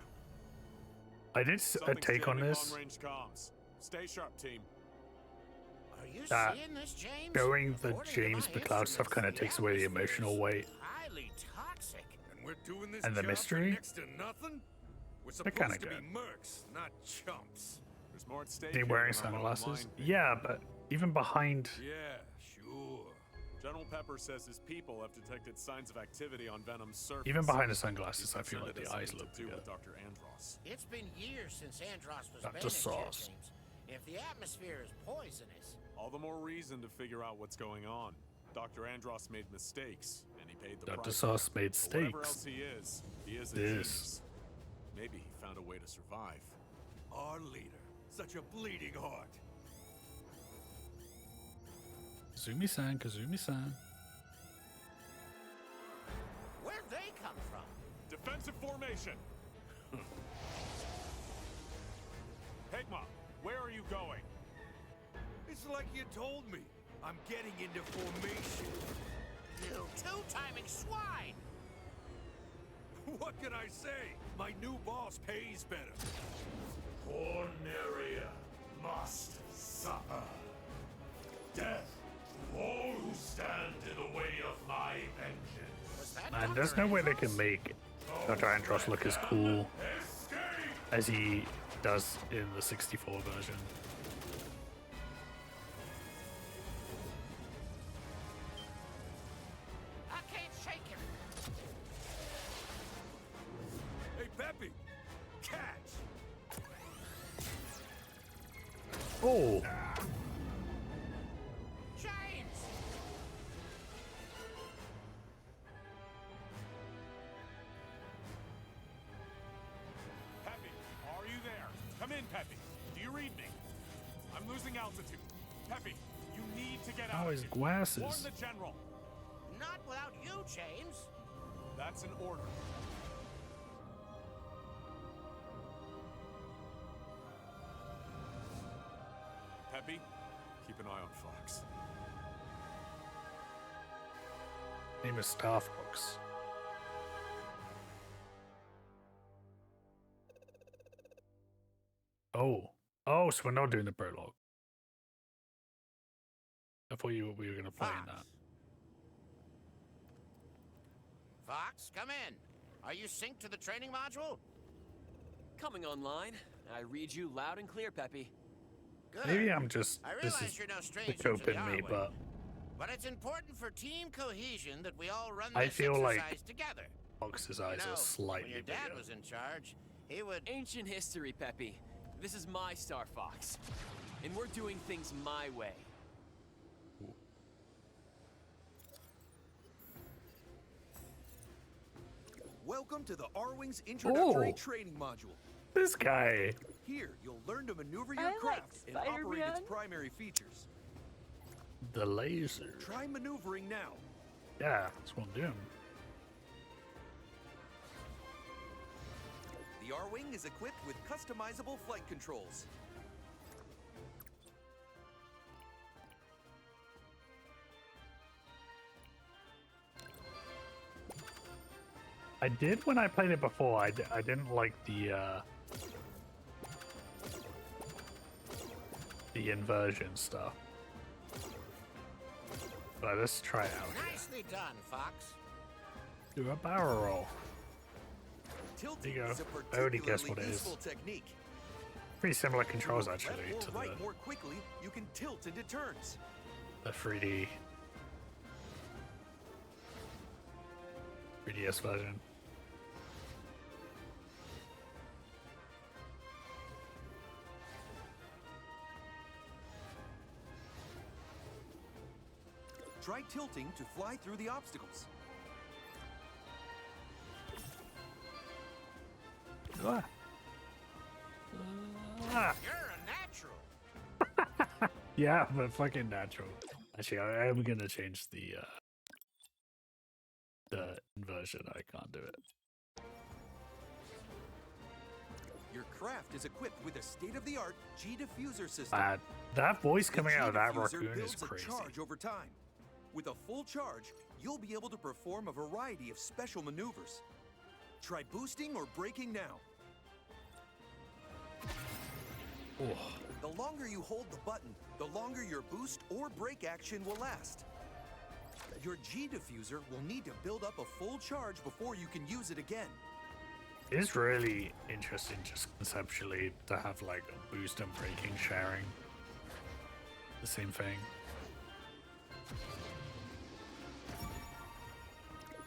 [SPEAKER 4] I did a
[SPEAKER 8] Something's
[SPEAKER 4] take on
[SPEAKER 8] jamming
[SPEAKER 4] this.
[SPEAKER 8] long-range comms. Stay sharp, team.
[SPEAKER 7] Are you
[SPEAKER 4] That
[SPEAKER 7] seeing this, James?
[SPEAKER 4] showing the
[SPEAKER 7] According to
[SPEAKER 4] James
[SPEAKER 7] my
[SPEAKER 4] McLeod stuff kind of takes away the emotional weight.
[SPEAKER 7] Highly toxic. And we're doing this
[SPEAKER 4] And the
[SPEAKER 7] job
[SPEAKER 4] mystery?
[SPEAKER 7] for next to nothing? We're
[SPEAKER 4] They're
[SPEAKER 7] supposed
[SPEAKER 4] kinda
[SPEAKER 7] to be
[SPEAKER 4] good.
[SPEAKER 7] mercs, not chumps.
[SPEAKER 8] There's more at stake.
[SPEAKER 4] Is he
[SPEAKER 8] here
[SPEAKER 4] wearing
[SPEAKER 8] than our
[SPEAKER 4] sunglasses?
[SPEAKER 8] bottom line.
[SPEAKER 4] Yeah, but even behind.
[SPEAKER 8] Yeah, sure. General Pepper says his people have detected signs of activity on Venom's surface.
[SPEAKER 4] Even behind the sunglasses,
[SPEAKER 8] He's
[SPEAKER 4] I feel like
[SPEAKER 8] concerned
[SPEAKER 4] the
[SPEAKER 8] it has
[SPEAKER 4] eyes
[SPEAKER 8] something
[SPEAKER 4] look
[SPEAKER 8] to do
[SPEAKER 4] bigger.
[SPEAKER 8] with Dr. Andross.
[SPEAKER 10] It's been years since Andross was
[SPEAKER 4] Dr.
[SPEAKER 10] banished here,
[SPEAKER 4] Sauce.
[SPEAKER 10] James. If the atmosphere is poisonous,
[SPEAKER 8] All the more reason to figure out what's going on. Dr. Andross made mistakes, and he paid the
[SPEAKER 4] Dr.
[SPEAKER 8] price.
[SPEAKER 4] Sauce made
[SPEAKER 8] But whatever
[SPEAKER 4] steaks.
[SPEAKER 8] else he is a
[SPEAKER 4] This.
[SPEAKER 8] genius. Maybe he found a way to survive.
[SPEAKER 7] Our leader. Such a bleeding heart.
[SPEAKER 4] Kazumi-san, Kazumi-san.
[SPEAKER 10] where'd they come from?
[SPEAKER 8] Defensive formation.
[SPEAKER 7] Pigma, where are you going? It's like you told me. I'm getting into formation.
[SPEAKER 10] You two-timing swine!
[SPEAKER 7] What can I say? My new boss pays better.
[SPEAKER 13] Corneria must suffer. Death to all who stand in the way of my vengeance.
[SPEAKER 4] Man, there's no way they can make Dr. Andros look as cool as he does in the 64 version.
[SPEAKER 10] I can't shake him.
[SPEAKER 7] Hey, Peppy! Catch!
[SPEAKER 4] Oh!
[SPEAKER 10] James!
[SPEAKER 8] Peppy, are you there? Come in, Peppy. Do you read me? I'm losing altitude. Peppy, you need to get out
[SPEAKER 4] Oh,
[SPEAKER 8] of
[SPEAKER 4] his
[SPEAKER 8] here.
[SPEAKER 4] glasses.
[SPEAKER 8] Warn the general.
[SPEAKER 10] Not without you, James.
[SPEAKER 8] That's an order. Peppy, keep an eye on Fox.
[SPEAKER 4] Name is Star Fox. Oh. Oh, so we're not doing the prologue. I thought we were going to play in that.
[SPEAKER 10] Fox, come in. Are you synced to the training module?
[SPEAKER 5] Coming online. I read you loud and clear, Peppy.
[SPEAKER 10] Good.
[SPEAKER 4] Maybe I'm just,
[SPEAKER 10] I
[SPEAKER 4] this
[SPEAKER 10] realize
[SPEAKER 4] is
[SPEAKER 10] you're no
[SPEAKER 4] the
[SPEAKER 10] stranger to
[SPEAKER 4] cope
[SPEAKER 10] the
[SPEAKER 4] in me,
[SPEAKER 10] R-Wing, but it's important for team cohesion that we all run
[SPEAKER 4] I
[SPEAKER 10] this
[SPEAKER 4] feel
[SPEAKER 10] exercise
[SPEAKER 4] like
[SPEAKER 10] together.
[SPEAKER 4] Fox's eyes
[SPEAKER 10] You know,
[SPEAKER 4] are slightly
[SPEAKER 10] when your dad
[SPEAKER 4] bigger.
[SPEAKER 10] was in charge, he would...
[SPEAKER 5] Ancient history, Peppy. This is my Star Fox. And we're doing things my way.
[SPEAKER 11] Welcome to the R-Wing's introductory training module.
[SPEAKER 4] This guy.
[SPEAKER 11] Here, you'll learn to maneuver
[SPEAKER 14] I
[SPEAKER 11] your
[SPEAKER 14] like
[SPEAKER 11] craft and operate its
[SPEAKER 14] Spider-Man.
[SPEAKER 11] primary features.
[SPEAKER 4] The laser.
[SPEAKER 11] Try maneuvering now.
[SPEAKER 4] Yeah, that's what I'm doing.
[SPEAKER 11] The R-Wing is equipped with customizable flight controls.
[SPEAKER 4] I did when I played it before. I didn't like the inversion stuff. But let's try it out.
[SPEAKER 10] Nicely done, Fox.
[SPEAKER 4] Do a barrel roll.
[SPEAKER 11] Tilting
[SPEAKER 4] There you
[SPEAKER 11] is
[SPEAKER 4] go.
[SPEAKER 11] a
[SPEAKER 4] I already guessed what
[SPEAKER 11] particularly
[SPEAKER 4] it is.
[SPEAKER 11] useful technique.
[SPEAKER 4] Pretty similar controls actually
[SPEAKER 11] Left
[SPEAKER 4] to
[SPEAKER 11] or right more quickly, you can tilt into turns.
[SPEAKER 4] the 3DS version.
[SPEAKER 11] Try tilting to fly through the obstacles.
[SPEAKER 4] Ah.
[SPEAKER 10] You're a natural.
[SPEAKER 4] Yeah, but fucking natural. Actually, I am gonna change the inversion. I can't do it.
[SPEAKER 11] Your craft is equipped with a state-of-the-art G-diffuser system.
[SPEAKER 4] That voice
[SPEAKER 11] The
[SPEAKER 4] coming out of that
[SPEAKER 11] G-diffuser
[SPEAKER 4] raccoon is
[SPEAKER 11] builds a
[SPEAKER 4] crazy.
[SPEAKER 11] charge over time. With a full charge, you'll be able to perform a variety of special maneuvers. Try boosting or braking now. The longer you hold the button, the longer your boost or brake action will last. Your G-diffuser will need to build up a full charge before you can use it again.
[SPEAKER 4] It's really interesting just conceptually to have like a boost and braking sharing the same thing.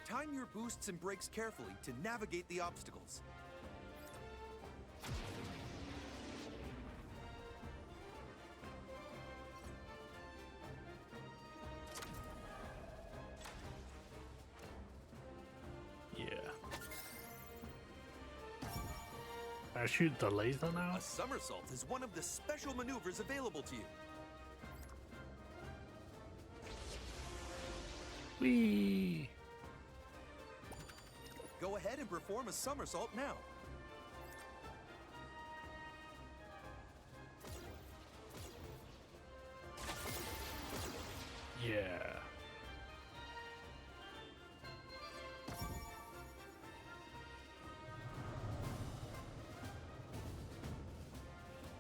[SPEAKER 11] Time your boosts and brakes carefully to navigate the obstacles.
[SPEAKER 4] Yeah. I shoot the laser now?
[SPEAKER 11] A somersault is one of the special maneuvers available to you.
[SPEAKER 4] Whee!
[SPEAKER 11] Go ahead and perform a somersault now.
[SPEAKER 4] Yeah.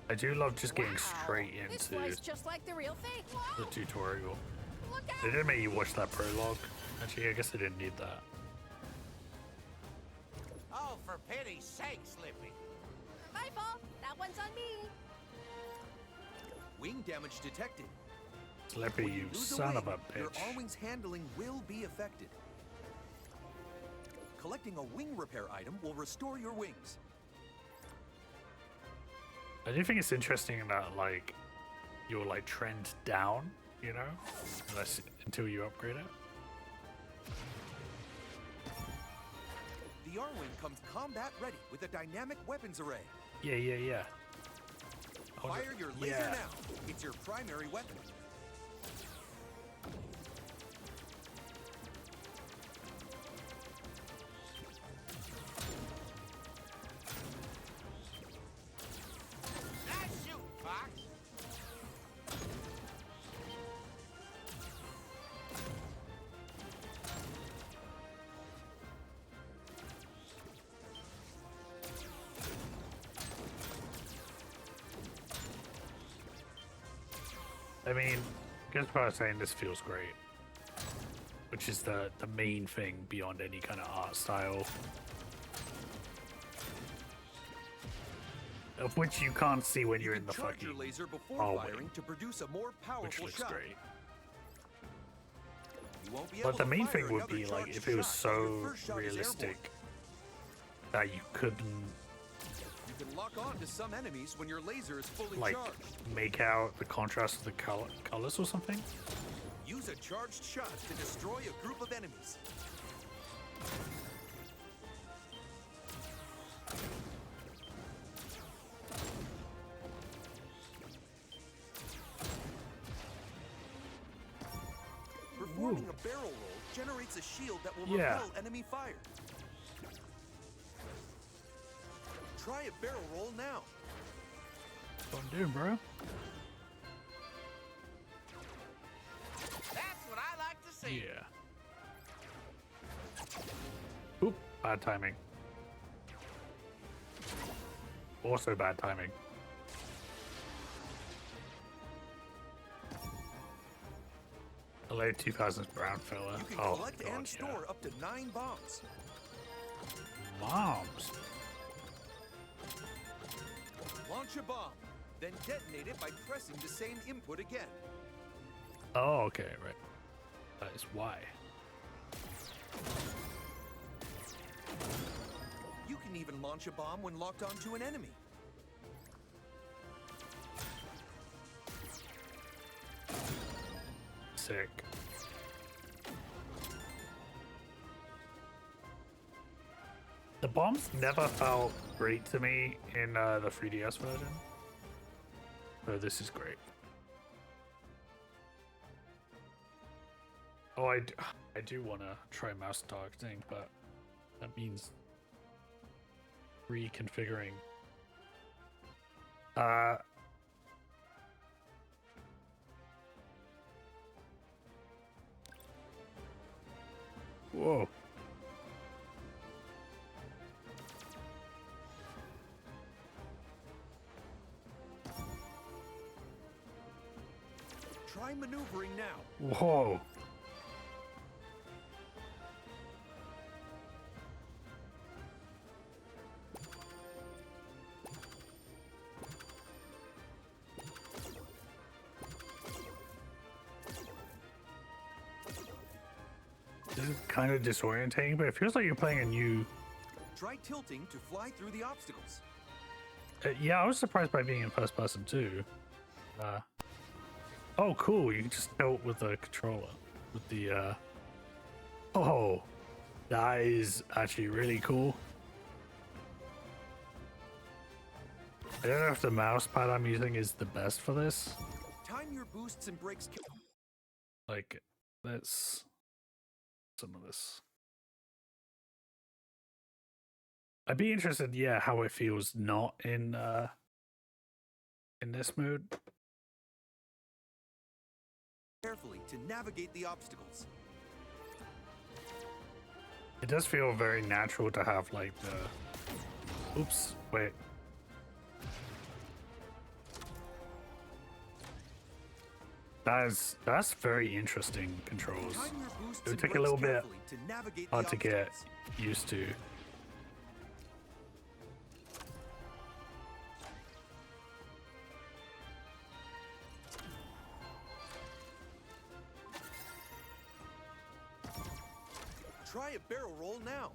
[SPEAKER 4] I do love just getting straight
[SPEAKER 2] This
[SPEAKER 4] into
[SPEAKER 2] flies just like the real thing.
[SPEAKER 4] the tutorial.
[SPEAKER 2] Look out!
[SPEAKER 4] They didn't make you watch that prologue. Actually, I guess I didn't need that.
[SPEAKER 10] Oh, for pity's sake, Slippy.
[SPEAKER 2] My fault. That one's on me.
[SPEAKER 11] Wing damage detected.
[SPEAKER 4] Slippy,
[SPEAKER 11] When
[SPEAKER 4] you
[SPEAKER 11] lose a
[SPEAKER 4] son of
[SPEAKER 11] wing,
[SPEAKER 4] a
[SPEAKER 11] Your
[SPEAKER 4] bitch.
[SPEAKER 11] R-Wing's handling will be affected. Collecting a wing repair item will restore your wings.
[SPEAKER 4] I do think it's interesting that like you'll like trend down, you know, until you upgrade it.
[SPEAKER 11] The R-Wing comes combat ready with a dynamic weapons array.
[SPEAKER 4] Yeah.
[SPEAKER 11] Fire your laser
[SPEAKER 4] yeah.
[SPEAKER 11] now. It's your primary weapon.
[SPEAKER 10] Nice shoot, Fox.
[SPEAKER 4] I mean, I guess what I was saying, this feels great, which is the main thing beyond any kind of art style, of which you can't see when you're in the
[SPEAKER 11] Charge
[SPEAKER 4] fucking
[SPEAKER 11] your laser before
[SPEAKER 4] hallway,
[SPEAKER 11] firing to produce a more
[SPEAKER 4] which
[SPEAKER 11] powerful
[SPEAKER 4] looks
[SPEAKER 11] shot.
[SPEAKER 4] great.
[SPEAKER 11] You won't be
[SPEAKER 4] But
[SPEAKER 11] able
[SPEAKER 4] the
[SPEAKER 11] to
[SPEAKER 4] main
[SPEAKER 11] fire
[SPEAKER 4] thing would
[SPEAKER 11] another
[SPEAKER 4] be like
[SPEAKER 11] charged
[SPEAKER 4] if it was
[SPEAKER 11] shot when your
[SPEAKER 4] so
[SPEAKER 11] first shot is
[SPEAKER 4] realistic that you couldn't
[SPEAKER 11] airborne. You can lock on to some enemies when your laser is fully
[SPEAKER 4] like
[SPEAKER 11] charged.
[SPEAKER 4] make out the contrast of the colors or something.
[SPEAKER 11] Use a charged shot to destroy a group of enemies. Performing a barrel roll generates a shield that will
[SPEAKER 4] Yeah.
[SPEAKER 11] repel enemy fire. Try a barrel roll now.
[SPEAKER 4] What I'm doing, bro.
[SPEAKER 10] That's what I like to see.
[SPEAKER 4] Yeah. Oop, bad timing. Also bad timing. The late 2000s brown fella.
[SPEAKER 11] You can
[SPEAKER 4] Oh,
[SPEAKER 11] collect
[SPEAKER 4] God,
[SPEAKER 11] and store up to 9 bombs.
[SPEAKER 4] Moms.
[SPEAKER 11] Launch a bomb, then detonate it by pressing the same input again.
[SPEAKER 4] Oh, okay, right. That is why.
[SPEAKER 11] You can even launch a bomb when locked onto an enemy.
[SPEAKER 4] Sick. The bombs never felt great to me in the 3DS version. So this is great. Oh, I do want to try mouse targeting, but that means reconfiguring. Whoa.
[SPEAKER 11] Try maneuvering now.
[SPEAKER 4] Whoa. This is kind of disorientating, but it feels like you're playing a new...
[SPEAKER 11] Try tilting to fly through the obstacles.
[SPEAKER 4] Yeah, I was surprised by being in first person too. Oh, cool. You can just tilt with the controller. With the, Oh, that is actually really cool. I don't know if the mouse pad I'm using is the best for this.
[SPEAKER 11] Time your boosts and brakes.
[SPEAKER 4] Like, let's... some of this. I'd be interested, yeah, how it feels not in this mode.
[SPEAKER 11] carefully to navigate the obstacles.
[SPEAKER 4] It does feel very natural to have like the. Oops, wait. That's very interesting controls. It would take a little bit hard to get used to.
[SPEAKER 11] Try a barrel roll now.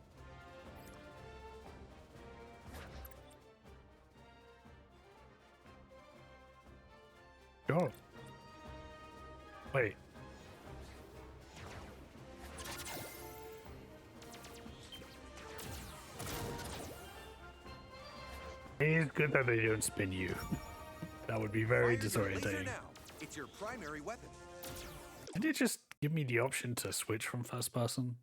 [SPEAKER 4] Go. Wait. It's good that they don't spin you. That would be very disorientating.
[SPEAKER 11] It's your primary weapon.
[SPEAKER 4] Did it just give me the option to switch from first person?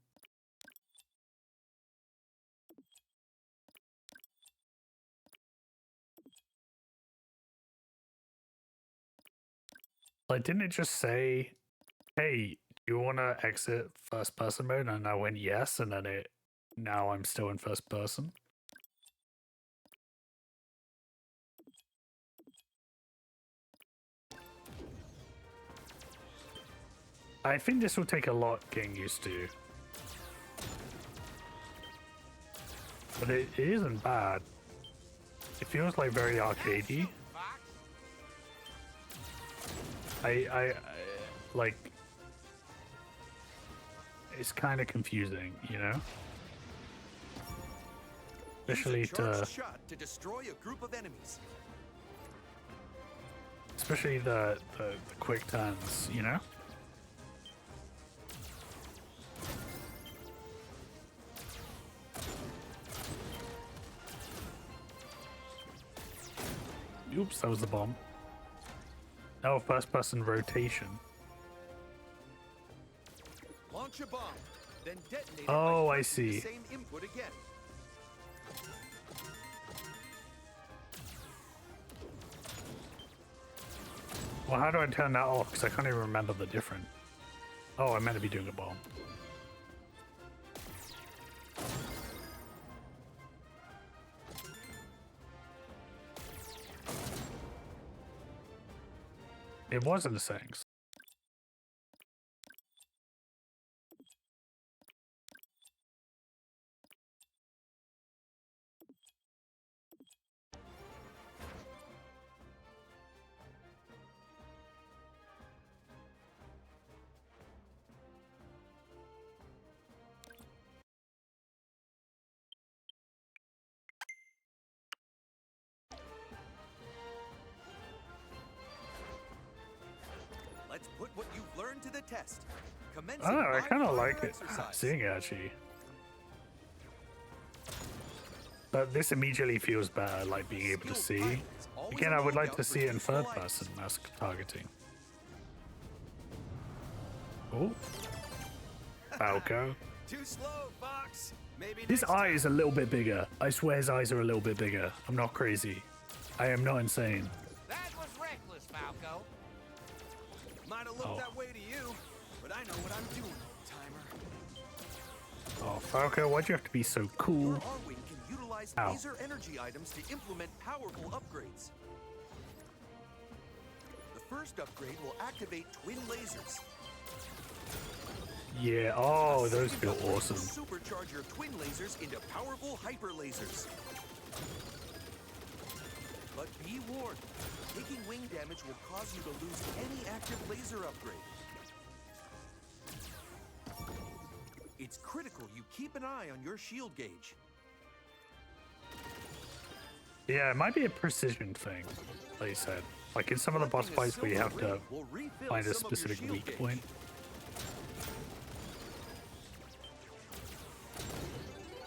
[SPEAKER 4] Like, didn't it just say, hey, do you want to exit first person mode? And I went yes, and then now I'm still in first person. I think this will take a lot getting used to. But it isn't bad. It feels like very arcadey. I like, it's kind of confusing, you know? Especially
[SPEAKER 11] to destroy a group of enemies.
[SPEAKER 4] Especially the quick turns, you know? Oops, that was the bomb. Oh, first person rotation.
[SPEAKER 11] Launch a bomb, then detonate it
[SPEAKER 4] Oh,
[SPEAKER 11] by
[SPEAKER 4] I
[SPEAKER 11] pressing
[SPEAKER 4] see.
[SPEAKER 11] the same input again.
[SPEAKER 4] Well, how do I turn that off? Because I can't even remember the difference. Oh, I meant to be doing a bomb. It was in the settings.
[SPEAKER 11] Let's put what you've learned to the test. Commencing
[SPEAKER 4] Oh, I kind of
[SPEAKER 11] live
[SPEAKER 4] like
[SPEAKER 11] fire
[SPEAKER 4] it.
[SPEAKER 11] exercise.
[SPEAKER 4] Seeing it actually. But this immediately feels better, like being able to see. Again, I would like to see it in third person as targeting. Oh. Falco.
[SPEAKER 11] Too slow, Fox. Maybe
[SPEAKER 4] His
[SPEAKER 11] next
[SPEAKER 4] eye is a little bit bigger. I swear his eyes are a little bit bigger. I'm not crazy. I am not insane.
[SPEAKER 10] That was reckless, Falco.
[SPEAKER 11] Might have looked
[SPEAKER 4] Oh.
[SPEAKER 11] that way to you, but I know what I'm doing, timer.
[SPEAKER 4] Oh, Falco, why'd you have to be so cool?
[SPEAKER 11] Your R-Wing can utilize
[SPEAKER 4] Ow.
[SPEAKER 11] laser energy items to implement powerful upgrades. The first upgrade will activate twin lasers.
[SPEAKER 4] Yeah, oh, those feel awesome.
[SPEAKER 11] Supercharge your twin lasers into powerful hyper lasers. But be warned, taking wing damage will cause you to lose any active laser upgrade. It's critical you keep an eye on your shield gauge.
[SPEAKER 4] Yeah, it might be a precision thing, like you said. Like in some of the boss fights where you have to find a specific weak point.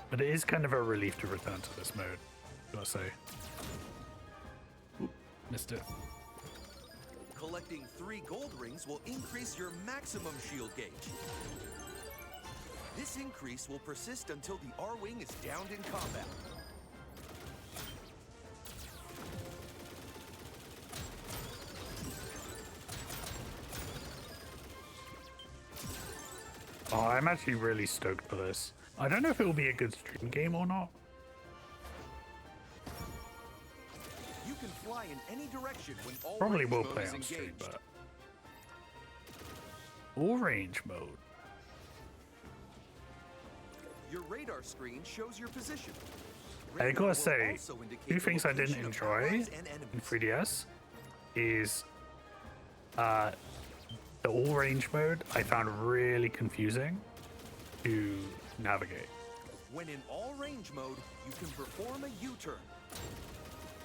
[SPEAKER 4] But it is kind of a relief to return to this mode, gotta say. Oop, missed it.
[SPEAKER 11] Collecting 3 gold rings will increase your maximum shield gauge. This increase will persist until the R-Wing is downed in combat.
[SPEAKER 4] I'm actually really stoked for this. I don't know if it will be a good stream game or not.
[SPEAKER 11] You can fly in any direction when all
[SPEAKER 4] Probably
[SPEAKER 11] range
[SPEAKER 4] will
[SPEAKER 11] mode
[SPEAKER 4] play
[SPEAKER 11] is
[SPEAKER 4] on stream,
[SPEAKER 11] engaged.
[SPEAKER 4] but all range mode.
[SPEAKER 11] Your radar screen shows your position.
[SPEAKER 4] I
[SPEAKER 11] Radar
[SPEAKER 4] gotta
[SPEAKER 11] will
[SPEAKER 4] say,
[SPEAKER 11] also indicate
[SPEAKER 4] two
[SPEAKER 11] the
[SPEAKER 4] things I didn't
[SPEAKER 11] location of
[SPEAKER 4] enjoy
[SPEAKER 11] allies and
[SPEAKER 4] in
[SPEAKER 11] enemies.
[SPEAKER 4] 3DS is the all range mode I found really confusing to navigate.
[SPEAKER 11] When in all range mode, you can perform a U-turn.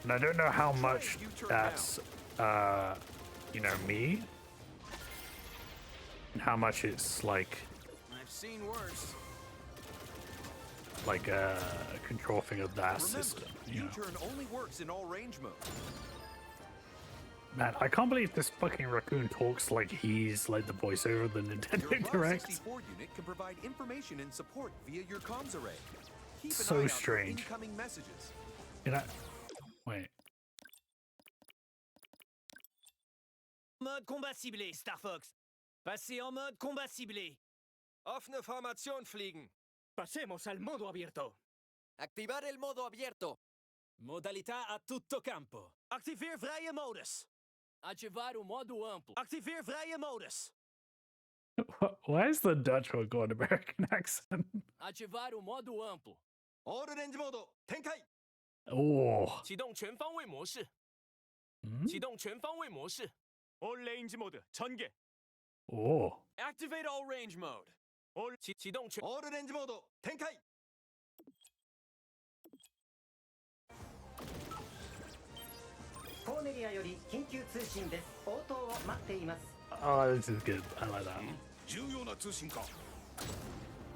[SPEAKER 4] And I don't know how much that's you know, me, and how much it's like
[SPEAKER 11] I've seen worse.
[SPEAKER 4] like a control thing of that
[SPEAKER 11] Remember,
[SPEAKER 4] system. You know?
[SPEAKER 11] U-turn only works in all range mode.
[SPEAKER 4] Man, I can't believe this fucking raccoon talks like he's like the voiceover of the
[SPEAKER 11] Your
[SPEAKER 4] Nintendo
[SPEAKER 11] Block
[SPEAKER 4] Direct.
[SPEAKER 11] 64 unit can provide information and support via your comms array. Keep an
[SPEAKER 4] So
[SPEAKER 11] eye out
[SPEAKER 4] strange.
[SPEAKER 11] for incoming messages.
[SPEAKER 4] You know, wait.
[SPEAKER 15] Mode combat ciblé, Star Fox. Passez en mode combat ciblé.
[SPEAKER 3] Offene Formation fliegen.
[SPEAKER 15] Pasemos al modo abierto.
[SPEAKER 3] Activar el modo abierto.
[SPEAKER 15] Modalità a tutto campo. Activeer vrije modus.
[SPEAKER 5] Ativar o modo amplo.
[SPEAKER 15] Activeer vrije modus.
[SPEAKER 4] Why is the Dutch one got an American accent?
[SPEAKER 5] Ativar o modo amplo.
[SPEAKER 3] All range mode 展開。
[SPEAKER 4] Oh.
[SPEAKER 5] 启动全方位模式。启动全方位模式。
[SPEAKER 3] All range mode 전개.
[SPEAKER 4] Oh.
[SPEAKER 5] Activate all range mode. 启动全。
[SPEAKER 3] All range mode 展開。
[SPEAKER 12] コーネリアより緊急通信です。応答を待っています。
[SPEAKER 4] Oh, this is good. I like that.
[SPEAKER 3] 重要な通信か。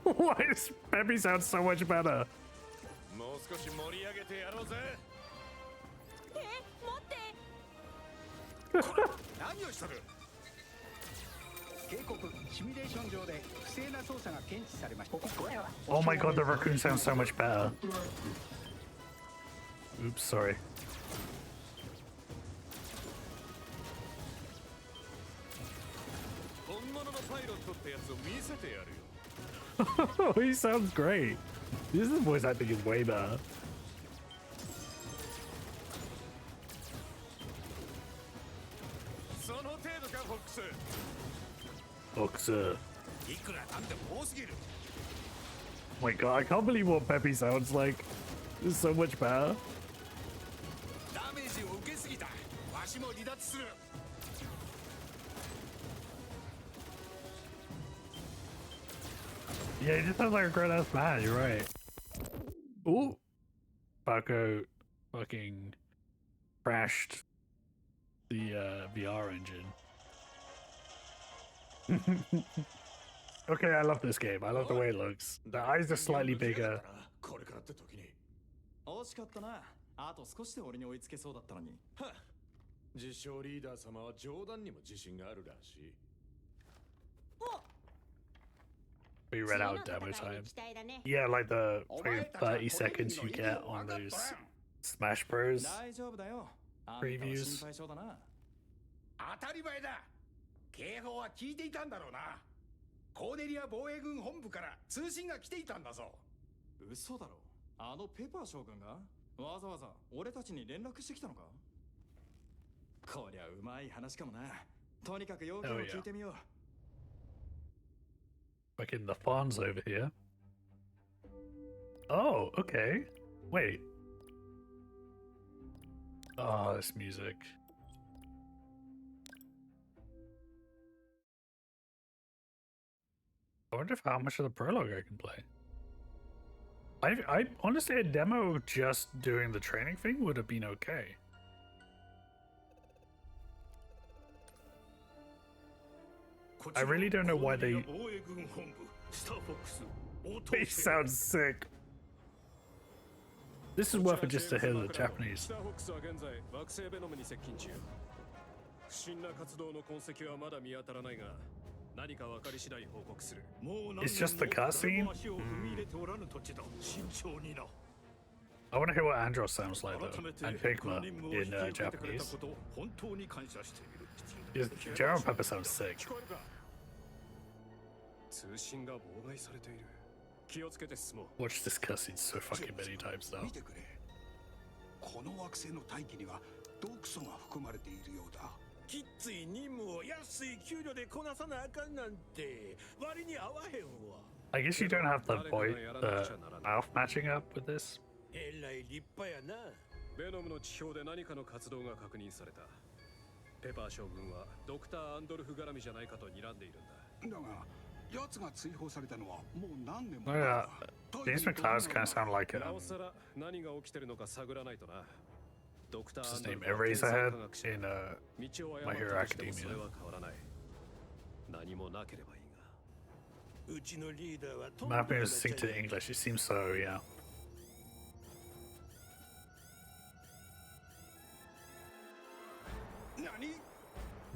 [SPEAKER 4] Why does Peppy sound so much better?
[SPEAKER 3] もう少し盛り上げてやろうぜ。何をしとる？
[SPEAKER 12] 警告、シミュレーション上で不正な操作が検知されました。
[SPEAKER 4] Oh my god, the raccoon sounds so much better. Oops, sorry. He sounds great. This voice acting is way better. Fox. Oh my god, I can't believe what Peppy sounds like. This is so much better.
[SPEAKER 3] ダメージを受けすぎた。わしも離脱する。
[SPEAKER 4] Yeah, he just sounds like a grown ass man, you're right. Ooh. Paco fucking crashed the VR engine. Okay, I love this game. I love the way it looks. The eyes are slightly bigger.
[SPEAKER 13] これからって時に。
[SPEAKER 16] 惜しかったな。あと少しで俺に追いつけそうだったのに。
[SPEAKER 13] 自称リーダー様は冗談にも自信があるらしい。
[SPEAKER 4] We read out demo time. Yeah, like the fucking 30 seconds you get on those Smash Bros.
[SPEAKER 16] 大丈夫だよ。
[SPEAKER 4] Previews.
[SPEAKER 16] 心配性だな。
[SPEAKER 3] 当たり前だ。警報は聞いていたんだろうな。コーネリア防衛軍本部から通信が来ていたんだぞ。
[SPEAKER 16] 嘘だろ。あのペパー将軍がわざわざ俺たちに連絡してきたのか。こりゃうまい話かもな。とにかく要件を聞いてみよう。
[SPEAKER 4] Fucking the fawns over here. Oh, okay. Wait. Oh, this music. I wonder if how much of the prologue I can play. I honestly, a demo of just doing the training thing would have been okay. I really don't know why they... He sounds sick. This is worth it just to hear the Japanese. It's just the cutscene? I want to hear what Andros sounds like though, and Pigma in Japanese. General Pepper sounds sick.
[SPEAKER 8] 通信が妨害されている。気をつけて進もう。
[SPEAKER 4] Watched this cutscene so fucking many times now.
[SPEAKER 3] 見てくれ。この惑星の大気には毒素が含まれているようだ。
[SPEAKER 7] きっつい任務を安い給料でこなさなあかんなんて割に合わへんわ。
[SPEAKER 4] I guess you don't have the mouth matching up with this.
[SPEAKER 7] えらい立派やな。
[SPEAKER 8] ベノムの地表で何かの活動が確認された。ペパー将軍はドクター・アンドルフ絡みじゃないかと睨んでいるんだ。
[SPEAKER 3] だが、奴が追放されたのはもう何年も
[SPEAKER 4] Oh, yeah. James McCloud's kind of sound like
[SPEAKER 8] なおさら何が起きてるのか探らないとな。ドクター・ア
[SPEAKER 4] What's
[SPEAKER 8] ン
[SPEAKER 4] his
[SPEAKER 8] ドル
[SPEAKER 4] name?
[SPEAKER 8] フは天才
[SPEAKER 4] Eraserhead
[SPEAKER 8] 科学者。
[SPEAKER 4] in
[SPEAKER 8] 道を
[SPEAKER 4] My
[SPEAKER 8] 誤
[SPEAKER 4] Hero
[SPEAKER 8] ったとしてもそれ
[SPEAKER 4] Academia.
[SPEAKER 8] は変わらない。何もなければいいが。
[SPEAKER 7] うちのリーダーはとんでも
[SPEAKER 4] Mapping
[SPEAKER 7] な
[SPEAKER 4] is synced to English. It seems so, yeah.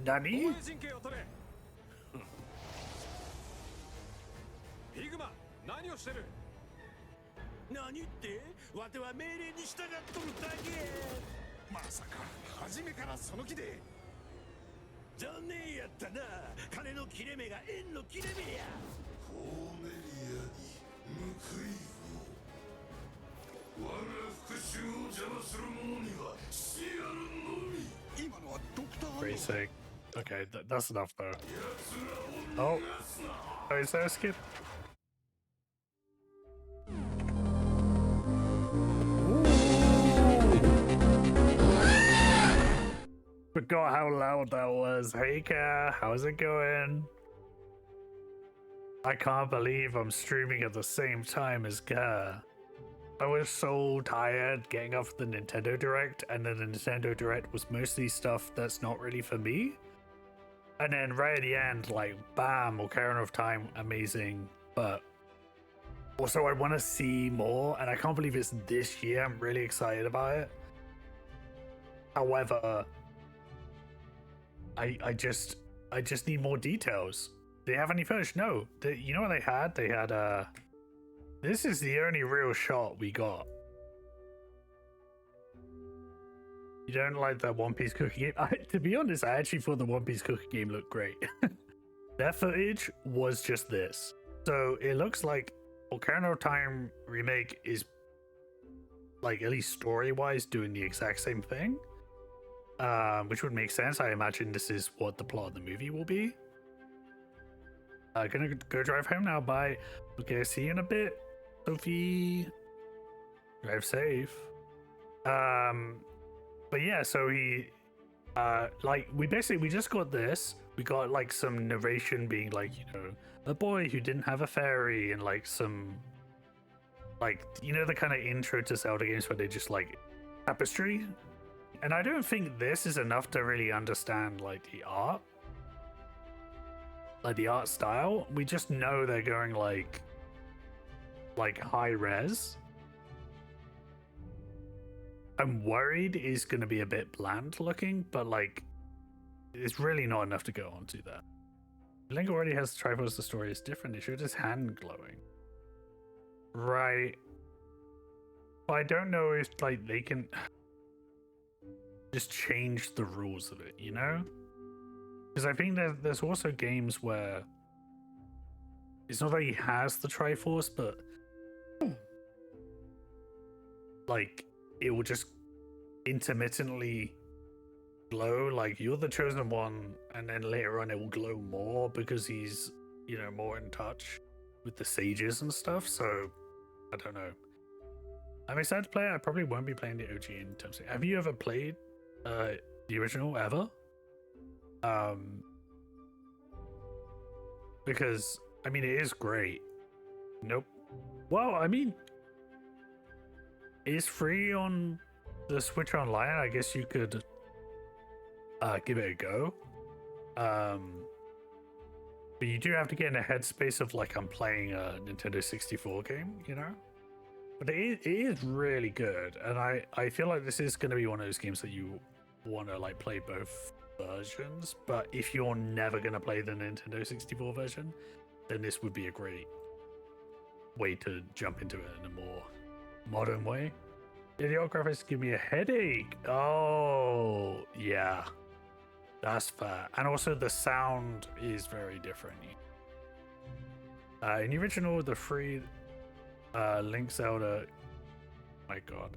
[SPEAKER 8] 防衛陣形を取れ。ピグマ、何をしてる？
[SPEAKER 7] 何ってわては命令に従っとるだけや。
[SPEAKER 3] まさか初めからその気で。
[SPEAKER 7] 残念やったな。金の切れ目が縁の切れ目や。
[SPEAKER 13] フォーメリアに報いを。我が復讐を邪魔する者にはしてやるのみ。
[SPEAKER 3] 今のはドクター
[SPEAKER 4] Basic. Okay, that's enough though. Oh, oh, is there a skip? Forgot how loud that was. Hey, Ka, how's it going? I can't believe I'm streaming at the same time as Ka. I was so tired getting off the Nintendo Direct, and then the Nintendo Direct was mostly stuff that's not really for me. And then right at the end, like, bam, Ocarina of Time, amazing. But also, I want to see more, and I can't believe it's this year. I'm really excited about it. However, I just need more details. Do they have any footage? No. You know what they had? They had this is the only real shot we got. You don't like that One Piece cookie game? To be honest, I actually thought the One Piece cookie game looked great. Their footage was just this. So it looks like Ocarina of Time remake is, like, at least story-wise, doing the exact same thing. Which would make sense. I imagine this is what the plot of the movie will be. Gonna go drive home now. Bye. Okay, see you in a bit, Sophie. Drive safe. But yeah, so he, like, we just got this. We got, like, some narration being like, you know, a boy who didn't have a fairy, and, like, some, like, you know, the kind of intro to Zelda games where they just, like, tapestry. And I don't think this is enough to really understand, like, the art. Like, the art style. We just know they're going, like high res. I'm worried it's going to be a bit bland looking, but, like, it's really not enough to go on to that. Link already has Triforce. The story is different. It showed his hand glowing. Right. But I don't know if, like, they can just change the rules of it, you know? Because I think there's also games where it's not that he has the Triforce, but, like, it will just intermittently glow. Like, you're the chosen one, and then later on it will glow more because he's, you know, more in touch with the sages and stuff. So I don't know. I'm excited to play it. I probably won't be playing the OG in terms of... Have you ever played the original ever? Because, I mean, it is great. Nope. Well, I mean, it's free on the Switch Online. I guess you could give it a go. But you do have to get in a headspace of, like, I'm playing a Nintendo 64 game, you know? But it is really good. And I feel like this is going to be one of those games that you want to, like, play both versions. But if you're never going to play the Nintendo 64 version, then this would be a great way to jump into it in a more modern way. Yeah, the old graphics give me a headache. Oh, yeah. That's fair. And also the sound is very different. In the original, the free Link Zelda. My God,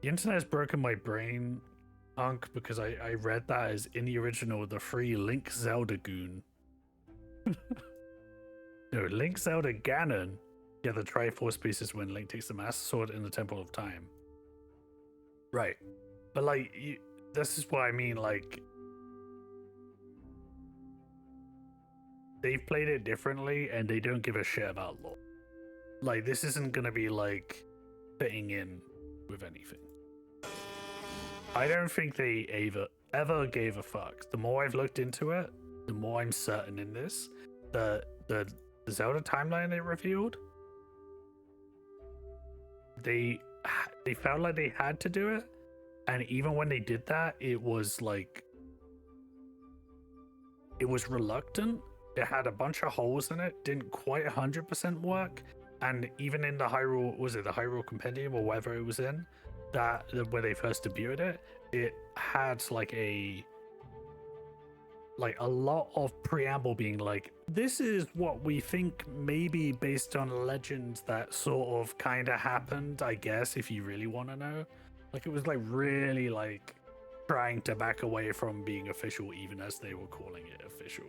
[SPEAKER 4] the internet has broken my brain, Unk, because I read that as in the original, the free Link Zelda Goon. No, Link Zelda Ganon. Yeah, the Triforce pieces when Link takes the Master Sword in the Temple of Time. Right, but like, this is what I mean. Like, they've played it differently, and they don't give a shit about lore. Like, this isn't gonna be like fitting in with anything. I don't think they ever gave a fuck. The more I've looked into it, the more I'm certain in this. The Zelda timeline they revealed, they felt like they had to do it, and even when they did that, it was like, it was reluctant. It had a bunch of holes in it, didn't quite 100% work, and even in the Hyrule, was it the Hyrule Compendium or whatever it was in, that where they first debuted it, it had like a lot of preamble being like, this is what we think maybe based on legends that sort of kind of happened, I guess, if you really want to know. Like, it was like really like trying to back away from being official even as they were calling it official.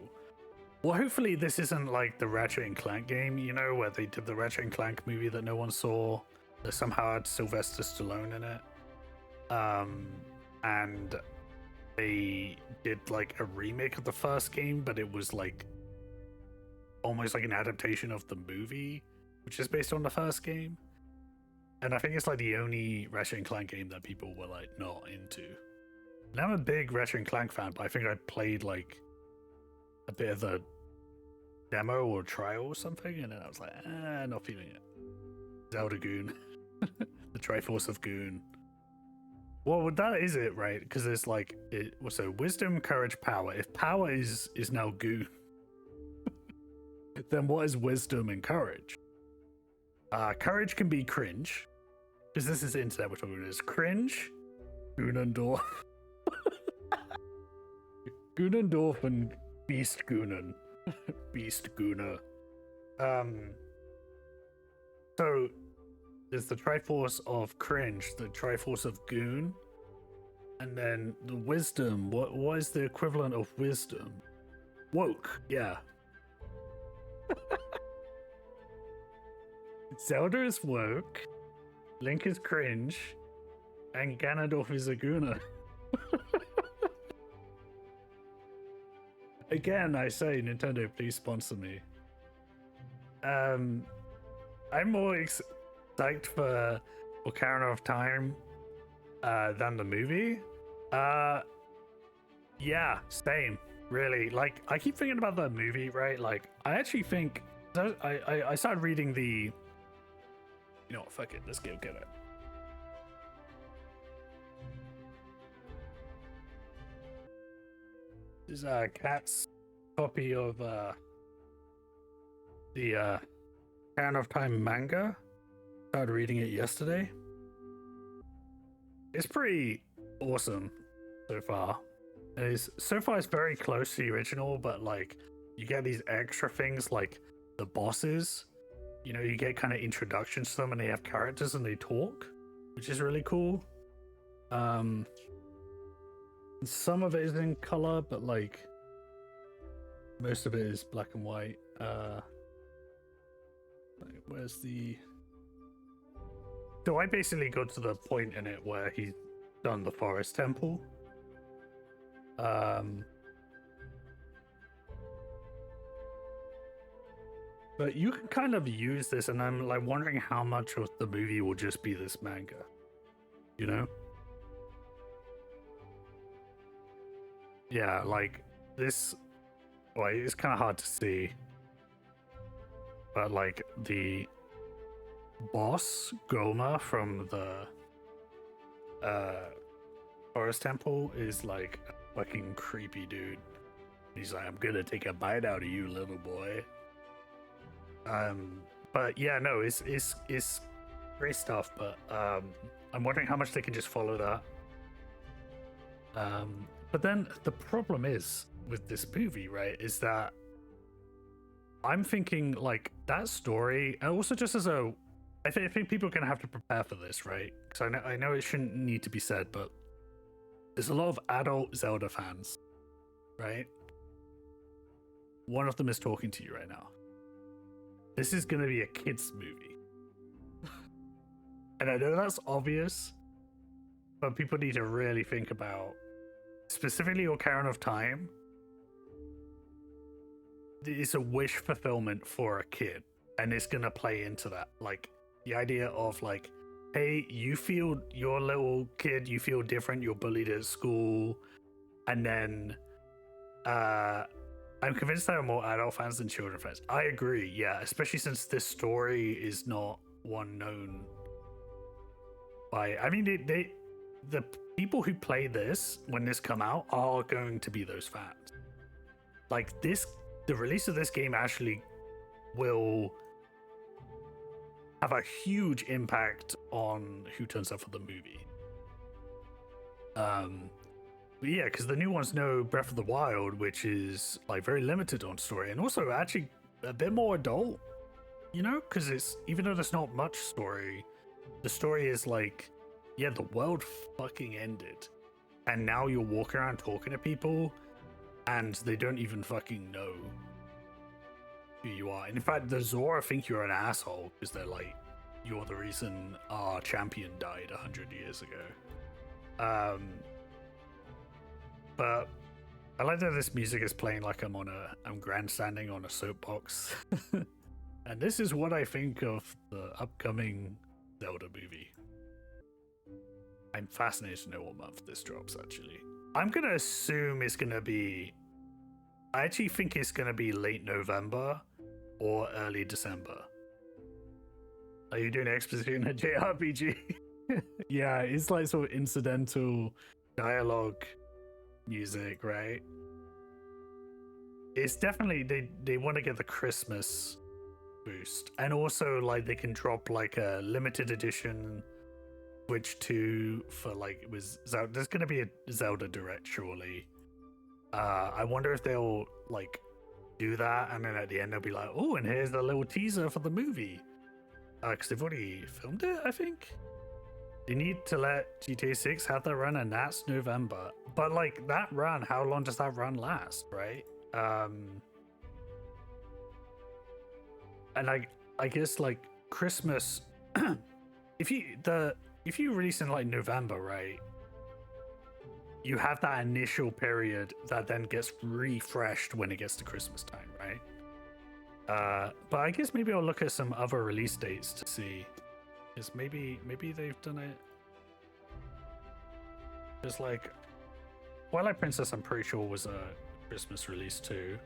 [SPEAKER 4] Well, hopefully this isn't like the Ratchet and Clank game, you know, where they did the Ratchet and Clank movie that no one saw, that somehow had Sylvester Stallone in it. And they did like a remake of the first game, but it was like almost like an adaptation of the movie, which is based on the first game. And I think it's like the only Ratchet and Clank game that people were like not into. And I'm a big Ratchet and Clank fan, but I think I played like a bit of the demo or trial or something, and then I was like, not feeling it. Zelda Goon. The Triforce of Goon. Well, that is it, right? Because there's like, so wisdom, courage, power. If power is now Goon, then what is wisdom and courage? Courage can be cringe, because this is the internet we're talking about. It's cringe, Goonendorf. Goonendorf and Beast Goonen. Beast Gooner. So there's the Triforce of cringe, the Triforce of goon, and then the wisdom. What is the equivalent of wisdom? Woke, yeah. Zelda is woke, Link is cringe, and Ganondorf is a gooner. Again, I say, Nintendo, please sponsor me. I'm more psyched for Ocarina of Time than the movie. Yeah, same, really. Like, I keep thinking about the movie, right? Like, I actually think I started reading the. You know what? Fuck it. Let's go get it. This is Cat's copy of the Ocarina of Time manga. Started reading it yesterday. It's pretty awesome so far. So far it's very close to the original, but like you get these extra things like the bosses. You know, you get kind of introductions to them, and they have characters and they talk, which is really cool. Some of it is in color, but like most of it is black and white. Where's the? So I basically got to the point in it where he's done the forest temple. But you can kind of use this, and I'm like wondering how much of the movie will just be this manga. You know? Yeah, like this. Well, it's kind of hard to see, but like the boss Goma from the forest temple is like a fucking creepy dude. He's like, I'm gonna take a bite out of you, little boy. But yeah, no, it's great stuff. But I'm wondering how much they can just follow that. But then the problem is with this movie, right, is that I'm thinking like that story, and also just as a, I think people are gonna have to prepare for this, right? Because I know it shouldn't need to be said, but there's a lot of adult Zelda fans, right? One of them is talking to you right now. This is gonna be a kids movie, and I know that's obvious, but people need to really think about specifically Ocarina of Time. It's a wish fulfillment for a kid, and it's gonna play into that, like the idea of like, hey, you feel, your little kid, you feel different, you're bullied at school, and then I'm convinced there are more adult fans than children fans. I agree, yeah, especially since this story is not one known by, I mean, the people who play this when this come out are going to be those fans. Like this, the release of this game actually will have a huge impact on who turns up for the movie. But yeah, because the new ones know Breath of the Wild, which is like very limited on story, and also actually a bit more adult, you know, because it's, even though there's not much story, the story is like, yeah, the world fucking ended, and now you're walking around talking to people, and they don't even fucking know who you are. And in fact, the Zora think you're an asshole because they're like, you're the reason our champion died 100 years ago. But I like that this music is playing like I'm grandstanding on a soapbox. And this is what I think of the upcoming Zelda movie. I'm fascinated to know what month this drops, actually. I'm gonna assume it's gonna be, I actually think it's gonna be late November or early December. Are you doing exposition at JRPG? Yeah, it's like sort of incidental dialogue music, right? It's definitely, they want to get the Christmas boost, and also like they can drop like a limited edition Switch 2 for like, it was Zelda. There's gonna be a Zelda Direct surely. I wonder if they'll like do that, and then at the end they'll be like, oh, and here's the little teaser for the movie, because they've already filmed it, I think. They need to let GTA 6 have that run, and that's November. But like that run, how long does that run last, right? And I guess like Christmas, if you release in like November, right? You have that initial period that then gets refreshed when it gets to Christmas time, right? But I guess maybe I'll look at some other release dates to see. Because maybe they've done it. Just like Twilight Princess, I'm pretty sure was a Christmas release too.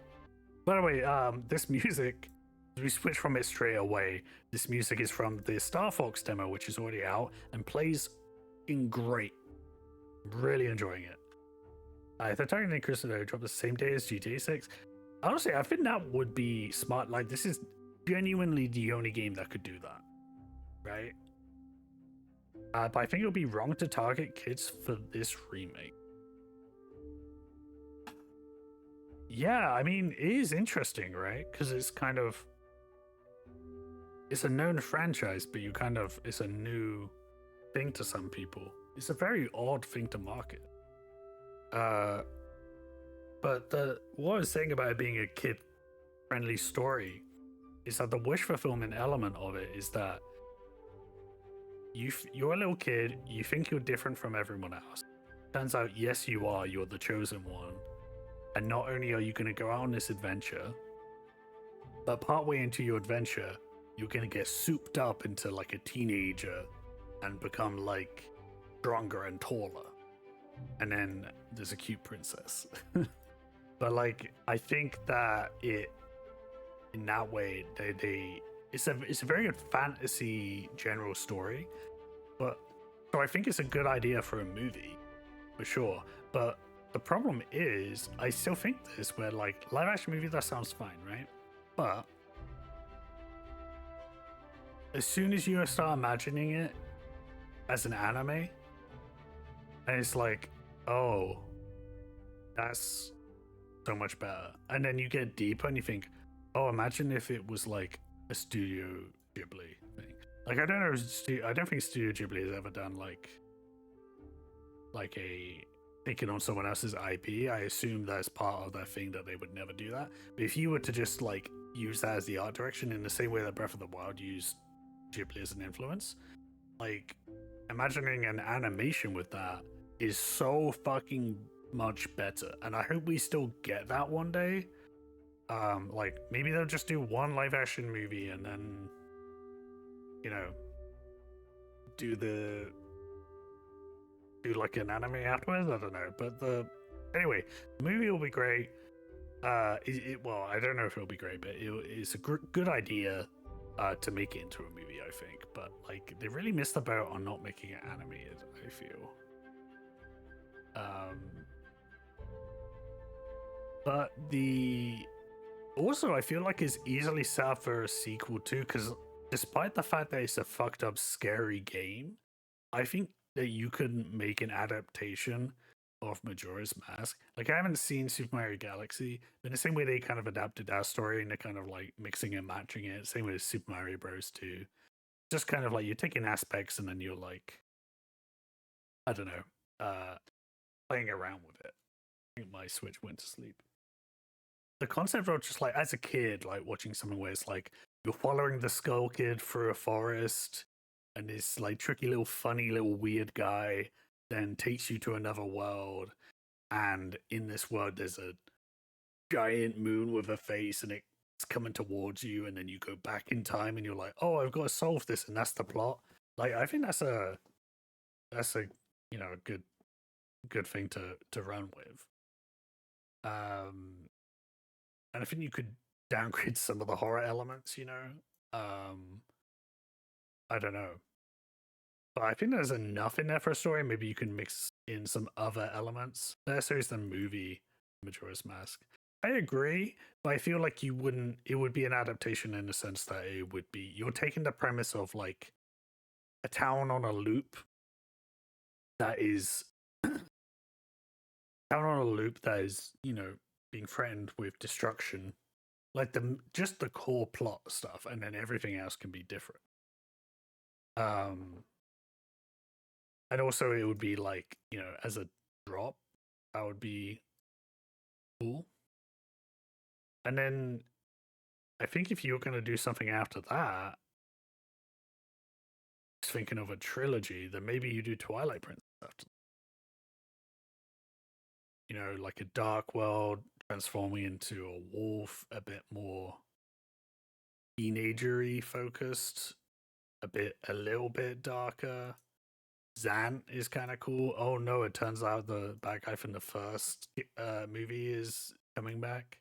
[SPEAKER 4] By the way, this music, we switch from it straight away. This music is from the Star Fox demo, which is already out and plays in great. Really enjoying it. If they're targeting Christmas, they drop the same day as GTA 6. Honestly, I think that would be smart. Like, this is genuinely the only game that could do that, right? But I think it would be wrong to target kids for this remake. Yeah, I mean, it is interesting, right? Because it's kind of, it's a known franchise, but it's a new thing to some people. It's a very odd thing to market. But what I was saying about it being a kid-friendly story is that the wish fulfillment element of it is that you're a little kid, you think you're different from everyone else. Turns out, yes, you are. You're the chosen one. And not only are you going to go out on this adventure, but partway into your adventure, you're going to get souped up into like a teenager and become like stronger and taller. And then there's a cute princess. But like, I think that in that way, it's a very good fantasy general story. But so I think it's a good idea for a movie, for sure. But the problem is, I still think this, where like live action movie, that sounds fine, right? But as soon as you start imagining it as an anime, and it's like, oh, that's so much better. And then you get deeper and you think, oh, imagine if it was like a Studio Ghibli thing. Like, I don't know, I don't think Studio Ghibli has ever done like a taking on someone else's IP. I assume that's part of their thing that they would never do that. But if you were to just like use that as the art direction in the same way that Breath of the Wild used Ghibli as an influence, like imagining an animation with that is so fucking much better. And I hope we still get that one day. Like maybe they'll just do one live action movie and then, you know, do like an anime afterwards. I don't know, but anyway, the movie will be great. Well, I don't know if it'll be great, but it's a good idea to make it into a movie, I think. But like, they really missed the boat on not making it animated, I feel. But also, I feel like it's easily set up for a sequel too, because despite the fact that it's a fucked up, scary game, I think that you could make an adaptation of Majora's Mask. Like, I haven't seen Super Mario Galaxy, but in the same way they kind of adapted that story and they're kind of like mixing and matching it, same with Super Mario Bros. 2. Just kind of like you're taking aspects and then you're like, I don't know, playing around with it. I think my Switch went to sleep. The concept of just like, as a kid, like watching something where it's like you're following the Skull Kid through a forest and this like tricky little funny little weird guy then takes you to another world, and in this world there's a giant moon with a face and it's coming towards you, and then you go back in time and you're like, oh, I've got to solve this, and that's the plot. Like, I think that's a you know, a good thing to run with. And I think you could downgrade some of the horror elements, you know. I don't know. But I think there's enough in there for a story. Maybe you can mix in some other elements. Better is the movie Majora's Mask. I agree, but I feel like it would be an adaptation in the sense that it would be, you're taking the premise of like a town on a loop that is you know, being threatened with destruction, like just the core plot stuff, and then everything else can be different. And also it would be like, you know, as a drop, that would be cool. And then I think if you're going to do something after that, just thinking of a trilogy, then maybe you do Twilight Princess after. You know, like a dark world transforming into a wolf, a bit more teenager-y focused, a little bit darker. Zant is kind of cool. Oh no, it turns out the bad guy from the first movie is coming back.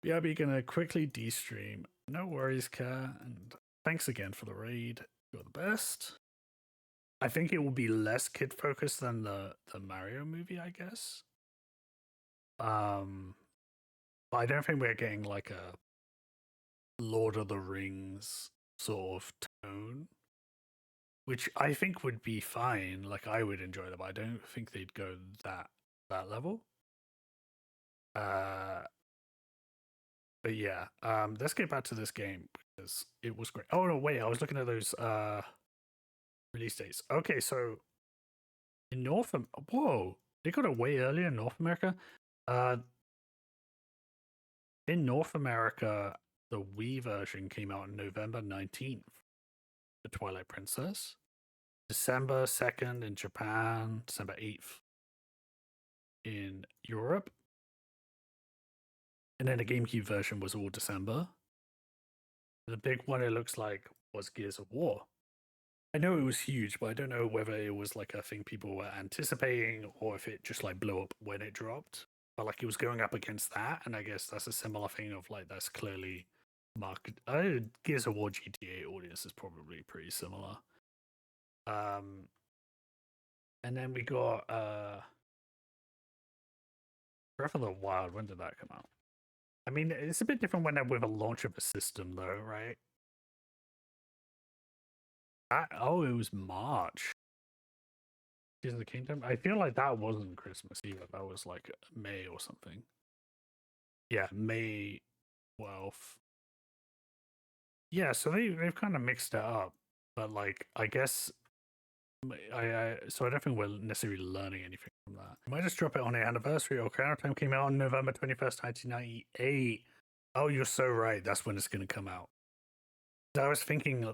[SPEAKER 4] Yeah, we're gonna quickly de-stream. No worries, Ka, and thanks again for the raid. You're the best. I think it will be less kid focused than the Mario movie, I guess. But I don't think we're getting like a Lord of the Rings sort of tone, which I think would be fine. Like, I would enjoy that, but I don't think they'd go that level. But yeah, let's get back to this game because it was great. Oh no, wait, I was looking at those release dates. Okay, so in whoa, they got it way earlier in North America. In North America, the Wii version came out on November 19th. The Twilight Princess. December 2nd in Japan, December 8th in Europe. And then the GameCube version was all December. The big one, it looks like, was Gears of War. I know it was huge, but I don't know whether it was like a thing people were anticipating or if it just like blew up when it dropped. But like it was going up against that, and I guess that's a similar thing of like that's clearly market. Gears of War GTA audience is probably pretty similar. And then we got Breath of the Wild. When did that come out? I mean, it's a bit different when with a launch of a system, though, right? It was March. Tears of the Kingdom. I feel like that wasn't Christmas either. That was like May or something. Yeah, May 12th. Yeah, so they've kind of mixed it up, but like I guess so I don't think we're necessarily learning anything from that. I might just drop it on the anniversary. Ocarina of Time came out on November 21st, 1998. Oh, you're so right. That's when it's going to come out. I was thinking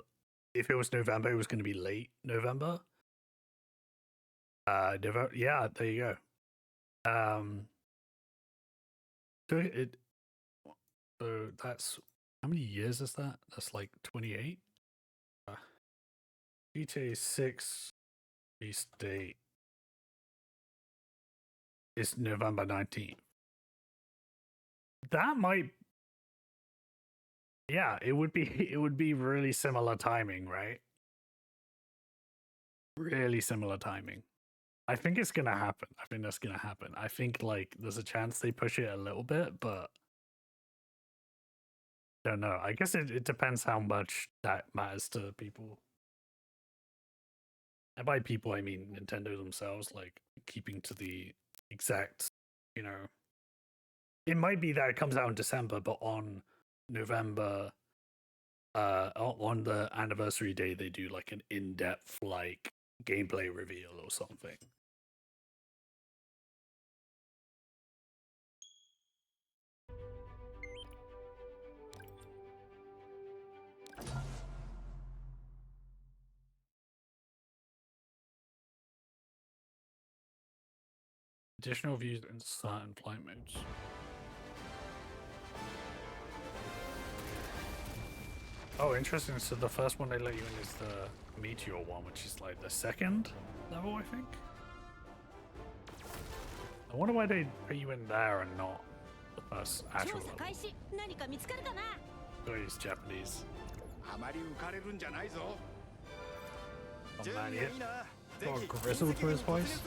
[SPEAKER 4] if it was November, it was going to be late November. November, yeah, there you go. So that's, how many years is that? That's like 28. GTA 6 release date is November 19th. That might, yeah, it would be really similar timing, right? Really similar timing. I think it's gonna happen. I think that's gonna happen. I think like there's a chance they push it a little bit, but don't know. I guess it depends how much that matters to people. And by people, I mean Nintendo themselves, like keeping to the exact, you know. It might be that it comes out in December, but on November, on the anniversary day, they do like an in-depth like gameplay reveal or something. Additional views in certain flight modes. Oh, interesting. So the first one they let you in is the Meteor one, which is like the second level, I think. I wonder why they put you in there and not the first actual level. Oh, he's Japanese. Oh man, he got a grizzle to his voice.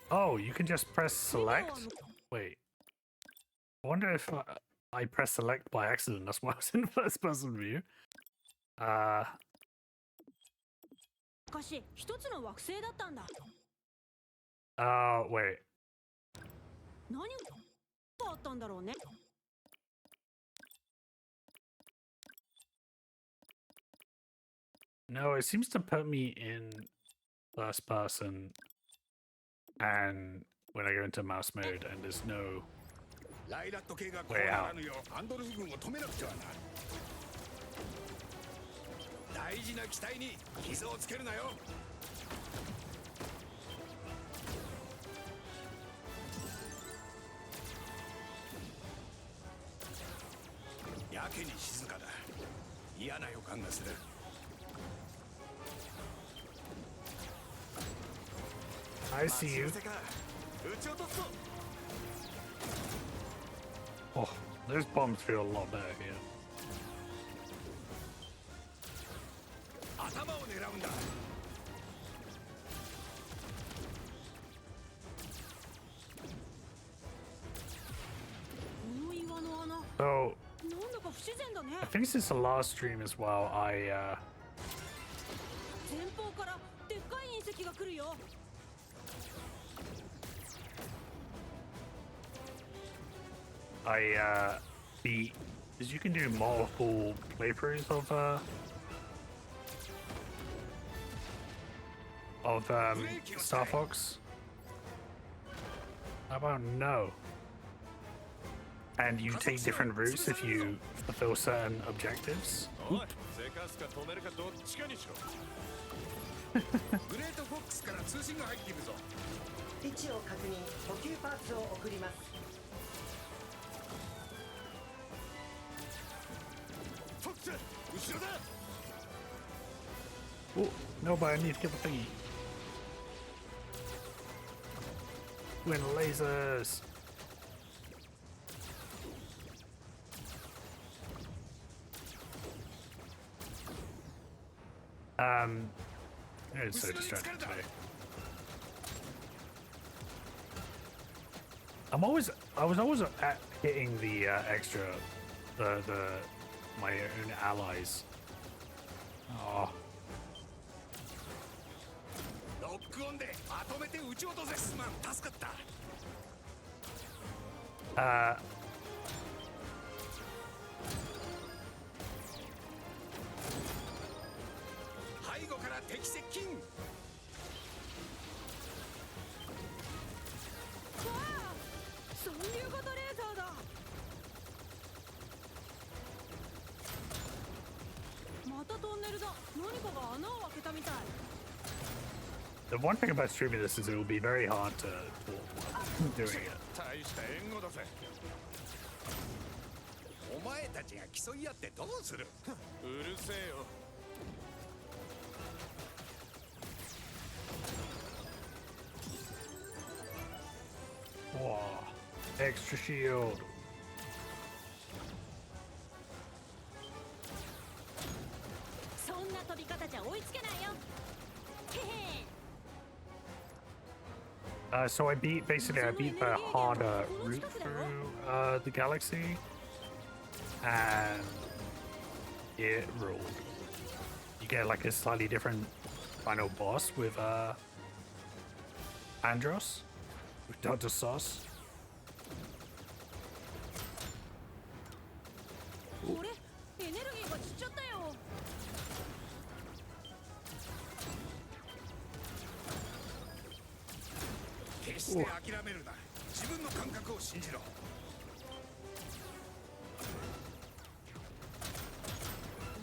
[SPEAKER 4] Oh, you can just press select? Wait. I wonder if I press select by accident. That's why I was in first person view. Wait. No, it seems to put me in first person. And when I go into mouse mode and there's no way out. I see you. Oh, those bombs feel a lot better here. So, I think since the last stream as well, I beat, because you can do multiple playthroughs of Star Fox. How about no? And you take different routes if you fulfill certain objectives. Oop. Oh, no, but I need to get the thingy. Win lasers. It's so distracting today. I was always at hitting the extra, my own allies. Oh.
[SPEAKER 3] 背後から敵接近。
[SPEAKER 2] 三流型レーザーだ。またトンネルだ。何かが穴を開けたみたい。
[SPEAKER 4] The one thing about streaming this is it will be very hard to doing it.
[SPEAKER 3] 大した援護だぜ。お前たちが競い合ってどうする。うるせえよ。
[SPEAKER 4] Wow. Extra shield.
[SPEAKER 2] そんな飛び方じゃ追いつけないよ。へへ。
[SPEAKER 4] So I beat the harder route through the galaxy, and it ruled. You get like a slightly different final boss with Andros, with Dr. Sauce.
[SPEAKER 2] 俺エネルギーが散っちゃったよ。
[SPEAKER 3] 決して諦めるな。自分の感覚を信じろ。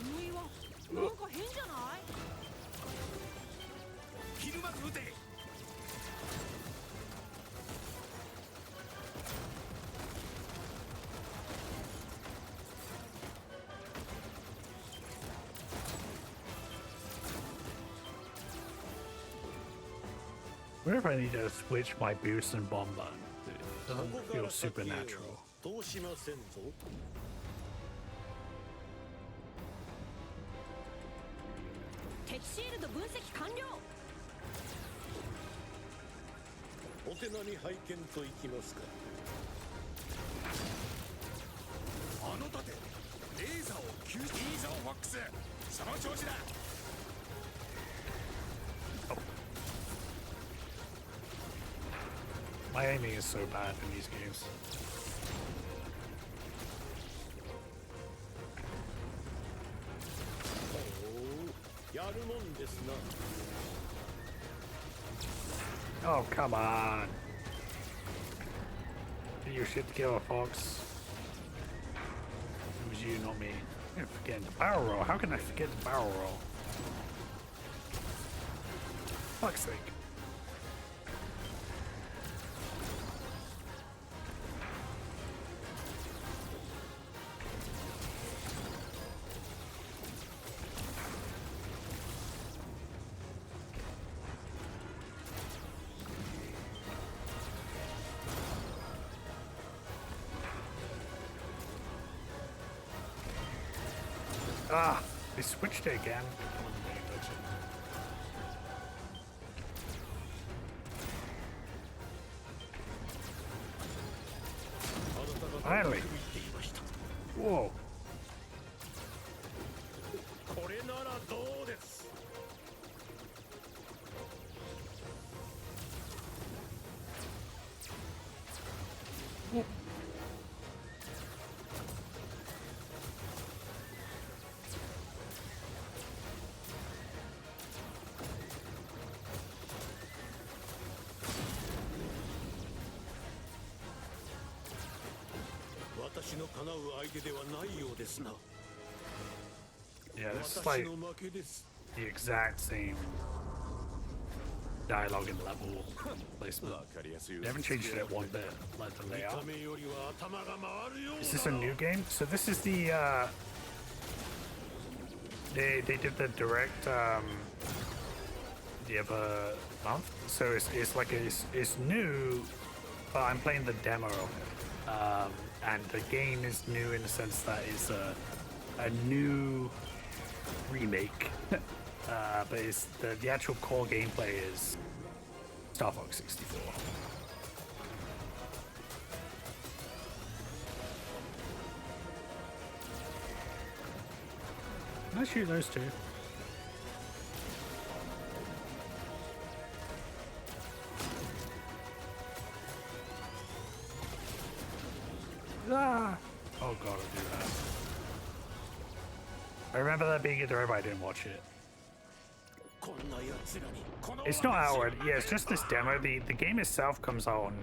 [SPEAKER 2] お前はなんか変じゃない？
[SPEAKER 3] ひるまず撃て。
[SPEAKER 4] I wonder if I need to switch my boost and bomb button. It doesn't feel supernatural.
[SPEAKER 1] どうしませんぞ。
[SPEAKER 2] 敵シールド分析完了。
[SPEAKER 1] お手並み拝見といきますか。
[SPEAKER 3] あの盾、レーザーを吸収。いいぞ、フォックス。その調子だ。
[SPEAKER 4] My aiming is so bad in these games. Oh, come on. Do your shit together, Fox. It was you, not me. I'm forgetting the barrel roll. How can I forget the barrel roll? Fuck's sake. Ah, they switched it again. Finally. Whoa.
[SPEAKER 1] これならどうです。私の叶う相手ではないようですな。
[SPEAKER 4] Yeah, this is like the exact same dialogue and level placement. They haven't changed it one bit, like the layout. Is this a new game? So this is the they did the direct the other month. So it's like it's new, but I'm playing the demo. And the game is new in the sense that it's a new remake, but it's the actual core gameplay is Star Fox 64. Can I shoot those two? Oh god, I do that. I remember that being in there, but I didn't watch it. It's not out. Yeah, it's just this demo. The game itself comes out on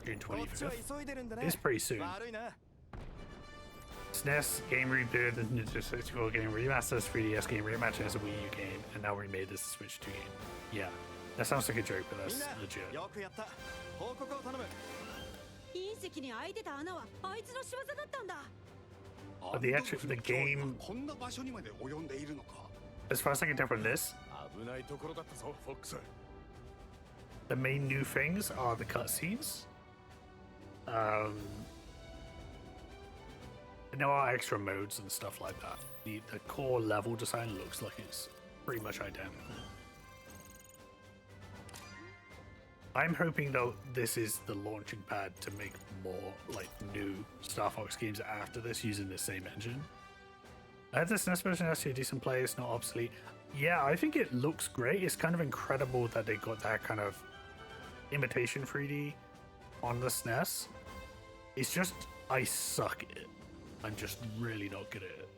[SPEAKER 4] June 25th. It's pretty soon. SNES game reboot, the Nintendo 64 game remastered, 3DS game reimagined as a Wii U game, and now remade as a Switch 2 game. Yeah, that sounds like a joke, but that's legit.
[SPEAKER 2] 隕石に開いてた穴はあいつの仕業だったんだ。
[SPEAKER 4] But the game,
[SPEAKER 3] こんな場所にまで及んでいるのか。
[SPEAKER 4] as far as I can tell from this,
[SPEAKER 3] 危ないところだったぞ、フォックス。
[SPEAKER 4] the main new things are the cutscenes. And there are extra modes and stuff like that. The core level design looks like it's pretty much identical. I'm hoping though this is the launching pad to make more like new Star Fox games after this using the same engine. I had this SNES version actually a decent play, it's not obsolete. Yeah, I think it looks great. It's kind of incredible that they got that kind of imitation 3D on the SNES. It's just, I suck at it. I'm just really not good at it.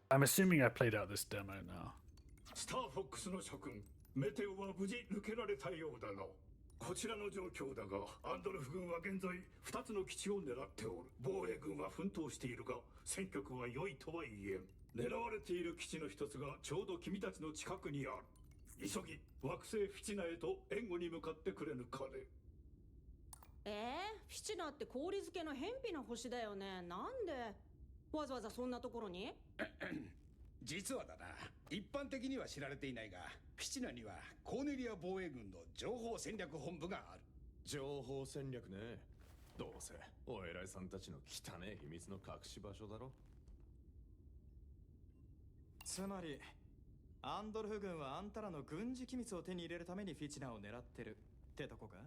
[SPEAKER 4] I'm assuming I played out this demo now.
[SPEAKER 13] Star Fox の諸君、メテオは無事抜けられたようだな。こちらの状況だが、アンドルフ軍は現在2つの基地を狙っておる。防衛軍は奮闘しているが、戦局は良いとは言えん。狙われている基地の一つがちょうど君たちの近くにある。急ぎ惑星フィチナへと援護に向かってくれぬかね。
[SPEAKER 2] フィチナって氷漬けの偏僻な星だよね。なんでわざわざそんなところに？
[SPEAKER 3] 実はだな、一般的には知られていないが、フィチナにはコーネリア防衛軍の情報戦略本部がある。
[SPEAKER 8] 情報戦略ね。どうせお偉いさんたちの汚い秘密の隠し場所だろ。
[SPEAKER 16] つまりアンドルフ軍はあんたらの軍事機密を手に入れるためにフィチナを狙ってるってとこか？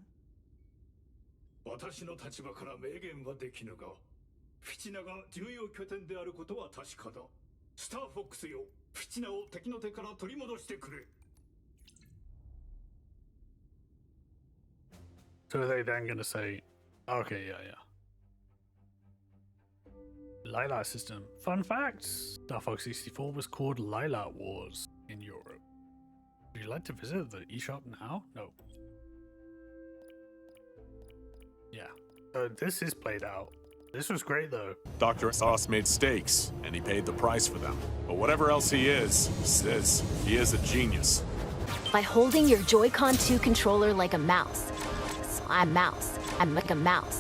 [SPEAKER 13] 私の立場から明言はできぬが、フィチナが重要拠点であることは確かだ。スターフォックスよ、フィチナを敵の手から取り戻してくれ。
[SPEAKER 4] So are they then gonna say, okay, yeah. Lilat system. Fun fact, Star Fox 64 was called Lilat Wars in Europe. Would you like to visit the eShop now? No. Yeah. So this is played out. This was great though.
[SPEAKER 6] Dr. Sauce made steaks, and he paid the price for them. But whatever else he is, he is a genius.
[SPEAKER 17] By holding your Joy-Con 2 controller like a mouse. So I'm Mouse. I'm like a mouse.